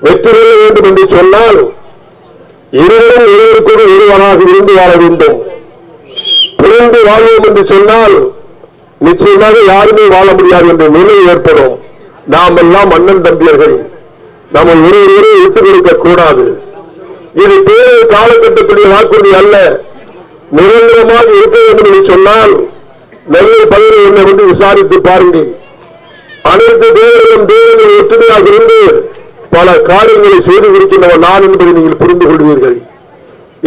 வெற்றி பெற வேண்டும் என்று சொன்னால் இருவரும் ஒருவருக்கொரு ஒருவராக இருந்து வாழ வேண்டும். புரிந்து வாழ்வோம் என்று சொன்னால் நிச்சயமாக யாருமே வாழ முடியாது என்ற நிலை ஏற்படும். நாம் எல்லாம் அண்ணன் தம்பியர்கள், நம்ம ஒருவரை விட்டுக் கொடுக்க கூடாது. இது தேர்தல் காலகட்டத்துடைய வாக்குறுதி அல்ல. நிரந்தரமாக இருக்க வேண்டும் என்று சொன்னால் நெல்லை பகுதியில் என்ன வந்து விசாரித்து பாருங்கள். அனைத்து தேர்தலும் தேர்தலில் ஒற்றுமையாக இருந்து பல காரியங்களை செய்து கொடுக்கின்றவர் நான் என்பதை நீங்கள் புரிந்து கொள்வீர்கள்.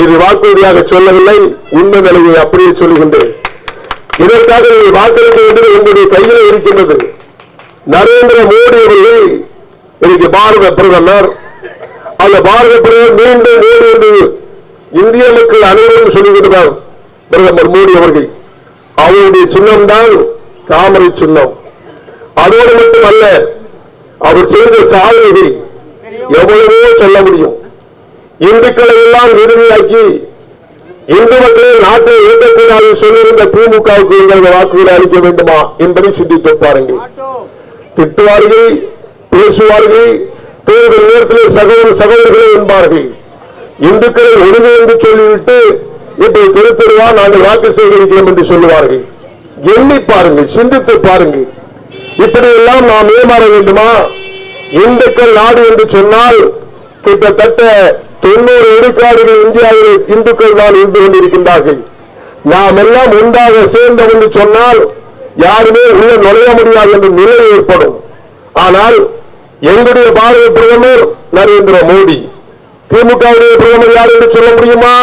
இது வாக்குறுதியாக சொல்லவில்லை, உண்மை நிலையை அப்படியே சொல்லுகின்றேன். இதற்காக நீங்கள் வாக்களிக்க வேண்டியது உங்களுடைய கையில் இருக்கின்றது. நரேந்திர மோடி அவர்கள் இன்னைக்கு பாரத பிரதமர். அந்த பாரத பிரதமர் மீண்டும் மோடி என்று இந்திய மக்கள் அனைவரும் சொல்லுகின்றனர். பிரதமர் மோடி அவர்கள் அவருடைய சின்னம் தான் தாமரை சின்னம். அதோடு மட்டுமல்ல, அவர் செய்த சாதனைகள் எவ்வளவோ சொல்ல முடியும். இந்துக்களை எல்லாம் இறுதியாக்கி இந்து மக்களை நாட்டை இயக்கக்கூடாது சொல்லியிருந்த திமுகவுக்கு எங்களது வாக்குகளை அளிக்க வேண்டுமா என்பதை சிந்தித்து பாருங்கள். திட்டுவார்கள், பேசுவார்கள், தேர்தல் நேரத்தில் சகோதரர்களே என்பார்கள். இந்துக்களை ஒழுங்கு என்று சொல்லிவிட்டு இப்படி திருத்தருவா நாங்கள் வாக்கு சேகரிக்கிறோம் என்று சொல்லுவார்கள். எண்ணி பாருங்கள், சிந்தித்து பாருங்கள். இப்படி எல்லாம் நாம் ஏமாற வேண்டுமா? இந்துக்கள் நாடு என்று சொன்னால் கிட்டத்தட்ட 90 விழுக்காடுகள் இந்தியாவில் இந்துக்கள் தான் இருந்து கொண்டிருக்கின்றார்கள். நாம் எல்லாம் ஒன்றாக சேர்ந்தோம் என்று சொன்னால் யாருமே உள்ள நுழைய முடியாது என்ற நிலை ஏற்படும். ஆனால் எங்களுடைய பாரத பிரதமர் நரேந்திர மோடி, திமுகவுடைய பிரதமர் யார் என்று சொல்ல முடியுமா?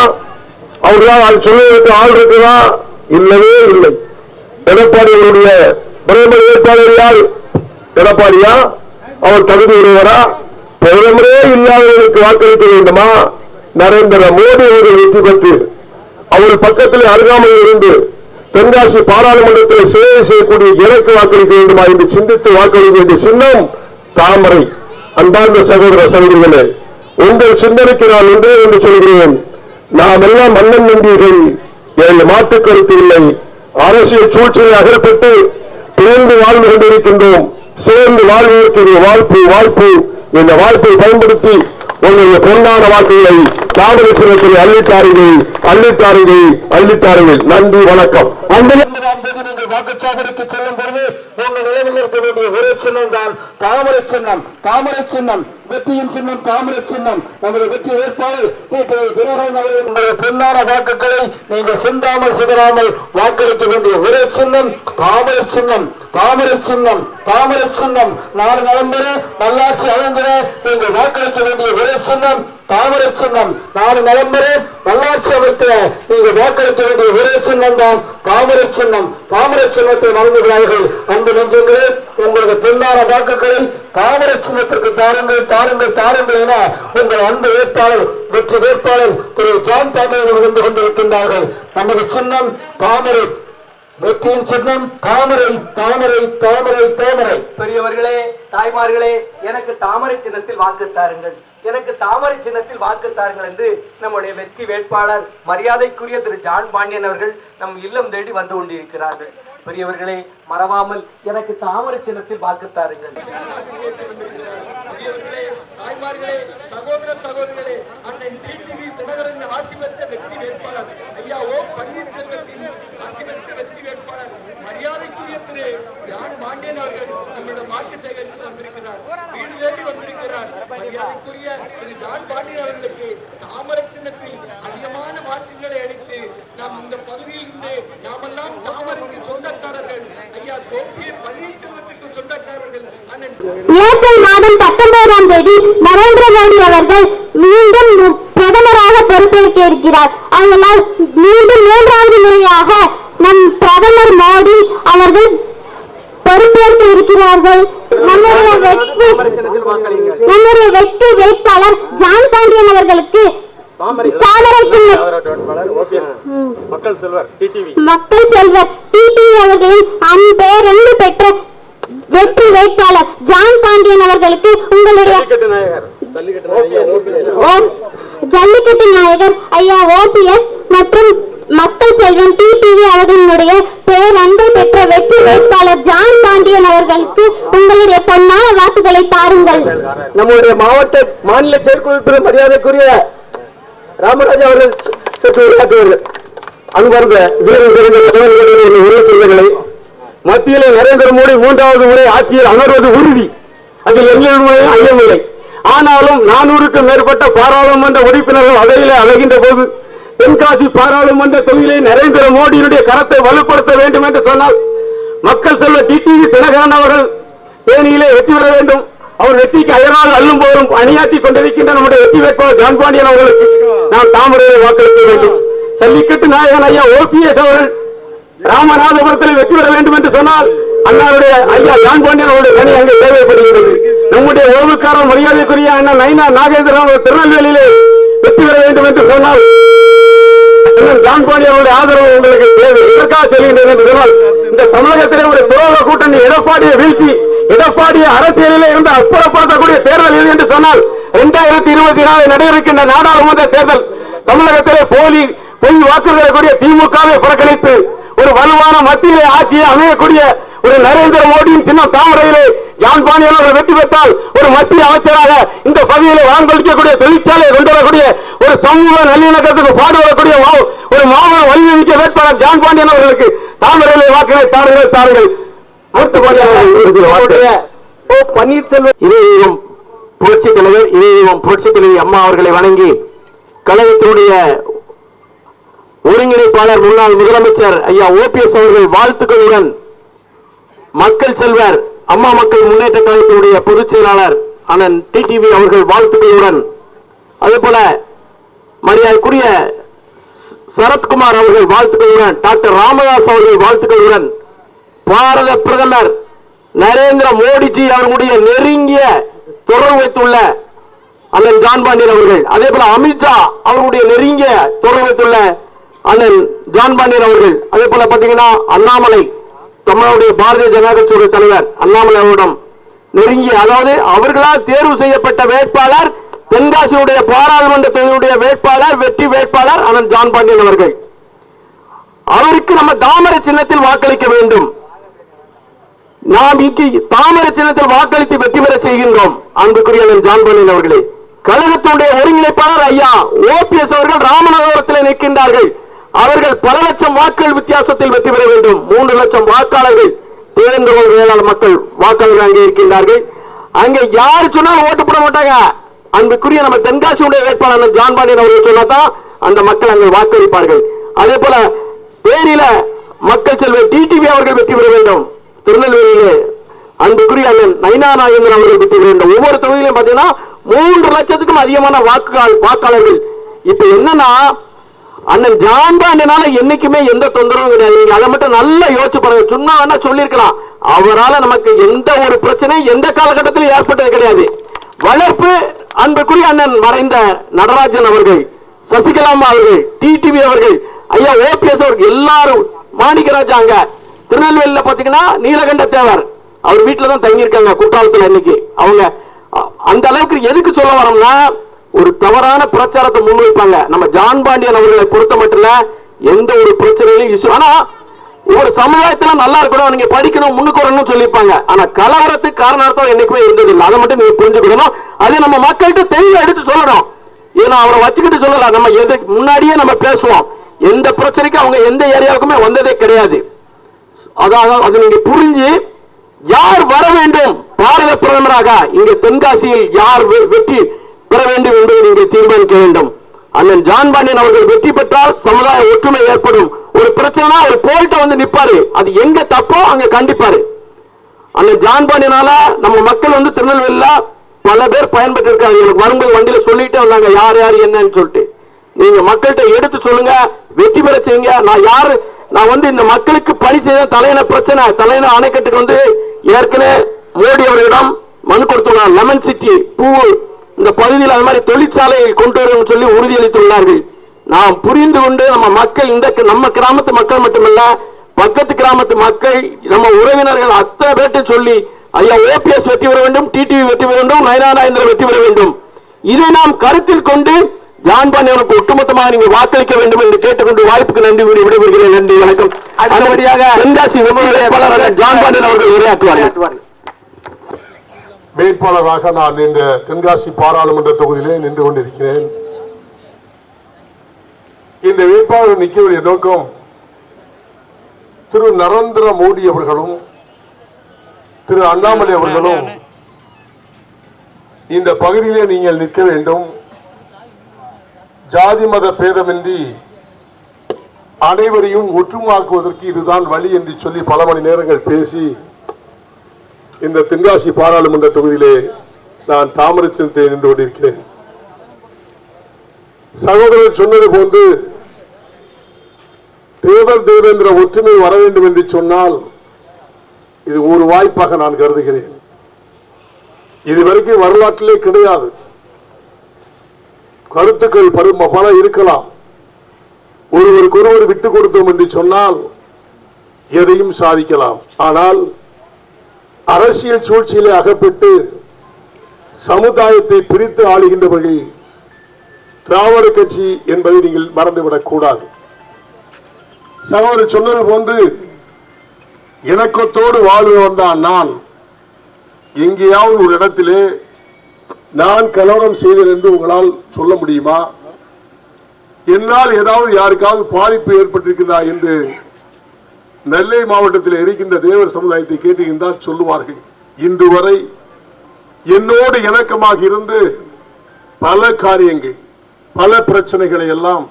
அவர்களால் சொல்லுவதற்கு ஆள் இருக்குதா? இல்லவே இல்லை. எடப்பாடி அவருடைய பிரதமர் வேட்பாளர் யார்? எடப்பாடியா? அவர் தகுதி உடையவரா? பிரதமரே இல்லாதவர்களுக்கு வாக்களிக்க வேண்டுமா? நரேந்திர மோடி அவர்கள் வெற்றி பெற்று அவர் பக்கத்தில் அருகாமையில் இருந்து தென்காசி பாராளுமன்றத்தில் சேவை செய்யக்கூடிய எனக்கு வாக்களிக்க வேண்டுமா என்று சிந்தித்து வாக்களிக்க வேண்டிய சின்னம் தாமரை. அன்பார்ந்த சகோதர சகோதரிகளே, உங்கள் சிந்தனைக்கு நான் ஒன்றே என்று சொல்கிறேன். நாம் எல்லாம் மன்னன் நம்பியர்கள், ஏழு மாற்று கருத்து இல்லை. அரசியல் சூழ்ச்சியை அகற்றப்பட்டு பிரிந்து வாழ்ந்து கொண்டிருக்கின்றோம். சேர்ந்து வாழ்வதற்கு வாய்ப்பு இந்த வாய்ப்பை பயன்படுத்தி உங்களுடைய பொன்னான வாக்குகளை தாமரை சின்னத்தில் அள்ளித்தாருங்கள். நன்றி, வணக்கம். நீங்கள் வாக்குச்சாவடிக்கு செல்லும் பொழுது உங்கள் நிலையில் இருக்க வேண்டிய ஒரே சின்னம் தான் தாமரை சின்னம். தாமரை சின்னம் வெற்றியின் சின்னம், தாமரை சின்னம். நமது வெற்றி வேட்பாளர் உங்களுடைய பொன்னான வாக்குகளை நீங்கள் சிந்தாமல் சிதறாமல் வாக்களிக்க வேண்டிய ஒரே சின்னம் தாமரை சின்னம். தாமரை சின்னம், தாமரை சின்னம். நாடு நலம்பெற நல்லாட்சி அமைந்திட நீங்கள் வாக்களிக்க வேண்டிய ஒரே சின்னம் தாமரை சின்னம். நாடு நலம்பெற நல்லாட்சி அமைத்த நீங்கள் வாக்களிக்க வேண்டிய ஒரே சின்னம் தான் தாமரை சின்னம். தாமரை சின்னத்தை மறந்துகிறார்கள். அன்பு நெஞ்சங்களே, உங்களது பொன்னான வாக்குகளை தாமரை சின்னத்திற்கு தாருங்கள், தாருங்கள், தாருங்கள் என உங்கள் அன்பு வேட்பாளர், வெற்றி வேட்பாளர் திரு ஜான் பாண்டியன் வந்து கொண்டிருக்கின்றார்கள். நமது சின்னம் தாமரை, வெற்றியின் சின்னம் தாமரை, தாமரை, தாமரை, தாமரை. பெரியவர்களே, தாய்மார்களே, எனக்கு தாமரை சின்னத்தில் வாக்கு தாருங்கள், எனக்கு தாமரை சின்னத்தில் வாக்கு தாருங்கள் என்று நம்முடைய வெற்றி வேட்பாளர் மரியாதைக்குரிய திரு ஜான் பாண்டியன் அவர்கள் நம் இல்லம் தேடி வந்து கொண்டிருக்கிறார்கள். பெரியவர்களே, மறவாமல் எனக்கு தாமரை சின்னத்தில் வாக்கு தாருங்கள். தாய்மார்களே, சகோதர சகோதரிகளே, அண்ணன் டிடிவி தினகரன் ஆசி பெற்ற வெற்றி வேட்பாளர் ஐயா ஓ பன்னீர்செல்வத்தின் ஆசி பெற்ற வெற்றி வேட்பாளர் மரியாதைக்குரிய திரு ஜான் பாண்டியன் அவர்கள் நம்மிடம் வாக்கு சேகரித்து வந்திருக்கிறார், வீடு தேடி வந்திருக்கிறார். மரியாதைக்குரிய திரு ஜான் பாண்டியன் அவர்களுக்கு தாமரை சின்னத்தில் அதிகமான வாக்குகளை அளித்து நாம் இந்த பகுதியில் இருந்து நாமெல்லாம் தாமரைக்கு சொந்தக்காரர்கள், ஐயா கோப்பி பன்னீர்செல்வத்துக்கு சொந்தக்காரர்கள். அண்ணன் ஏப்ரல் மாதம் 19ஆம் தேதி நரேந்திர மோடி அவர்கள் மீண்டும் பிரதமராக பொறுப்பேற்க இருக்கிறார். அதனால் மீண்டும் 3வது முறையாக நம் பிரதமர் மோடி அவர்கள் பொறுப்பேற்க இருக்கிறார்கள். நம்முடைய வெற்றி வேட்பாளர் ஜான் பாண்டியன் அவர்களுக்கு தாமரை சின்னம் மக்கள் செல்வர் டிடிவி அவர்களின் அன்பேரென்று பெற்ற வெற்றி வேட்பாளர் ஜான் பாண்டியன் அவர்களுக்கு உங்களுடைய ஜல்லிக்கட்டு நாயகர் ஐயா ஓபிஎஸ் மற்றும் மக்கள் செல்வன் டிடிவி அவர்களுடைய பேரன்பை பெற்ற வெற்றி வேட்பாளர் ஜான் பாண்டியன் அவர்களுக்கு உங்களுடைய பொன்னான வாக்குகளை தாருங்கள். நம்முடைய மாநில செயற்குழு மரியாதைக்குரிய ராமராஜ் அவர்கள் சற்று உரையாற்றுவார்கள். அன்பர்ந்த வீரர்களை மத்தியிலே நரேந்திர மோடி 3வது முறை ஆட்சியில் அமர்வது உறுதி, அதில் எங்களுடைய ஐயமில்லை. ஆனாலும் 400க்கும் மேற்பட்ட பாராளுமன்ற உறுப்பினர்கள் அவையிலே அழைகின்ற போது தென்காசி பாராளுமன்ற தொகுதியிலே நரேந்திர மோடியினுடைய கரத்தை வலுப்படுத்த வேண்டும் என்று சொன்னால் மக்கள் செல்வ டிடிவி தினகரன் அவர்கள் தேனியிலே வெற்றி பெற வேண்டும். அவர் வெற்றிக்கு அயரால் அள்ளும் போதும் அணியாற்றி கொண்டிருக்கின்ற நம்முடைய வெற்றி வேட்பாளர் ஜான் பாண்டியன் அவர்களுக்கு நாம் தாமரையை வாக்களிக்க வேண்டும். ஜல்லிக்கட்டு நாயகன் ஐயா ஓபிஎஸ் அவர்கள் ராமநாதபுரத்தில் வெற்றி பெற வேண்டும் என்று சொன்னால் அண்ணாருடைய ஐயா ஜான் பாண்டியன் அவருடைய பணி அங்கே தேவைப்படுகிறது. நம்முடைய உறவுக்காரர் மரியாதைக்குரிய அண்ணன் நைனா நாகேந்திரன் திருநெல்வேலியிலே வெற்றி பெற வேண்டும் என்று சொன்னால் ஜான் பாண்டியன் அவருடைய ஆதரவு உங்களுக்கு தேவை. இதற்காக சொல்கின்றேன் என்று சொன்னால் இந்த தமிழகத்திலே ஒரு துரோக கூட்டணி எடப்பாடியை வீழ்த்தி எடப்பாடியை அரசியலிலே இருந்து அப்புறப்படுத்தக்கூடிய தேர்தல் எது என்று சொன்னால் 2024 நடைபெறுகின்ற நாடாளுமன்ற தேர்தல். தமிழகத்திலே பொய் வாக்குறுதிக்கூடிய திமுகவை புறக்கணித்து ஒரு வலுவான மத்தியிலே ஆட்சியை அமையக்கூடிய ஒரு நரேந்திர மோடியின் சின்னம் தாமரையிலே ஜான் பாண்டியன் அவர்கள் வெற்றி பெற்றால் ஒரு மத்திய அமைச்சராக இந்த பகுதியிலே வாங்கொடுக்கக்கூடிய தொழிற்சாலையை கொண்டு வரக்கூடிய ஒரு சமூக நல்லிணக்கத்துக்கு பாடுபடக்கூடிய ஒரு மாபெரும் வலிமைமிக்க வேட்பாளர் ஜான் பாண்டியன் அவர்களுக்கு தாமரையிலே வாக்குகளை தாருங்கள். பன்னீர்செல்வம் இதயம் புரட்சி தலைவர் புரட்சி தலைவி அம்மா அவர்களை வணங்கி கழகத்தினுடைய ஒருங்கிணைப்பாளர் முன்னாள் முதலமைச்சர் ஐயா ஓபிஎஸ் அவர்கள் வாழ்த்துக்களுடன் மக்கள் செல்வர் அம்மா மக்கள் முன்னேற்ற கழகத்தினுடைய பொதுச் செயலாளர் அண்ணன் டிடிவி அவர்கள் வாழ்த்துக்களுடன் அதேபோல மரியாதைக்குரிய சரத்குமார் அவர்கள் வாழ்த்துக்களுடன் டாக்டர் ராமதாஸ் அவர்கள் வாழ்த்துக்களுடன் பாரத பிரதமர் நரேந்திர மோடிஜி அவர்களுடைய நெருங்கிய தொடர்பு வைத்துள்ள அண்ணன் ஜான் பாண்டியன் அவர்கள் அதே போல அமித்ஷா அவர்களுடைய நெருங்கிய தொடர்பு வைத்துள்ள அண்ணன் ஜான் பாண்டியன் அவர்கள் அதே போல பாத்தீங்கன்னா அண்ணாமலை தமிழனுடைய பாரதிய ஜனதா கட்சியுடைய தலைவர் அண்ணாமலை அவரிடம் நெருங்கிய அதாவது அவர்களால் தேர்வு செய்யப்பட்ட வேட்பாளர் தென்காசியுடைய பாராளுமன்ற தொகுதியுடைய வேட்பாளர் வெற்றி வேட்பாளர் அண்ணன் ஜான் பாண்டியன் அவர்கள் அவருக்கு நம்ம தாமரை சின்னத்தில் வாக்களிக்க வேண்டும். நாம் இங்கு தாமரை சின்னத்தில் வாக்களித்து வெற்றி பெற செய்கின்றோம். அன்புக்குரிய ஜான் பாண்டியன் அவர்களே கழகத்தினுடைய ஒருங்கிணைப்பாளர் ஐயா ஓபிஎஸ் அவர்கள் ராமநாதபுரத்தில் நிற்கின்றார்கள். அவர்கள் பல லட்சம் வாக்குகள் வித்தியாசத்தில் வெற்றி பெற வேண்டும். 3 லட்சம் வாக்காளர்கள் தேர்ந்தெடுக்கப்பட்ட வேளாளர் மக்கள் வாக்காளர்கள் அங்கே இருக்கின்றார்கள். அங்கே யாரு சொன்னாலும் ஓட்டு போட மாட்டாங்க. அன்புக்குரிய நம்ம தென்காசியுடைய வேட்பாளர் ஜான் பாண்டியன் அவர்கள் சொன்னாதான் அந்த மக்கள் அங்கே வாக்களிப்பார்கள். அதே போல தேனியில மக்கள் செல்வர் டிடிவி அவர்கள் வெற்றி பெற வேண்டும். திருநெல்வேலியிலே அன்புக்குரிய அண்ணன் நைனா நாகேந்திரன் அவர்கள் வெற்றி பெற வேண்டும். ஒவ்வொரு தொகுதியிலும் பாத்தீங்கன்னா 3 லட்சத்துக்கும் அதிகமான வாக்காளர்கள். இப்ப என்னன்னா அண்ணன் ஜான் பாண்டியனால என்னைக்குமே எந்த தொந்தரவும் கிடையாது. அதை மட்டும் நல்லா யோசிச்சு பாருங்க. சும்மா வேணா சொல்லியிருக்கலாம். அவரால் நமக்கு எந்த ஒரு பிரச்சனையும் எந்த காலகட்டத்திலும் ஏற்பட்டது கிடையாது. வளர்ப்பு அன்புக்குரிய அண்ணன் மறைந்த நடராஜன் அவர்கள், சசிகலாமா அவர்கள், டிடிவி அவர்கள், ஐயா ஓபிஎஸ் அவர்கள் எல்லாரும், மாணிக்கராஜா அங்க திருநெல்வேலியில பாத்தீங்கன்னா நீலகண்ட தேவர் அவர் வீட்டுல தான் தங்கியிருக்காங்க குற்றாலத்துல. இன்னைக்கு அவங்க அந்த அளவுக்கு எதுக்கு சொல்ல வரோம்னா ஒரு தவறான பிரச்சாரத்தை முன்வைப்பாங்க. நம்ம ஜான் பாண்டியன் அவர்களை பொறுத்த மட்டும் எந்த ஒரு பிரச்சனையிலும் இஷ்யூ. ஆனா ஒரு சமுதாயத்துல நல்லா இருக்கணும், நீங்க படிக்கணும், முன்னுக்கு வரணும்னு சொல்லியிருப்பாங்க. ஆனா கலவரத்துக்கு காரணம் என்னைக்குமே இருந்தது இல்லை. அதை மட்டும் நீங்க புரிஞ்சுக்கணும். அது நம்ம மக்கள்கிட்ட தெளிவா எடுத்து சொல்லணும். ஏன்னா அவரை வச்சுக்கிட்டு சொல்லலாம். நம்ம எதுக்கு முன்னாடியே நம்ம பேசுவோம். எந்த பிரச்சனைக்கும் அவங்க எந்த ஏரியாவுக்குமே வந்ததே கிடையாது. அதாவது அது நீங்க புரிஞ்சு யார் வர வேண்டும் பாரத பிரதமராக இங்க தென்காசியில் யார் வெற்றி பெற வேண்டும் என்பதை நீங்கள் தீர்மானிக்க வேண்டும். அண்ணன் ஜான் பாண்டியன் அவர்கள் வெற்றி பெற்றால் சமுதாய ஒற்றுமை ஏற்படும். ஒரு பிரச்சனை ஒரு போல்ட்ட வந்து நிப்பாரு. அது எங்க தப்போ அங்க கண்டிப்பாரு. அண்ணன் ஜான் பாண்டியனால நம்ம மக்கள் வந்து திருநெல்வேலியில பல பேர் பயன்பெற்று இருக்காங்க. எனக்கு வரும்போது வண்டியில சொல்லிட்டே வந்தாங்க யார் யார் என்னன்னு சொல்லிட்டு. நீங்க மக்கள்கிட்ட எடுத்து சொல்லுங்க, வெற்றி பெற செய்யுங்க. நான் வந்து இந்த மக்களுக்கு பணி செய்த தலையின பிரச்சனை, தலையின அணைக்கட்டுக்கு வந்து ஏற்கனவே மோடி அவர்களிடம் மனு கொடுத்துள்ளார். லெமன் சிட்டி பூ இந்த பகுதியில் அது மாதிரி தொழிற்சாலையை கொண்டு வரும் சொல்லி உறுதியளித்துள்ளார்கள். நாம் புரிந்து கொண்டு நம்ம மக்கள் நம்ம கிராமத்து மக்கள் மட்டுமல்ல பக்கத்து கிராமத்து மக்கள் நம்ம உறவினர்கள் அத்தனை பேர்ட்டு சொல்லி ஐயா ஓபிஎஸ் வெற்றி பெற வேண்டும், டிடிவி வெற்றி பெற வேண்டும், நயனா நாகேந்திரன் வெற்றி பெற வேண்டும். இதை நாம் கருத்தில் கொண்டு ஜான் பாண்டியனுக்கு ஒட்டுமொத்தமாக நீங்க வாக்களிக்க வேண்டும் என்று கேட்டுக்கொண்டு வாய்ப்புக்கு நன்றி கூறி விடைபெறுகிறேன். நன்றி, வணக்கம். அடுத்தபடியாக தென்காசி வேட்பாளர் ஜான் பாண்டியன் அவர்கள் உரையாற்றுவார்கள். வேட்பாளராக நான் இந்த தென்காசி பாராளுமன்ற தொகுதியிலே நின்று கொண்டிருக்கிறேன். இந்த வேட்பாளர் நிற்க வேண்டிய நோக்கம் திரு நரேந்திர மோடி அவர்களும் திரு அண்ணாமலை அவர்களும் இந்த பகுதியிலே நீங்கள் நிற்க வேண்டும். ஜாதி மத பேதமின்றி அனைவரையும் ஒற்றுமாக்குவதற்கு இதுதான் வழி என்று சொல்லி பல மணி நேரங்கள் பேசி இந்த தென்காசி பாராளுமன்ற தொகுதியிலே நான் தாமரை சின்னத்தை நின்று கொண்டிருக்கிறேன். சகோதரர் சொன்னது போன்று தேவேந்திர ஒற்றுமை வர வேண்டும் என்று சொன்னால் இது ஒரு வாய்ப்பாக நான் கருதுகிறேன். இதுவரைக்கும் வரலாற்றிலே கிடையாது. கருத்துக்கள் பல இருக்கலாம். ஒருவருக்கொருவர் விட்டுக் கொடுத்தோம் என்று சொன்னால் எதையும் சாதிக்கலாம். ஆனால் அரசியல் சூழ்ச்சியிலே அகப்பட்டு சமுதாயத்தை பிரித்து ஆளுகின்றவர்கள் திராவிட கட்சி என்பதை நீங்கள் மறந்துவிடக் கூடாது. சகோதரர் சொன்னது போன்று இணக்கத்தோடு வாழ்வன் தான் நான். எங்கேயாவது ஒரு இடத்திலே நான் கலவரம் செய்தேன் என்று உங்களால் சொல்ல முடியுமா? என்னால் ஏதாவது யாருக்காவது பாதிப்பு ஏற்பட்டிருக்கிறதா என்று நெல்லை மாவட்டத்தில் இருக்கின்ற தேவர் சமுதாயத்தை கேட்டுகின்றால் சொல்லுவார்கள். இன்று வரை என்னோடு இணக்கமாக இருந்து பல காரியங்கள் பல பிரச்சனைகளை எல்லாம்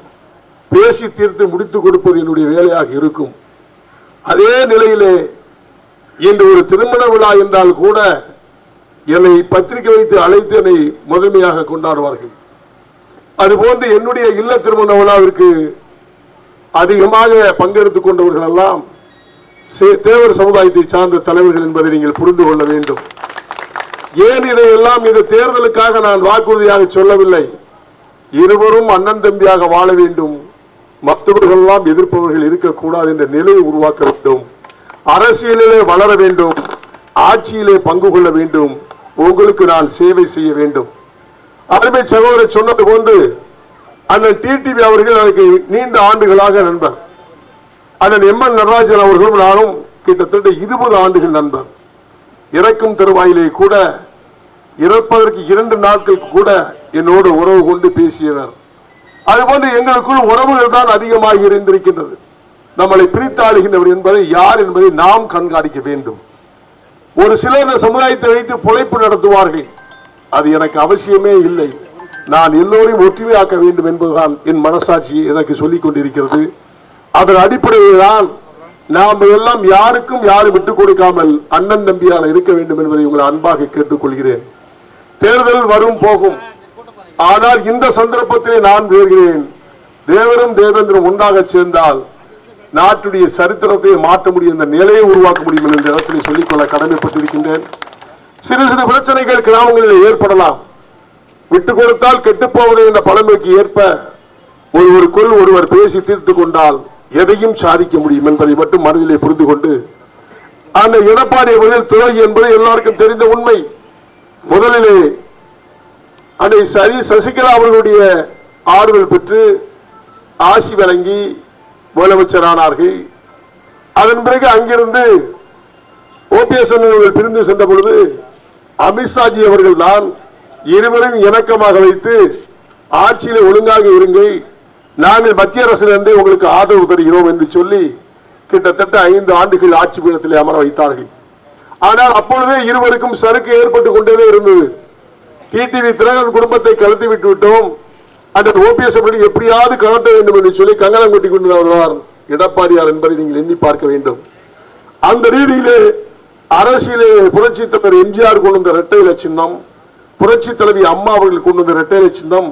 பேசி தீர்த்து முடித்துக் கொடுப்பது என்னுடைய வேலையாக இருக்கும். அதே நிலையிலே இன்று ஒரு திருமண விழா என்றால் கூட என்னை பத்திரிகை வைத்து அழைத்து என்னை முதன்மையாக கொண்டாடுவார்கள். அதுபோன்று என்னுடைய இல்ல திருமண விழாவிற்கு அதிகமாக பங்கெடுத்துக் கொண்டவர்கள் எல்லாம் தேவர் சமுதாயத்தை சார்ந்த தலைவர்கள் என்பதை நீங்கள் புரிந்து கொள்ள வேண்டும். ஏன் இதையெல்லாம் இந்த தேர்தலுக்காக நான் வாக்குறுதியாக சொல்லவில்லை. இருவரும் அண்ணன் தம்பியாக வாழ வேண்டும், மற்றவர்கள் எல்லாம் எதிர்ப்பவர்கள் இருக்கக்கூடாது என்ற நிலையை உருவாக்க வேண்டும். அரசியலிலே வளர வேண்டும், ஆட்சியிலே பங்கு கொள்ள வேண்டும், உங்களுக்கு நான் சேவை செய்ய வேண்டும். அருமை சகோதரர் சொன்னது போன்று அண்ணன் டிடிவி அவர்கள் எனக்கு நீண்ட ஆண்டுகளாக நண்பர். அண்ணன் எம்என் நடராஜன் அவர்களும் நானும் கிட்டத்தட்ட 20 ஆண்டுகள் நண்பர். இறக்கும் தருவாயிலே கூட இறப்பதற்கு 2 நாட்களுக்கு கூட என்னோடு உறவு கொண்டு பேசியவர். அதுபோன்று எங்களுக்குள் உறவுகள் தான் அதிகமாக இருந்திருக்கின்றது. நம்மளை பிரித்தாளுகின்றவர் என்பதை யார் என்பதை நாம் கண்காணிக்க வேண்டும். ஒரு சிலர் சமுதாயத்தை வைத்து பொழைப்பு நடத்துவார்கள். அது எனக்கு அவசியமே இல்லை. நான் எல்லோரையும் ஒற்றுமையாக்க வேண்டும் என்பதுதான் என் மனசாட்சி எனக்கு சொல்லிக் கொண்டிருக்கிறது. அதன் அடிப்படையில் தான் நாம் எல்லாம் யாருக்கும் யாரும் விட்டுக் கொடுக்காமல் அண்ணன் தம்பியால் இருக்க வேண்டும் என்பதை உங்களை அன்பாக கேட்டுக்கொள்கிறேன். தேர்தல் வரும் போகும். ஆனால் இந்த சந்தர்ப்பத்திலே நான் வேறுகிறேன். தேவரும் தேவேந்திரம் ஒன்றாக சேர்ந்தால் நாட்டுடைய சரித்திரத்தை மாற்ற முடியும், இந்த நிலையை உருவாக்க முடியும் என்ற இடத்திலே சொல்லிக்கொள்ள கடமைப்பட்டிருக்கின்றேன். சிறு சிறு பிரச்சனைகள் கிராமங்களில் ஏற்படலாம். விட்டுக் கொடுத்தால் கெட்டுப்போவது என்ற பழமைக்கு ஏற்ப ஒருவருக்குள் ஒருவர் பேசி தீர்த்து கொண்டால் எதையும் சாதிக்க முடியும் என்பதை மட்டும் மனதிலே புரிந்து கொண்டு, அந்த எடப்பாடி அவர்கள் துரோகி என்பது எல்லாருக்கும் தெரிந்த உண்மை. முதலிலே அன்னை சசிகலா அவர்களுடைய ஆறுதல் பெற்று ஆசி வழங்கி முதலமைச்சரானார்கள். அதன் பிறகு அங்கிருந்து ஓபிஎஸ் அவர்கள் பிரிந்து சென்ற பொழுது அமித்ஷாஜி அவர்கள் தான் இருவரும் இணக்கமாக வைத்து ஆட்சியிலே ஒழுங்காக இருங்கள், நாங்கள் மத்திய அரசிலிருந்தே உங்களுக்கு ஆதரவு தருகிறோம் என்று சொல்லி கிட்டத்தட்ட 5 ஆண்டுகள் ஆட்சி பீடத்திலே அமர வைத்தார்கள். ஆனால் அப்பொழுதே இருவருக்கும் சறுக்கு ஏற்பட்டுக் கொண்டே இருந்தது. டிடிவி தினகரன் குடும்பத்தை கலத்தி விட்டு விட்டோம், அந்த ஓபிஎஸ் எப்படியாவது கலட்ட வேண்டும் என்று சொல்லி கங்கணம் கொட்டி கொண்டு வருவார் எடப்பாடியார் என்பதை நீங்கள் எண்ணி பார்க்க வேண்டும். அந்த ரீதியிலே அரசியலே புரட்சி தலைவர் எம்ஜிஆர் கொண்டு வந்த இரட்டை இலை சின்னம், புரட்சி தலைவி அம்மா அவர்கள் கொண்டு வந்த இரட்டை இலை சின்னம்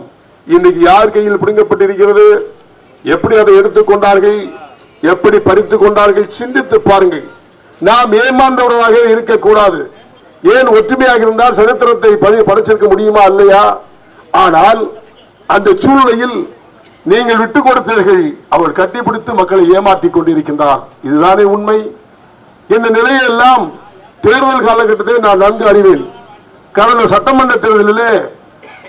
இன்னைக்கு யார் கையில் பிடுங்கப்பட்டிருக்கிறது? எப்படி அதை எடுத்துக்கொண்டார்கள், எப்படி பறித்துக் கொண்டார்கள்? சிந்தித்து பாருங்கள். நாம் ஏமாந்தவர்களாக இருக்கக்கூடாது. ஏன் ஒற்றுமையாக இருந்தால் சரித்திரத்தை படைச்சிருக்க முடியுமா இல்லையா? ஆனால் அந்த சூழ்நிலையில் நீங்கள் விட்டுக் கொடுத்தீர்கள். அவர் கட்டிப்பிடித்து மக்களை ஏமாற்றிக் கொண்டிருக்கின்றார். இதுதானே உண்மை. இந்த நிலையெல்லாம் தேர்தல் காலகட்டத்தை நான் நன்கு அறிவேன். கடந்த சட்டமன்ற தேர்தலிலே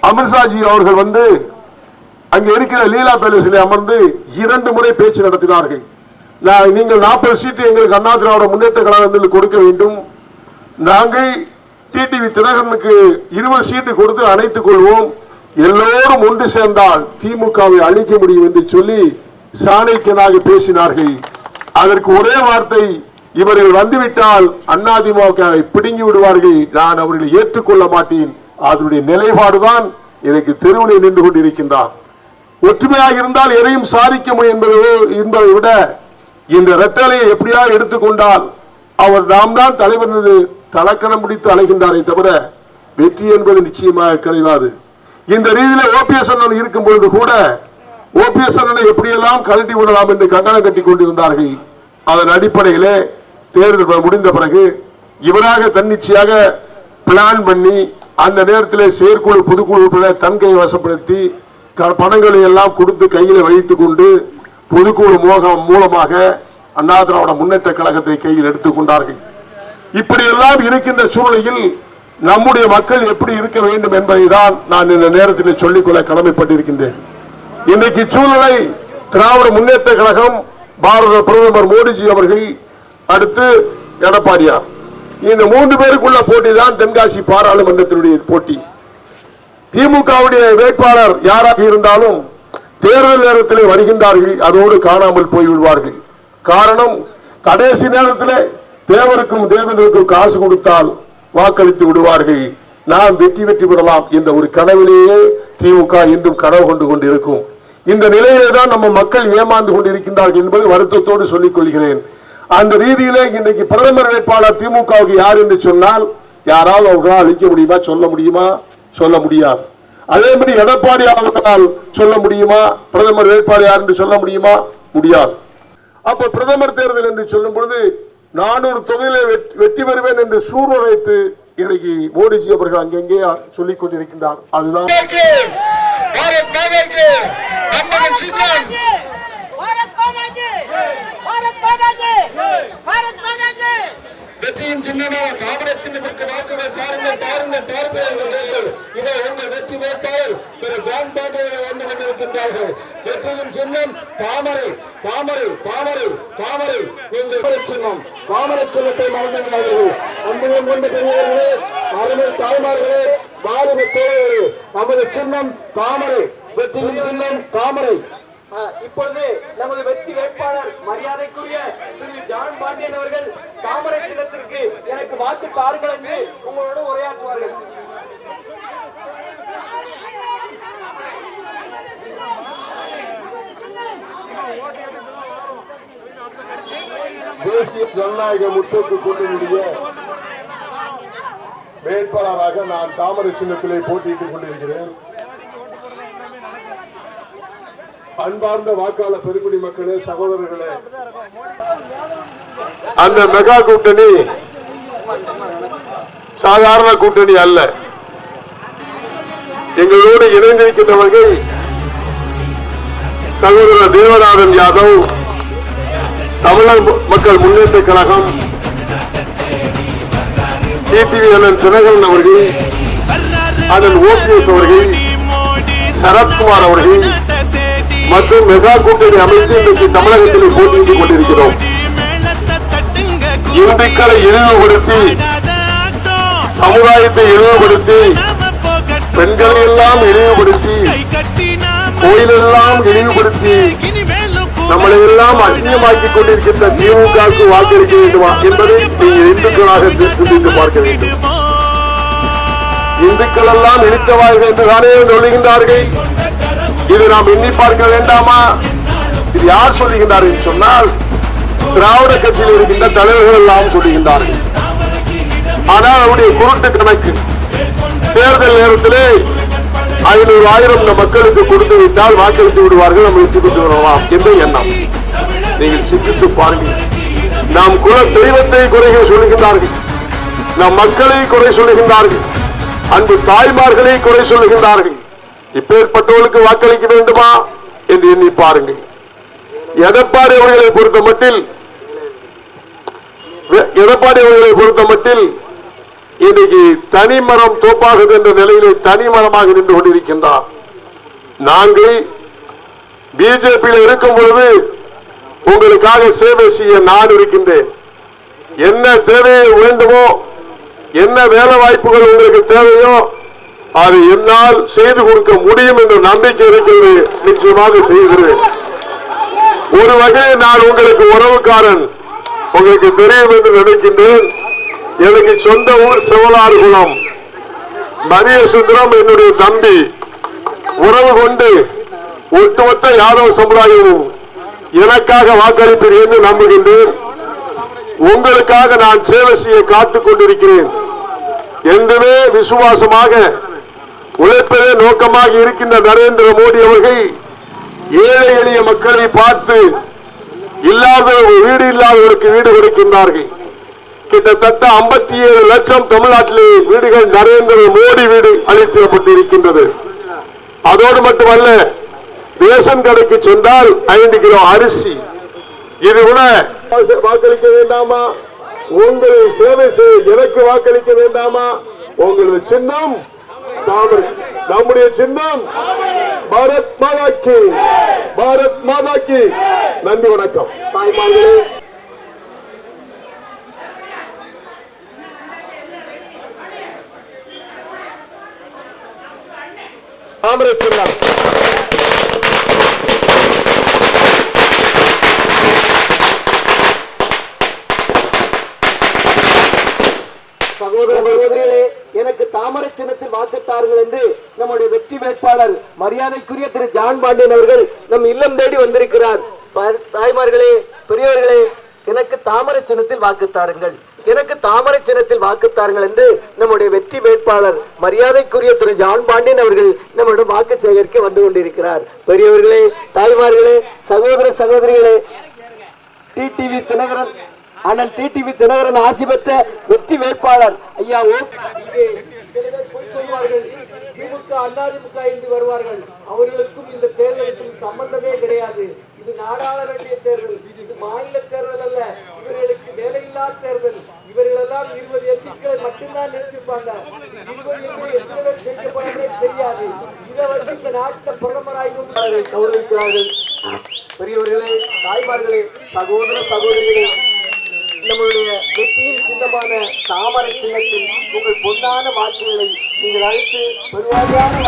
அமித்ஷாஜி அவர்கள் வந்து அங்கே இருக்கிற லீலா பேலஸிலே அமர்ந்து 2 முறை பேச்சு நடத்தினார்கள். நீங்கள் 40 சீட்டு எங்களுக்கு அண்ணா திராவிட முன்னேற்ற கழகத்தில் கொடுக்க வேண்டும், நாங்கள் டிடிவி தினகரனுக்கு 20 சீட்டு கொடுத்து அணைத்துக் கொள்வோம், எல்லோரும் ஒன்று சேர்ந்தால் திமுகவை அழிக்க முடியும் என்று சொல்லி சாணக்கியனாக பேசினார்கள். அதற்கு ஒரே வார்த்தை, இவர்கள் வந்துவிட்டால் அதிமுகவை பிடுங்கி விடுவார்கள், நான் அவர்களை ஏற்றுக்கொள்ள மாட்டேன். அதனுடைய நிலைப்பாடுதான் எனக்கு தெருவில் நின்று கொண்டிருக்கின்றார். ஒற்றுமையாக இருந்தால் எதையும் சாதிக்க முடியும் என்பதை விட இந்த இரட்டலையை எப்படியாவது எடுத்துக்கொண்டால் அவர் நாம் தான் தலைவர் என்று தலக்கணம் பிடித்து அழைகின்றாரே தவிர வெற்றி என்பது நிச்சயமாக கிடையாது. இந்த ரீதியில் ஓபிஎஸ் அண்ணன் இருக்கும் பொழுது கூட ஓபிஎஸ் அண்ணனை எப்படியெல்லாம் கழட்டி விடலாம் என்று கங்கணம் கட்டி கொண்டிருந்தார்கள். அதன் அடிப்படையிலே தேர்தல் முடிந்த பிறகு இவராக தன்னிச்சையாக பிளான் பண்ணி அந்த நேரத்தில் செயற்குழு பொதுக்குழு தன் கையை வசப்படுத்தி பணங்களை எல்லாம் கொடுத்து கையில் வைத்துக் கொண்டு பொதுக்குழு மூலமாக அண்ணா திராவிட முன்னேற்ற கழகத்தை கையில் எடுத்துக் கொண்டார்கள். இப்படியெல்லாம் இருக்கின்ற சூழ்நிலையில் நம்முடைய மக்கள் எப்படி இருக்க வேண்டும் என்பதை தான் நான் இந்த நேரத்தில் சொல்லிக்கொள்ள கடமைப்பட்டிருக்கின்றேன். இன்றைக்கு சூழ்நிலை திராவிட முன்னேற்ற கழகம், பாரத பிரதமர் மோடிஜி அவர்கள், அடுத்து எடப்பாடியார், இந்த 3 பேருக்குள்ள போட்டி தான் தென்காசி பாராளுமன்றத்தினுடைய போட்டி. திமுகவுடைய வேட்பாளர் யாராக இருந்தாலும் தேர்தல் நேரத்தில் வருகின்றார்கள், அதோடு காணாமல் போய்விடுவார்கள். காரணம், கடைசி நேரத்தில் தேவருக்கும் தேவேந்திரருக்கும் காசு கொடுத்தால் வாக்களித்து விடுவார்கள், நாம் வெற்றி பெறலாம் என்ற ஒரு கனவிலேயே திமுக இன்றும் கனவு கொண்டு கொண்டிருக்கும். இந்த நிலையிலே தான் நம்ம மக்கள் ஏமாந்து கொண்டிருக்கின்றார்கள் என்பது வருத்தத்தோடு சொல்லிக் கொள்கிறேன். அந்த ரீதியிலே இன்றைக்கு பிரதமர் வேட்பாளர் திமுகவுக்கு யார் என்று சொன்னால் யாராவது அவர்களால் அளிக்க முடியுமா? சொல்ல முடியுமா? சொல்ல முடியாது. அதே மாதிரி எடப்பாடி அவர்களால் சொல்ல முடியுமா? பிரதமர் வேட்பாளர் யார் என்று சொல்ல முடியுமா? முடியாது. அப்ப பிரதமர் தேர்தல் என்று சொல்லும் பொழுது 400 தொகுதியிலே வெற்றி பெறுவேன் என்று சூழ்நிலைத்து இன்னைக்கு மோடிஜி அவர்கள் அங்கெங்கே சொல்லிக் கொண்டிருக்கின்றார். அதுதான் வெற்றியின் சின்னமாக காங்கிரஸ் சின்னத்திற்கு வாக்குகள் தாருங்கள் தாருங்கள் தாருங்கள். இதை உங்கள் வெற்றி வேட்பாளர் திரு ஜான் பாண்டியனை வந்து கொண்டிருக்கின்றார்கள். வெற்றியின் சின்னம் தாமரை தாமரை தாமரை தாமரை. நீங்கள் சின்னம் தாமரை சின்னத்தை மறந்துவிடாதீர்கள். அன்புடன் கொண்ட பெரியவர்களே, அருமை தாய்மார்களே, வாலிப தோழர்களே, நமது சின்னம் தாமரை, வெற்றியின் சின்னம் தாமரை. இப்பொழுது நமது வெற்றி வேட்பாளர் மரியாதைக்குரிய திரு ஜான் பாண்டியன் அவர்கள் தாமரை சின்னத்திற்கு எனக்கு வாக்கு தாருங்கள் என்று உங்களோடு உரையாற்றுவார்கள். தேசிய ஜனநாயக முற்போக்கு கூட்டணியுடைய வேட்பாளராக நான் தாமரை சின்னத்திலே போட்டியிட்டுக் கொண்டிருக்கிறேன். அன்பார்ந்த வாக்காளர் பெருங்குடி மக்களே, சகோதரர்களே, அந்த மெகா கூட்டணி சாதாரண கூட்டணி அல்ல. எங்களோடு இணைந்திருக்கின்றவர்கள் சகோதரர் தேவநாதன் யாதவ், தமிழக மக்கள் முன்னேற்ற கழகம், டிடிவி அண்ணன் தினகரன் அவர்கள், அண்ணன் ஓபிஎஸ் அவர்கள், சரத்குமார் அவர்கள் மற்றும் மெகா கூட்டணி அமைத்து இன்றைக்கு தமிழகத்தில் போட்டியிட்டுக் கொண்டிருக்கிறோம். இந்துக்களை இழிவுபடுத்தி, சமுதாயத்தை இழிவுபடுத்தி, பெண்களை எல்லாம் இழிவுபடுத்தி, கோயிலெல்லாம் இழிவுபடுத்தி, நம்மளை எல்லாம் அசிங்கமாக்கிக் கொண்டிருக்கின்ற திமுகவுக்கு வாக்களிக்க வேண்டுமா என்பதை நீங்கள் இந்துக்களாக சிந்தித்து பார்க்க வேண்டும். இந்துக்கள் எல்லாம் இழித்தவார்கள் என்றுதானே சொல்லுகின்றார்கள். இது நாம் எண்ணி பார்க்க வேண்டாமா? இது யார் சொல்லுகின்றார் என்று சொன்னால் திராவிட கட்சியில் இருக்கின்ற தலைவர்கள் எல்லாம் சொல்லுகின்றார்கள். ஆனால் அவருடைய குருட்டு கணக்கு தேர்தல் நேரத்திலே 500,000 மக்களுக்கு கொடுத்து விட்டால் வாக்களித்து விடுவார்கள், நம்ம வெற்றி பெற்று விடலாம் என்ற எண்ணம். நீங்கள் சிந்தித்து பாருங்கள். நாம் குல தெய்வத்தை குறை சொல்லுகின்றார்கள், நம் மக்களை குறை சொல்லுகின்றார்கள், அன்பு தாய்மார்களை குறை சொல்லுகின்றார்கள். இப்பேற்பட்டவர்களுக்கு வாக்களிக்க வேண்டுமா என்று எண்ணி பாருங்கள். எடப்பாடி அவர்களை பொறுத்த மட்டில் இன்னைக்கு தனிமரம் தோப்பாகுது என்ற நிலையிலே தனிமரமாக நின்று கொண்டிருக்கின்றார். நாங்கள் பிஜேபியில் இருக்கும் பொழுது உங்களுக்காக சேவை செய்ய நான் இருக்கின்றேன். என்ன தேவை வேண்டுமோ, என்ன வேலை வாய்ப்புகள் உங்களுக்கு தேவையோ அதை என்னால் செய்து கொடுக்க முடியும் என்ற நம்பிக்கை இருக்கிறது. நிச்சயமாக செய்கிறேன். ஒரு வகையில் நான் உங்களுக்கு உறவுக்காரன், உங்களுக்கு தெரியும் என்று நினைக்கின்றேன். எனக்கு சொந்த ஊர் சிவலாறு குளம், மரிய சுந்தரம் என்னுடைய தம்பி. உறவு கொண்டு ஒட்டுமொத்த யாதவ சமுதாயமும் எனக்காக வாக்களிப்பீர் என்று நம்புகின்றேன். உங்களுக்காக நான் சேவை செய்ய காத்துக் கொண்டிருக்கிறேன். என்றுமே விசுவாசமாக உழைப்பதே நோக்கமாக இருக்கின்ற நரேந்திர மோடி அவர்கள் ஏழை எளிய மக்களை பார்த்து வீடு இல்லாதவர்களுக்கு வீடு கொடுக்கின்றார்கள். கிட்டத்தட்ட 57 லட்சம் தமிழ்நாட்டிலே வீடுகள் நரேந்திர மோடி வீடு அளிக்கப்பட்டிருக்கின்றது. அதோடு மட்டுமல்ல, ரேஷன் கடைக்கு சென்றால் 5 கிலோ அரிசி. இது கூட வாக்களிக்க வேண்டாமா? உங்களை சேவை செய்ய எனக்கு வாக்களிக்க வேண்டாமா? உங்களது சின்னம் தாமரை, நம்முடைய சின்னம் பாரத் மாதா கி, பாரத் மாதா கி. நன்றி, வணக்கம். தாய்மார்களே, தாமரை சின்னம் சகோதர சகோதரிகளே, எனக்கு தாமரை சின்னத்தில் வாக்குத்தார்கள் என்று நம்முடைய வெற்றி வேட்பாளர் மரியாதைக்குரிய திரு ஜான் பாண்டியன் அவர்கள் நம் இல்லம் தேடி வந்திருக்கிறார். தாய்மார்களே, பெரியவர்களே, எனக்கு தாமரை சின்னத்தில் வாக்குத்தாருங்கள், எனக்கு தாமரை சின்னத்தில் வாக்குத்தாருங்கள் என்று நம்முடைய வெற்றி வேட்பாளர் மரியாதைக்குரிய திரு ஜான் பாண்டியன் அவர்கள் நம்முடைய வாக்கு சேகரிக்க வந்து கொண்டிருக்கிறார். பெரியவர்களே, தாய்மார்களே, சகோதர சகோதரிகளே, டிடிவி தினகரன் அண்ணன் டிடிவி தினகரன் ஆசி பெற்ற வெற்றி வேட்பாளர் ஐயா திமுக அதிமுக என்று வருவார்கள். அவர்களுக்கும் இந்த தேர்தலுக்கும் சம்பந்தமே கிடையாது. இது நாடாளுமன்ற தேர்தல், இது மாநில தேர்தல் அல்ல. இவர்களுக்கு வேலையில்லா தேர்தல். இவர்களெல்லாம் 20 எம்பிக்களை மட்டும்தான் நிறுத்திப்பாங்க. 20 எம்பி எத்தனை பேர் சேர்க்கப்படுறதே தெரியாது. இதை வந்து இந்த நாட்டில் பிரதமராயும் கௌரவிக்கிறார்கள். பெரியவர்களே, தாய்மார்களே, சகோதர சகோதரிகளே, நம்மளுடைய வெற்றியின் சின்னமான தாமரை சின்னத்தில் உங்கள் பொன்னான வாக்குகளை நீங்கள் அழைத்து பெருவாரியான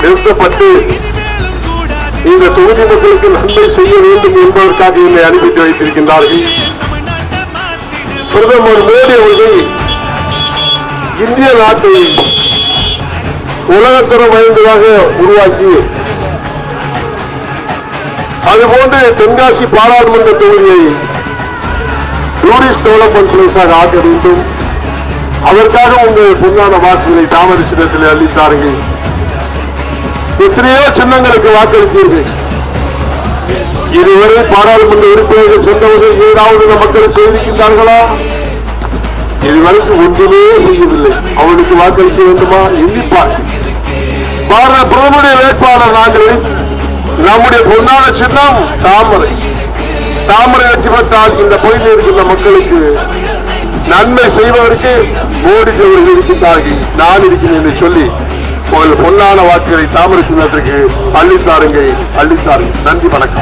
நிறுத்தப்பட்டு இந்த தொகுதி மக்களுக்கு நன்மை செய்ய வேண்டும் என்பதற்காக என்னை அனுப்பி வைத்திருக்கின்றார்கள். பிரதமர் மோடி அவர்கள் இந்திய நாட்டை உலகத்தரம் வாய்ந்ததாக உருவாக்கி அதுபோன்று தென்காசி பாராளுமன்ற தொகுதியை டூரிஸ்ட் டெவலப்மெண்ட் பிளேஸாக ஆக்க வேண்டும். அதற்காக உங்கள் பொன்னான வாக்குகளை தாமரை சின்னத்தில் அளித்தார்கள். எத்தனையோ சின்னங்களுக்கு வாக்களித்தீர்கள். இதுவரை பாராளுமன்ற உறுப்பினர்கள் சென்றவர்கள் ஏதாவது மக்கள் செய்திருக்கின்றார்களா? இதுவரைக்கும் ஒன்றுமே செய்யவில்லை. அவனுக்கு வாக்களிக்க வேண்டுமா? எண்ணிப்பார். பாரத பிரதமருடைய வேட்பாளர் நாங்கள் நம்முடைய பொன்னான சின்னம் தாமரை. தாமரை வெற்றி பெற்றால் இந்த பகுதியில் இருக்கின்ற மக்களுக்கு நன்மை செய்வதற்கு மோடிஜி அவர்கள் இருக்கின்றார்கள், நான் இருக்கிறேன் என்று சொல்லி உங்கள் பொன்னான வாக்குகளை தாமரை சின்னத்திற்கு அள்ளித்தாருங்கள். நன்றி, வணக்கம்.